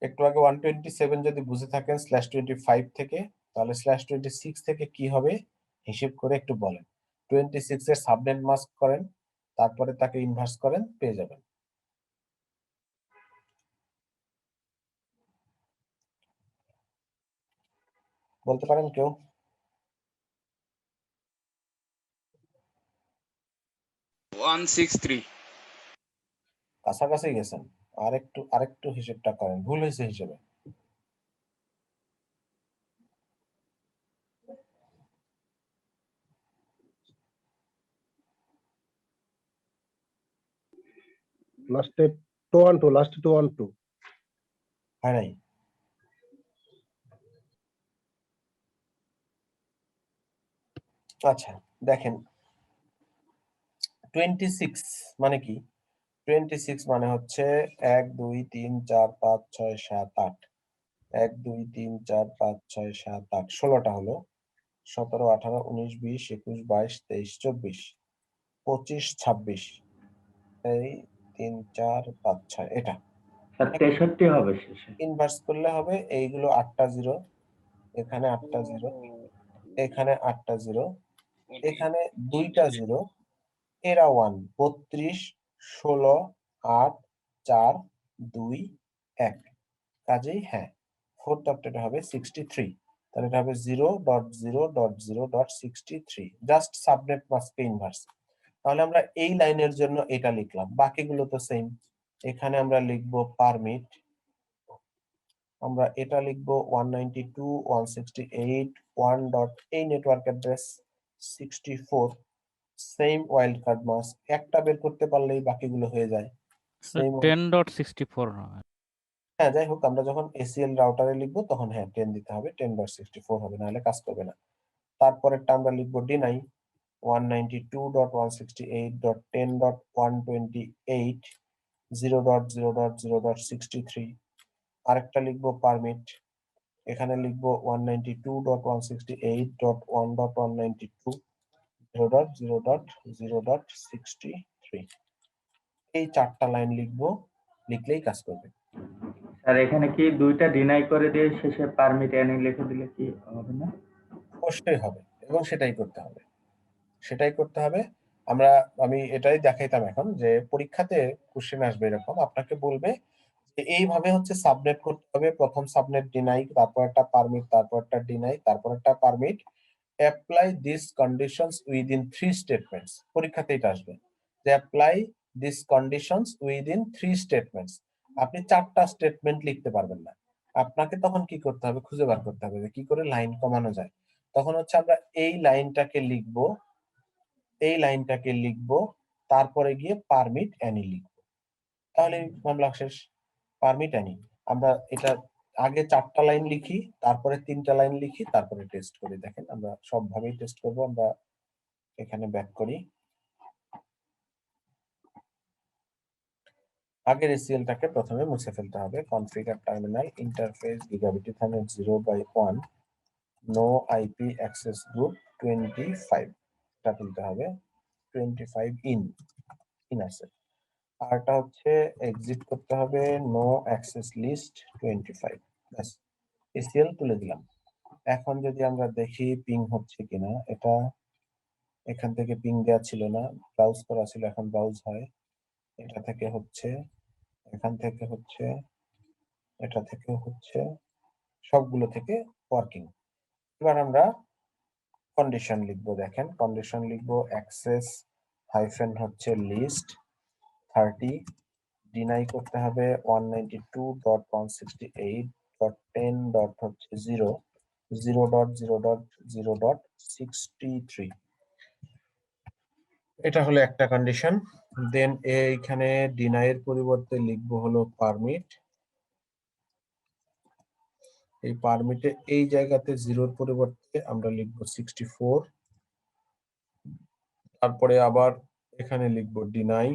একটু আগে 127 যদি বুঝে থাকেন /25 থেকে, তাহলে /26 থেকে কি হবে হিসেব করে একটু বলেন। 26 এর সাবনেট মাস্ক করেন, তারপরে তাকে ইনভার্স করেন, পেয়ে যাবেন। বলতে পারেন কেউ? 163। কাছাকাছি গেছেন, আরেকটু হিসেবটা করেন, ভুল হয়েছে হিসেবে। লাস্টে 212 হয় নাই? আচ্ছা দেখেন 26 মানে কি? 26 মানে হচ্ছে 1 2 3 4 5 6 7 8, 1 2 3 4 5 6 7 8, 16টা হলো। 17 18 19 20 21 22 23 24 25 26, এই 3 4 5 6 এটা স্যার 63 হবে শেষে। ইনভার্স করলে হবে এইগুলো 8টা জিরো, এখানে 8টা জিরো, এখানে 8টা জিরো, এখানে 2টা জিরো, এরা 1 32 16 8 4 2 1। কাজেই হ্যাঁ, ফোর্থ অক্টেটে হবে 63। তাহলে এটা হবে 0.0.0.63, জাস্ট সাবনেট মাস্কে ইনভার্স। তাহলে আমরা এই লাইনের জন্য এটা লিখলাম, বাকিগুলো তো সেম। এখানে আমরা লিখবো পারমিট, আমরা এটা লিখবো 192.168.1. এই network address 64, same wild card mask, একটা বের করতে পারলেই বাকিগুলো হয়ে যায়। সেম 10.64 হ্যাঁ, যাই হোক আমরা যখন এসিএল রাউটারে লিখবো তখন হ্যাঁ 10 দিতে হবে, 10.64 হবে, নাহলে কাজ করবে না। তারপরেরটা আমরা লিখবো ডিনাই 192.168.10.128 0.0.0.63। আরেকটা লিখবো পারমিট, এখানে লিখবো 192.168.1.192 0.0.0.63। এই 4টা লাইন লিখবো, লিখলেই কাজ করবে। স্যার এখানে কি 2টা ডিনাই করে দিয়ে শেষে পারমিট এনে লিখে দিলে কি হবে না? অবশ্যই হবে, এবং সেটাই করতে হবে, সেটাই করতে হবে। আমি এটাই দেখাইতাম এখন যে পরীক্ষাতে কোশ্চেন আসবে এরকম, আপনাকে বলবে যে এইভাবে হচ্ছে সাবনেট করতে হবে। প্রথম সাবনেট ডিনাই, তারপর একটা পারমিট, তারপর একটা ডিনাই, তারপর একটা permit. Apply this conditions within 3 statements. পরীক্ষাতে এটা আসবে যে apply this conditions within 3 statements. আপনি 4টা স্টেটমেন্ট লিখতে পারবেন না। আপনাকে তখন কি করতে হবে, খুঁজে বার করতে হবে যে কি করে লাইন কমানো যায়। তখন হচ্ছে আমরা এই লাইনটাকে লিখবো, এই লাইনটাকে লিখবো, তারপরে গিয়ে পারমিট অ্যানি লিখবো, তাহলে মামলা শেষ। পারমিট অ্যানি, আমরা এটা আগে 4টা লাইন লিখি, তারপরে 3টা লাইন লিখি, তারপরে টেস্ট করি। দেখেন আমরা সবভাবেই টেস্ট করবো। আমরা এখানে ব্যাক করি, আগের এসিএলটাকে প্রথমে মুছে ফেলতে হবে। Configure terminal interface gigabit ethernet 0/1 no IP access group 25 এটা তুলতে হবে। 25 ইন আছে। আরটা হচ্ছে এক্সিট করতে হবে নো অ্যাক্সেস লিস্ট 25। ব্যাস, এসিএল তুলে দিলাম। এখন যদি আমরা দেখি পিং হচ্ছে কিনা, এটা এখান থেকে পিং দেওয়া ছিল না, ব্রাউজ করা ছিল, এখন ব্রাউজ হয়। এটা থেকে হচ্ছে, এখান থেকে হচ্ছে, এটা থেকে হচ্ছে, সবগুলো থেকে ওয়ার্কিং। এবার আমরা কন্ডিশন লিখবো। দেখেন কন্ডিশন লিখবো অ্যাক্সেস হাইফেন হচ্ছে লিস্ট 30 ডিনাই করতে হবে 192.168.10 হচ্ছে 0 0.0.0.63। এটা হলো একটা কন্ডিশন। দেন এইখানে ডিনাইয়ের পরিবর্তে লিখবো হলো পারমিট। এই পারমিটে এই জায়গাতে 0-র পরিবর্তে আমরা লিখবো 64। তারপরে আবার এখানে লিখবো ডিনাই।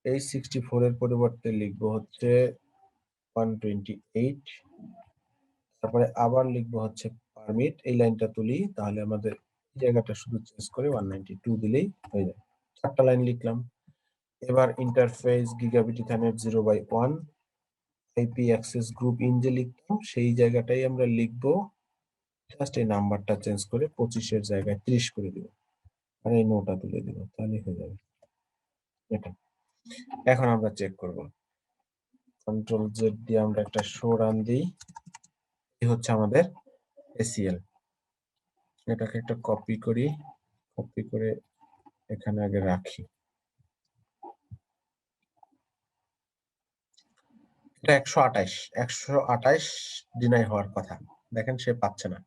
এই 64 এর পরিবর্তে লিখবো হচ্ছে 128। তারপরে আবার লিখবো হচ্ছে পারমিট। এই লাইনটা তুলি, তাহলে আমাদের জায়গাটা শুধু চেঞ্জ করে 192 দিলেই হয়ে যায়। 4টা লাইন লিখলাম। এবার interface gigabit ethernet 0/1 IP access group in যে লিখতাম সেই জায়গাটাই আমরা লিখবো, জাস্ট এই নাম্বারটা চেঞ্জ করে 25-এর জায়গায় 30 করে দিব, আর এই নোটা তুলে দিব, তাহলে হয়ে যাবে এটা। এখন আমরা চেক করব। কন্ট্রোল জেড দিয়ে আমরা একটা শো রান দিই। এই হচ্ছে আমাদের এসিএল। এটাকে একটা কপি করি, কপি করে এখানে আগে রাখি। এটা 128 ডিনাই হওয়ার কথা, দেখেন সে পাচ্ছে না।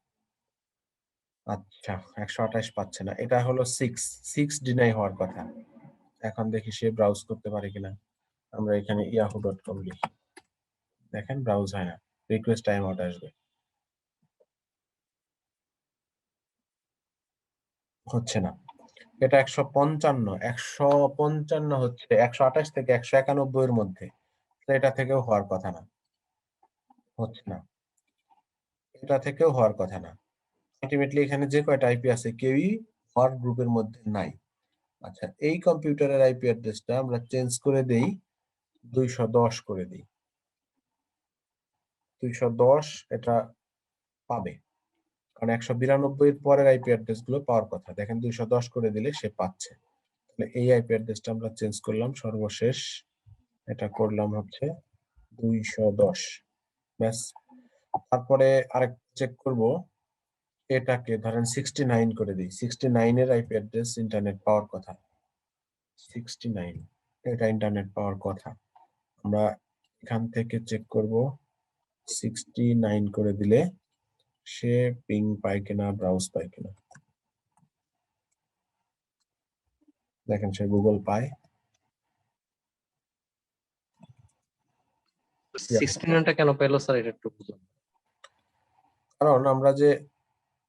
আচ্ছা 128 পাচ্ছে না, এটা হলো 6 ডিনাই হওয়ার কথা। এখন দেখি সে ব্রাউজ করতে পারে কিনা। আমরা এখানে yahoo.com লিখি, দেখেন ব্রাউজ হয় না, রিকোয়েস্ট টাইম আউট আসবে, হচ্ছে না। এটা 155 হচ্ছে 128 থেকে 191 এর মধ্যে, এটা থেকেও হওয়ার কথা না, হচ্ছে না। এটা থেকেও হওয়ার কথা না। আলটিমেটলি এখানে যে কয়টা আইপি আছে কেউই হওয়ার গ্রুপের মধ্যে নাই। আচ্ছা এই কম্পিউটারের আইপি অ্যাড্রেসটা আমরা চেঞ্জ করে দেই, 210 করে দিই। 210 এটা পাবে, কারণ 192 এর পরের আইপি অ্যাড্রেস গুলো পাওয়ার কথা। দেখেন 210 করে দিলে সে পাচ্ছে। তাহলে এই আইপি অ্যাড্রেসটা আমরা চেঞ্জ করলাম, সর্বশেষ এটা করলাম হচ্ছে 210। ব্যাস। তারপরে আরেক চেক করব, এটাকে ধরেন 69 করে দিই। 69 এর আইপি অ্যাড্রেস ইন্টারনেট পাওয়ার কথা, 69 এটা ইন্টারনেট পাওয়ার কথা। আমরা এখান থেকে চেক করব 69 করে দিলে সে পিং পায় কিনা, ব্রাউজ পায় কিনা। দেখেন সে গুগল পায়। 69টা কেন পেলো স্যার, এটা একটু বুঝুন। কারণ আমরা যে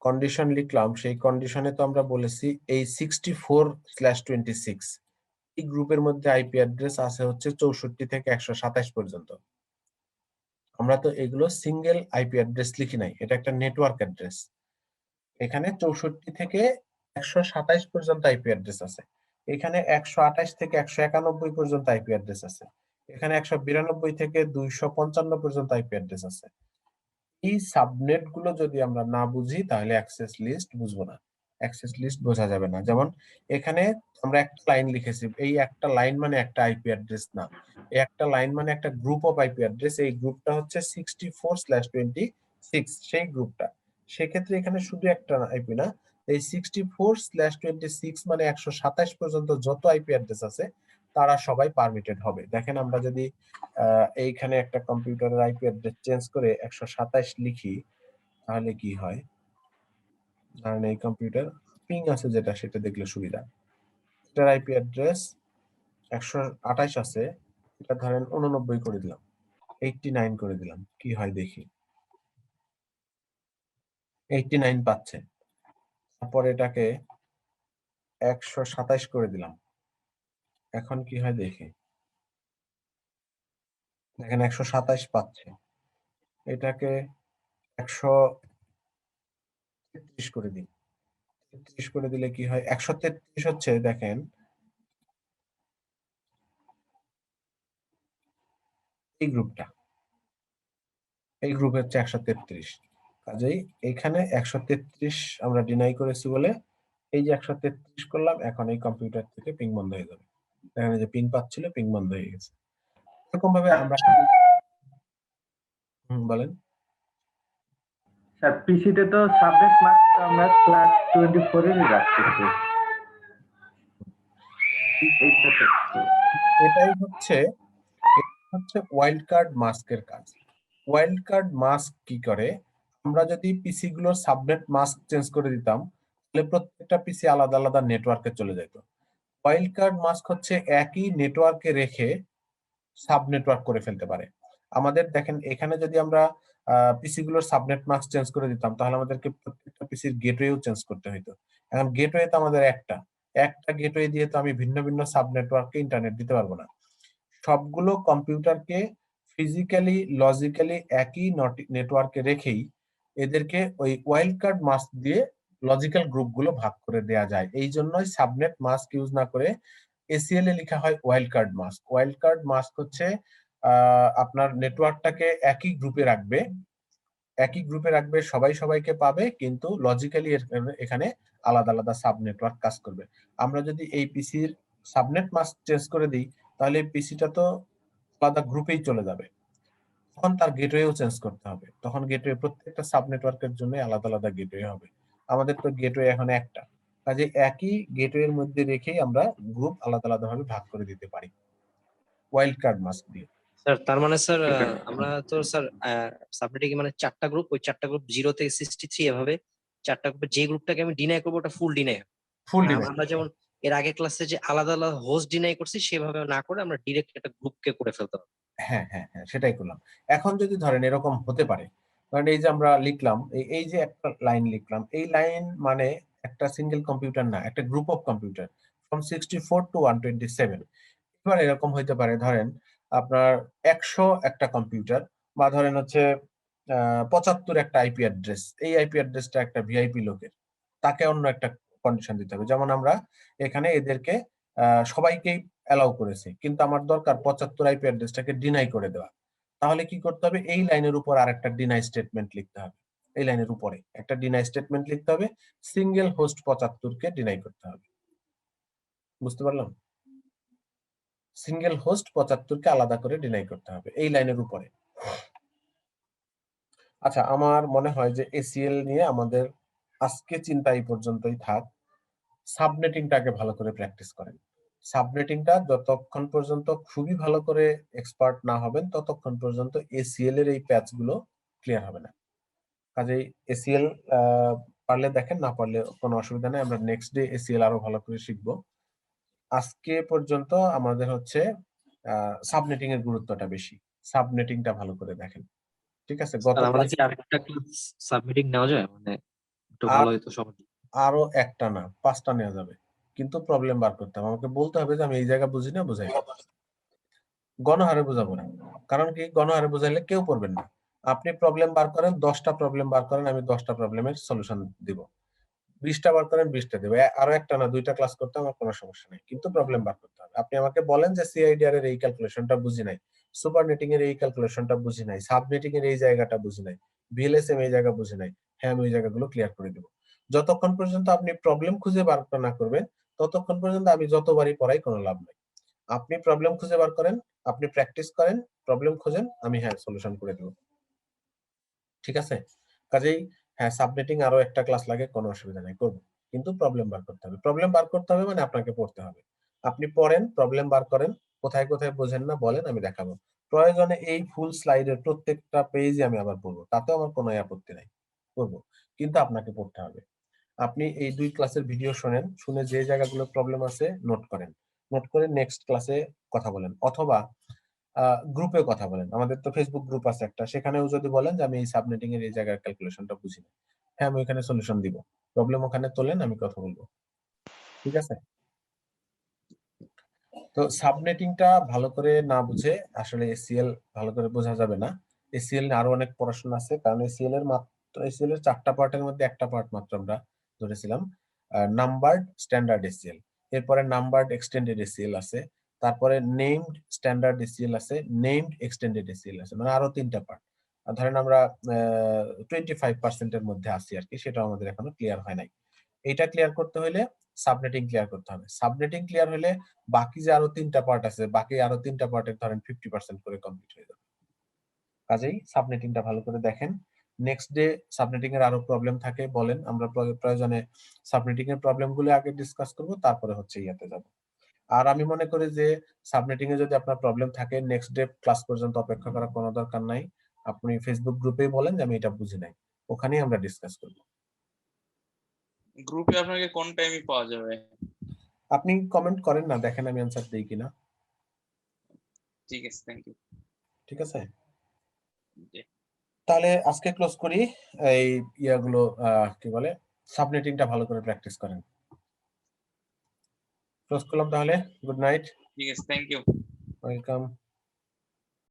কন্ডিশন লিখলাম সেই কন্ডিশনে তো আমরা বলেছি এই 64/26 এই গ্রুপের মধ্যে আইপি অ্যাড্রেস আছে হচ্ছে 64 থেকে 127 পর্যন্ত। আমরা তো এগুলো সিঙ্গেল আইপি অ্যাড্রেস লিখি নাই, এটা একটা নেটওয়ার্ক অ্যাড্রেস। এখানে 64 থেকে 127 পর্যন্ত আইপি অ্যাড্রেস আছে, এখানে 128 থেকে 191 পর্যন্ত আইপি অ্যাড্রেস আছে, এখানে 192 থেকে 255 পর্যন্ত আইপি অ্যাড্রেস আছে। এই সাবনেট গুলো যদি আমরা না বুঝি তাহলে অ্যাক্সেস লিস্ট বুঝবো না, অ্যাক্সেস লিস্ট বোঝা যাবে না। যেমন এখানে আমরা একটা লাইন লিখেছি, এই একটা লাইন মানে একটা আইপি অ্যাড্রেস না, এই একটা লাইন মানে একটা গ্রুপ অফ আইপি অ্যাড্রেস। এই গ্রুপটা হচ্ছে 64/26 সেই গ্রুপটা। সেক্ষেত্রে এখানে শুধু একটা আইপি না, এই 64/26 মানে 127 পর্যন্ত যত আইপি অ্যাড্রেস আছে তারা সবাই পারমিটেড হবে। দেখেন আমরা যদি এইখানে একটা কম্পিউটারের আইপি অ্যাড্রেস চেঞ্জ করে 127 লিখি তাহলে কি হয়, ধরেন এই কম্পিউটার পিং আছে যেটা, সেটা দেখলে সুবিধা। এটার আইপি অ্যাড্রেস 128 আছে, এটা ধরেন 89 করে দিলাম, 89 করে দিলাম, কি হয় দেখি, 89 পাচ্ছে। তারপর এটাকে 127 করে দিলাম, এখন কি হয় দেখি, দেখেন 127 পাচ্ছে, এটাকে 133 করে দিই। 33 করে দিলে কি হয়, 133 হচ্ছে দেখেন এই গ্রুপটা, এই গ্রুপ হচ্ছে 133। কাজেই এখানে 133 আমরা ডিনাই করেছি বলে এই যে 133 করলাম, এখন এই কম্পিউটার থেকে পিং বন্ধ হয়ে যাবে। এখানে যে পিং পাচ্ছিল, পিং বন্ধ হয়ে গেছে। এরকম ভাবে আমরা বলেন। স্যার পিসিতে তো সাবজেক্ট মার্কস আমরা ক্লাস 24 এরই রাখতেছি। এটাই হচ্ছে ওয়াইল্ড কার্ড মাস্কের কাজ। ওয়াইল্ড কার্ড মাস্ক কি করে, আমরা যদি পিসি গুলোর সাবনেট মাস্ক চেঞ্জ করে দিতাম তাহলে প্রত্যেকটা পিসি আলাদা আলাদা নেটওয়ার্কে চলে যেত। ওয়াইল্ড কার্ড মাস্ক হচ্ছে একই নেটওয়ার্কে রেখে সাব নেটওয়ার্ক করে ফেলতে পারে। আমাদের দেখেন এখানে যদি আমরা পিসি গুলোর সাবনেট মাস্ক চেঞ্জ করে দিতাম তাহলে আমাদেরকে প্রত্যেকটা পিসির গেটওয়েও চেঞ্জ করতে হতো। এখন গেটওয়ে তো আমাদের একটা গেটওয়ে দিয়ে তো আমি ভিন্ন ভিন্ন সাব নেটওয়ার্কে ইন্টারনেট দিতে পারবো না। সবগুলো কম্পিউটারকে ফিজিক্যালি লজিক্যালি একই নেটওয়ার্কে রেখেই এদেরকে ওই ওয়াইল্ড কার্ড মাস্ক দিয়ে লজিক্যাল গ্রুপগুলো ভাগ করে দেয়া যায়। এই জন্যই সাবনেট মাস্ক ইউজ না করে এসিএল এ লেখা হয় wild card mask. Wild card mask হচ্ছে আপনার নেটওয়ার্কটাকে একই গ্রুপে রাখবে, সবাই সবাইকে পাবে, কিন্তু লজিক্যালি এখানে আলাদা আলাদা সাব নেটওয়ার্ক কাজ করবে। আমরা যদি এই পিসির সাবনেট মাস্ক চেঞ্জ করে দিই তাহলে এই পিসিটা তো আলাদা গ্রুপেই চলে যাবে, তখন তার গেটওয়েও চেঞ্জ করতে হবে। তখন গেটওয়ে প্রত্যেকটা সাব নেটওয়ার্কের জন্য আলাদা আলাদা গেটওয়ে হবে। আমাদের তো গেটওয়ে এখন একটা, কাজে একই গেটওয়ের মধ্যে রেখেই আমরা গ্রুপ আলাদা আলাদা ভাবে ভাগ করে দিতে পারি ওয়াইল্ড কার্ড মাস্ক দিয়ে। স্যার তার মানে স্যার আমরা তো স্যার সাবনেটে কি মানে 4টা গ্রুপ, ওই 4টা গ্রুপ 0 থেকে 63 এভাবে 4টা গ্রুপে যে গ্রুপটাকে আমি ডিনাই করবো ওটা ফুল ডিনাই। ফুল ডিনাই। আমরা যেমন এর আগে ক্লাসে যে আলাদা আলাদা হোস্ট ডিনাই করছি সেভাবে না করে আমরা ডিরেক্ট একটা গ্রুপকে করে ফেলতে হবে। হ্যাঁ হ্যাঁ হ্যাঁ, সেটাই করলাম। এখন যদি ধরেন এরকম হতে পারে, কারণ এই যে আমরা লিখলাম, এই যে একটা লাইন লিখলাম, এই লাইন মানে একটা সিঙ্গেল কম্পিউটার না, একটা group of computer from 64 to 127। এবার এরকম হইতে পারে, ধরেন আপনার 100 একটা কম্পিউটার, বা ধরেন হচ্ছে 75 একটা আইপি অ্যাড্রেস, এই আইপি অ্যাড্রেসটা একটা ভিআইপি লোকের, তাকে অন্য একটা কন্ডিশন দিতে হবে। যেমন আমরা এখানে এদেরকে সবাইকেই অ্যালাউ করেছি, কিন্তু আমার দরকার 75 আইপি অ্যাড্রেসটাকে ডিনাই করে দেওয়া। তাহলে কি করতে হবে, এই লাইনের উপর আরেকটা ডিনাই স্টেটমেন্ট লিখতে হবে। এই লাইনের উপরে একটা ডিনাই স্টেটমেন্ট লিখতে হবে, সিঙ্গেল হোস্ট 75 কে ডিনাই করতে হবে। বুঝতে পারলাম? সিঙ্গেল হোস্ট 75 কে আলাদা করে ডিনাই করতে হবে এই লাইনের উপরে। আচ্ছা, আমার মনে হয় যে এসিএল নিয়ে আমাদের আজকে চিন্তা এই পর্যন্তই থাক। সাবনেটিংটাকে ভালো করে প্র্যাকটিস করেন। সাবনেটিংটা যতক্ষণ পর্যন্ত খুবই ভালো করে এক্সপার্ট না হবেন ততক্ষণ পর্যন্ত এসিএল এর এই প্যাচ গুলো ক্লিয়ার হবে না। কাজেই এসিএল পারলে দেখেন, না পারলে কোনো অসুবিধা নেই, আমরা নেক্সট ডে এসিএল আরো ভালো করে শিখবো। আজকে পর্যন্ত আমাদের হচ্ছে সাবনেটিং এর গুরুত্বটা বেশি, সাবনেটিংটা ভালো করে দেখেন। ঠিক আছে? গত স্যার আমাদের কি ক্লাসে আরেকটা ক্লাস সাবমিটিং নেওয়া যায়, মানে একটু ভালো হতো সবার জন্য। আরো একটা না 5টা নেওয়া যাবে, কিন্তু প্রবলেম বার করতে হবে, আমাকে বলতে হবে যে আমি এই জায়গা বুঝি না, বুঝাই। গণহারে বোঝাবো না, কারণ কি গণহারে বোঝাইলে কেউ পড়বেন না। আপনি প্রবলেম বার করেন, 10টা প্রবলেম বার করেন, আমি 10টা প্রবলেমের সলিউশন দিব। 20টা বার করেন, 20টা দেবো। আরো একটা না 2টা ক্লাস করতে আমার কোনো সমস্যা নেই, কিন্তু প্রবলেম বার করতে হবে। আপনি আমাকে বলেন যে সিআইডিআর এর এই ক্যালকুলেশনটা বুঝি নাই, সুপারনেটিং এর এই ক্যালকুলেশনটা বুঝি নাই, সাবনেটিং এর এই জায়গাটা বুঝি নাই, ভিএলএসএম এই জায়গা বুঝি নাই, হ্যাঁ আমি ওই জায়গাগুলো ক্লিয়ার করে দেবো। যতক্ষণ পর্যন্ত আপনি প্রবলেম খুঁজে বার না করবেন ততক্ষণ পর্যন্ত আমি যতবারই পড়াই কোনো লাভ নাই। আপনি প্রবলেম খুঁজে বার করেন, আপনি প্র্যাকটিস করেন, প্রবলেম খোঁজেন, আমি হ্যাঁ সলিউশন করে দেবো। ঠিক আছে? কাজেই হ্যাঁ, সাবনেটিং আরো একটা ক্লাস লাগে, কোনো অসুবিধা নাই, করবো, কিন্তু প্রবলেম বার করতে হবে। প্রবলেম বার করতে হবে মানে আপনাকে পড়তে হবে। আপনি পড়েন, প্রবলেম বার করেন, কোথায় কোথায় বোঝেন না বলেন, আমি দেখাবো। প্রয়োজনে এই ফুল স্লাইডের প্রত্যেকটা পেজে আমি আবার পড়বো, তাতেও আমার কোনো আপত্তি নাই, করবো, কিন্তু আপনাকে পড়তে হবে। আপনি এই 2 ক্লাসের ভিডিও শোনেন, শুনে যে জায়গাগুলো প্রবলেম আছে নোট করেন, নোট করে নেক্সট ক্লাসে কথা বলেন, অথবা গ্রুপে কথা বলেন। আমাদের তো ফেসবুক গ্রুপ আছে একটা, সেখানেও যদি বলেন যে আমি এই সাবনেটিং এর এই জায়গার ক্যালকুলেশনটা বুঝি না, হ্যাঁ আমি ওখানে সলিউশন দিব। প্রবলেম ওখানে তোলেন, আমি কথা বলবো। ঠিক আছে? তো সাবনেটিংটা ভালো করে না বুঝে আসলে এসিএল ভালো করে বোঝা যাবে না। এসিএল আরো অনেক পড়াশোনা আছে, কারণ এসিএল এর মাত্র এসিএল এর 4টা পার্টের মধ্যে একটা পার্ট মাত্র আমরা ধরেছিলাম নাম্বারড স্ট্যান্ডার্ড এসিএল, এরপরে নাম্বারড এক্সটেন্ডেড এসিএল আছে, তারপরে নেমড স্ট্যান্ডার্ড এসিএল আছে, নেমড এক্সটেন্ডেড এসিএল আছে, মানে আরো 3টা পার্ট। ধরেন আমরা 25% এর মধ্যে আছি আর কি, সেটা আমাদের এখনো ক্লিয়ার হয় নাই। এটা ক্লিয়ার করতে হলে সাবনেটিং ক্লিয়ার করতে হবে। সাবনেটিং ক্লিয়ার হলে বাকি যে আরো 3টা পার্ট আছে, বাকি আরো 3টা পার্টের ধরেন 50% করে কমপ্লিট হয়ে যাবে। কাজেই সাবনেটিংটা ভালো করে দেখেন। নেক্সট ডে সাবনেটিং এর আরো প্রবলেম থাকে বলেন, আমরা প্রয়োজনে সাবনেটিং এর প্রবলেমগুলো আগে ডিসকাস করব, তারপরে হচ্ছে ইয়াতে যাব। আর আমি মনে করি যে সাবনেটিং এ যদি আপনার প্রবলেম থাকে, নেক্সট ডে ক্লাস পর্যন্ত অপেক্ষা করার কোনো দরকার নাই। আপনি ফেসবুক গ্রুপেই বলেন যে আমি এটা বুঝি নাই, ওখানেই আমরা ডিসকাস করব। গ্রুপে আপনাকে কোন টাইমে পাওয়া যাবে? আপনি কমেন্ট করেন না, দেখেন আমি অ্যানসার দেই কিনা। ঠিক আছে, থ্যাংক ইউ। ঠিক আছে, তাহলে আজকে ক্লোজ করি। এই ইয়াগুলো কি বলে, সাবনেটিংটা ভালো করে প্র্যাকটিস করেন। ক্লোজ করলাম তাহলে। Good night. ঠিক আছে, থ্যাংক ইউ। ওয়েলকাম।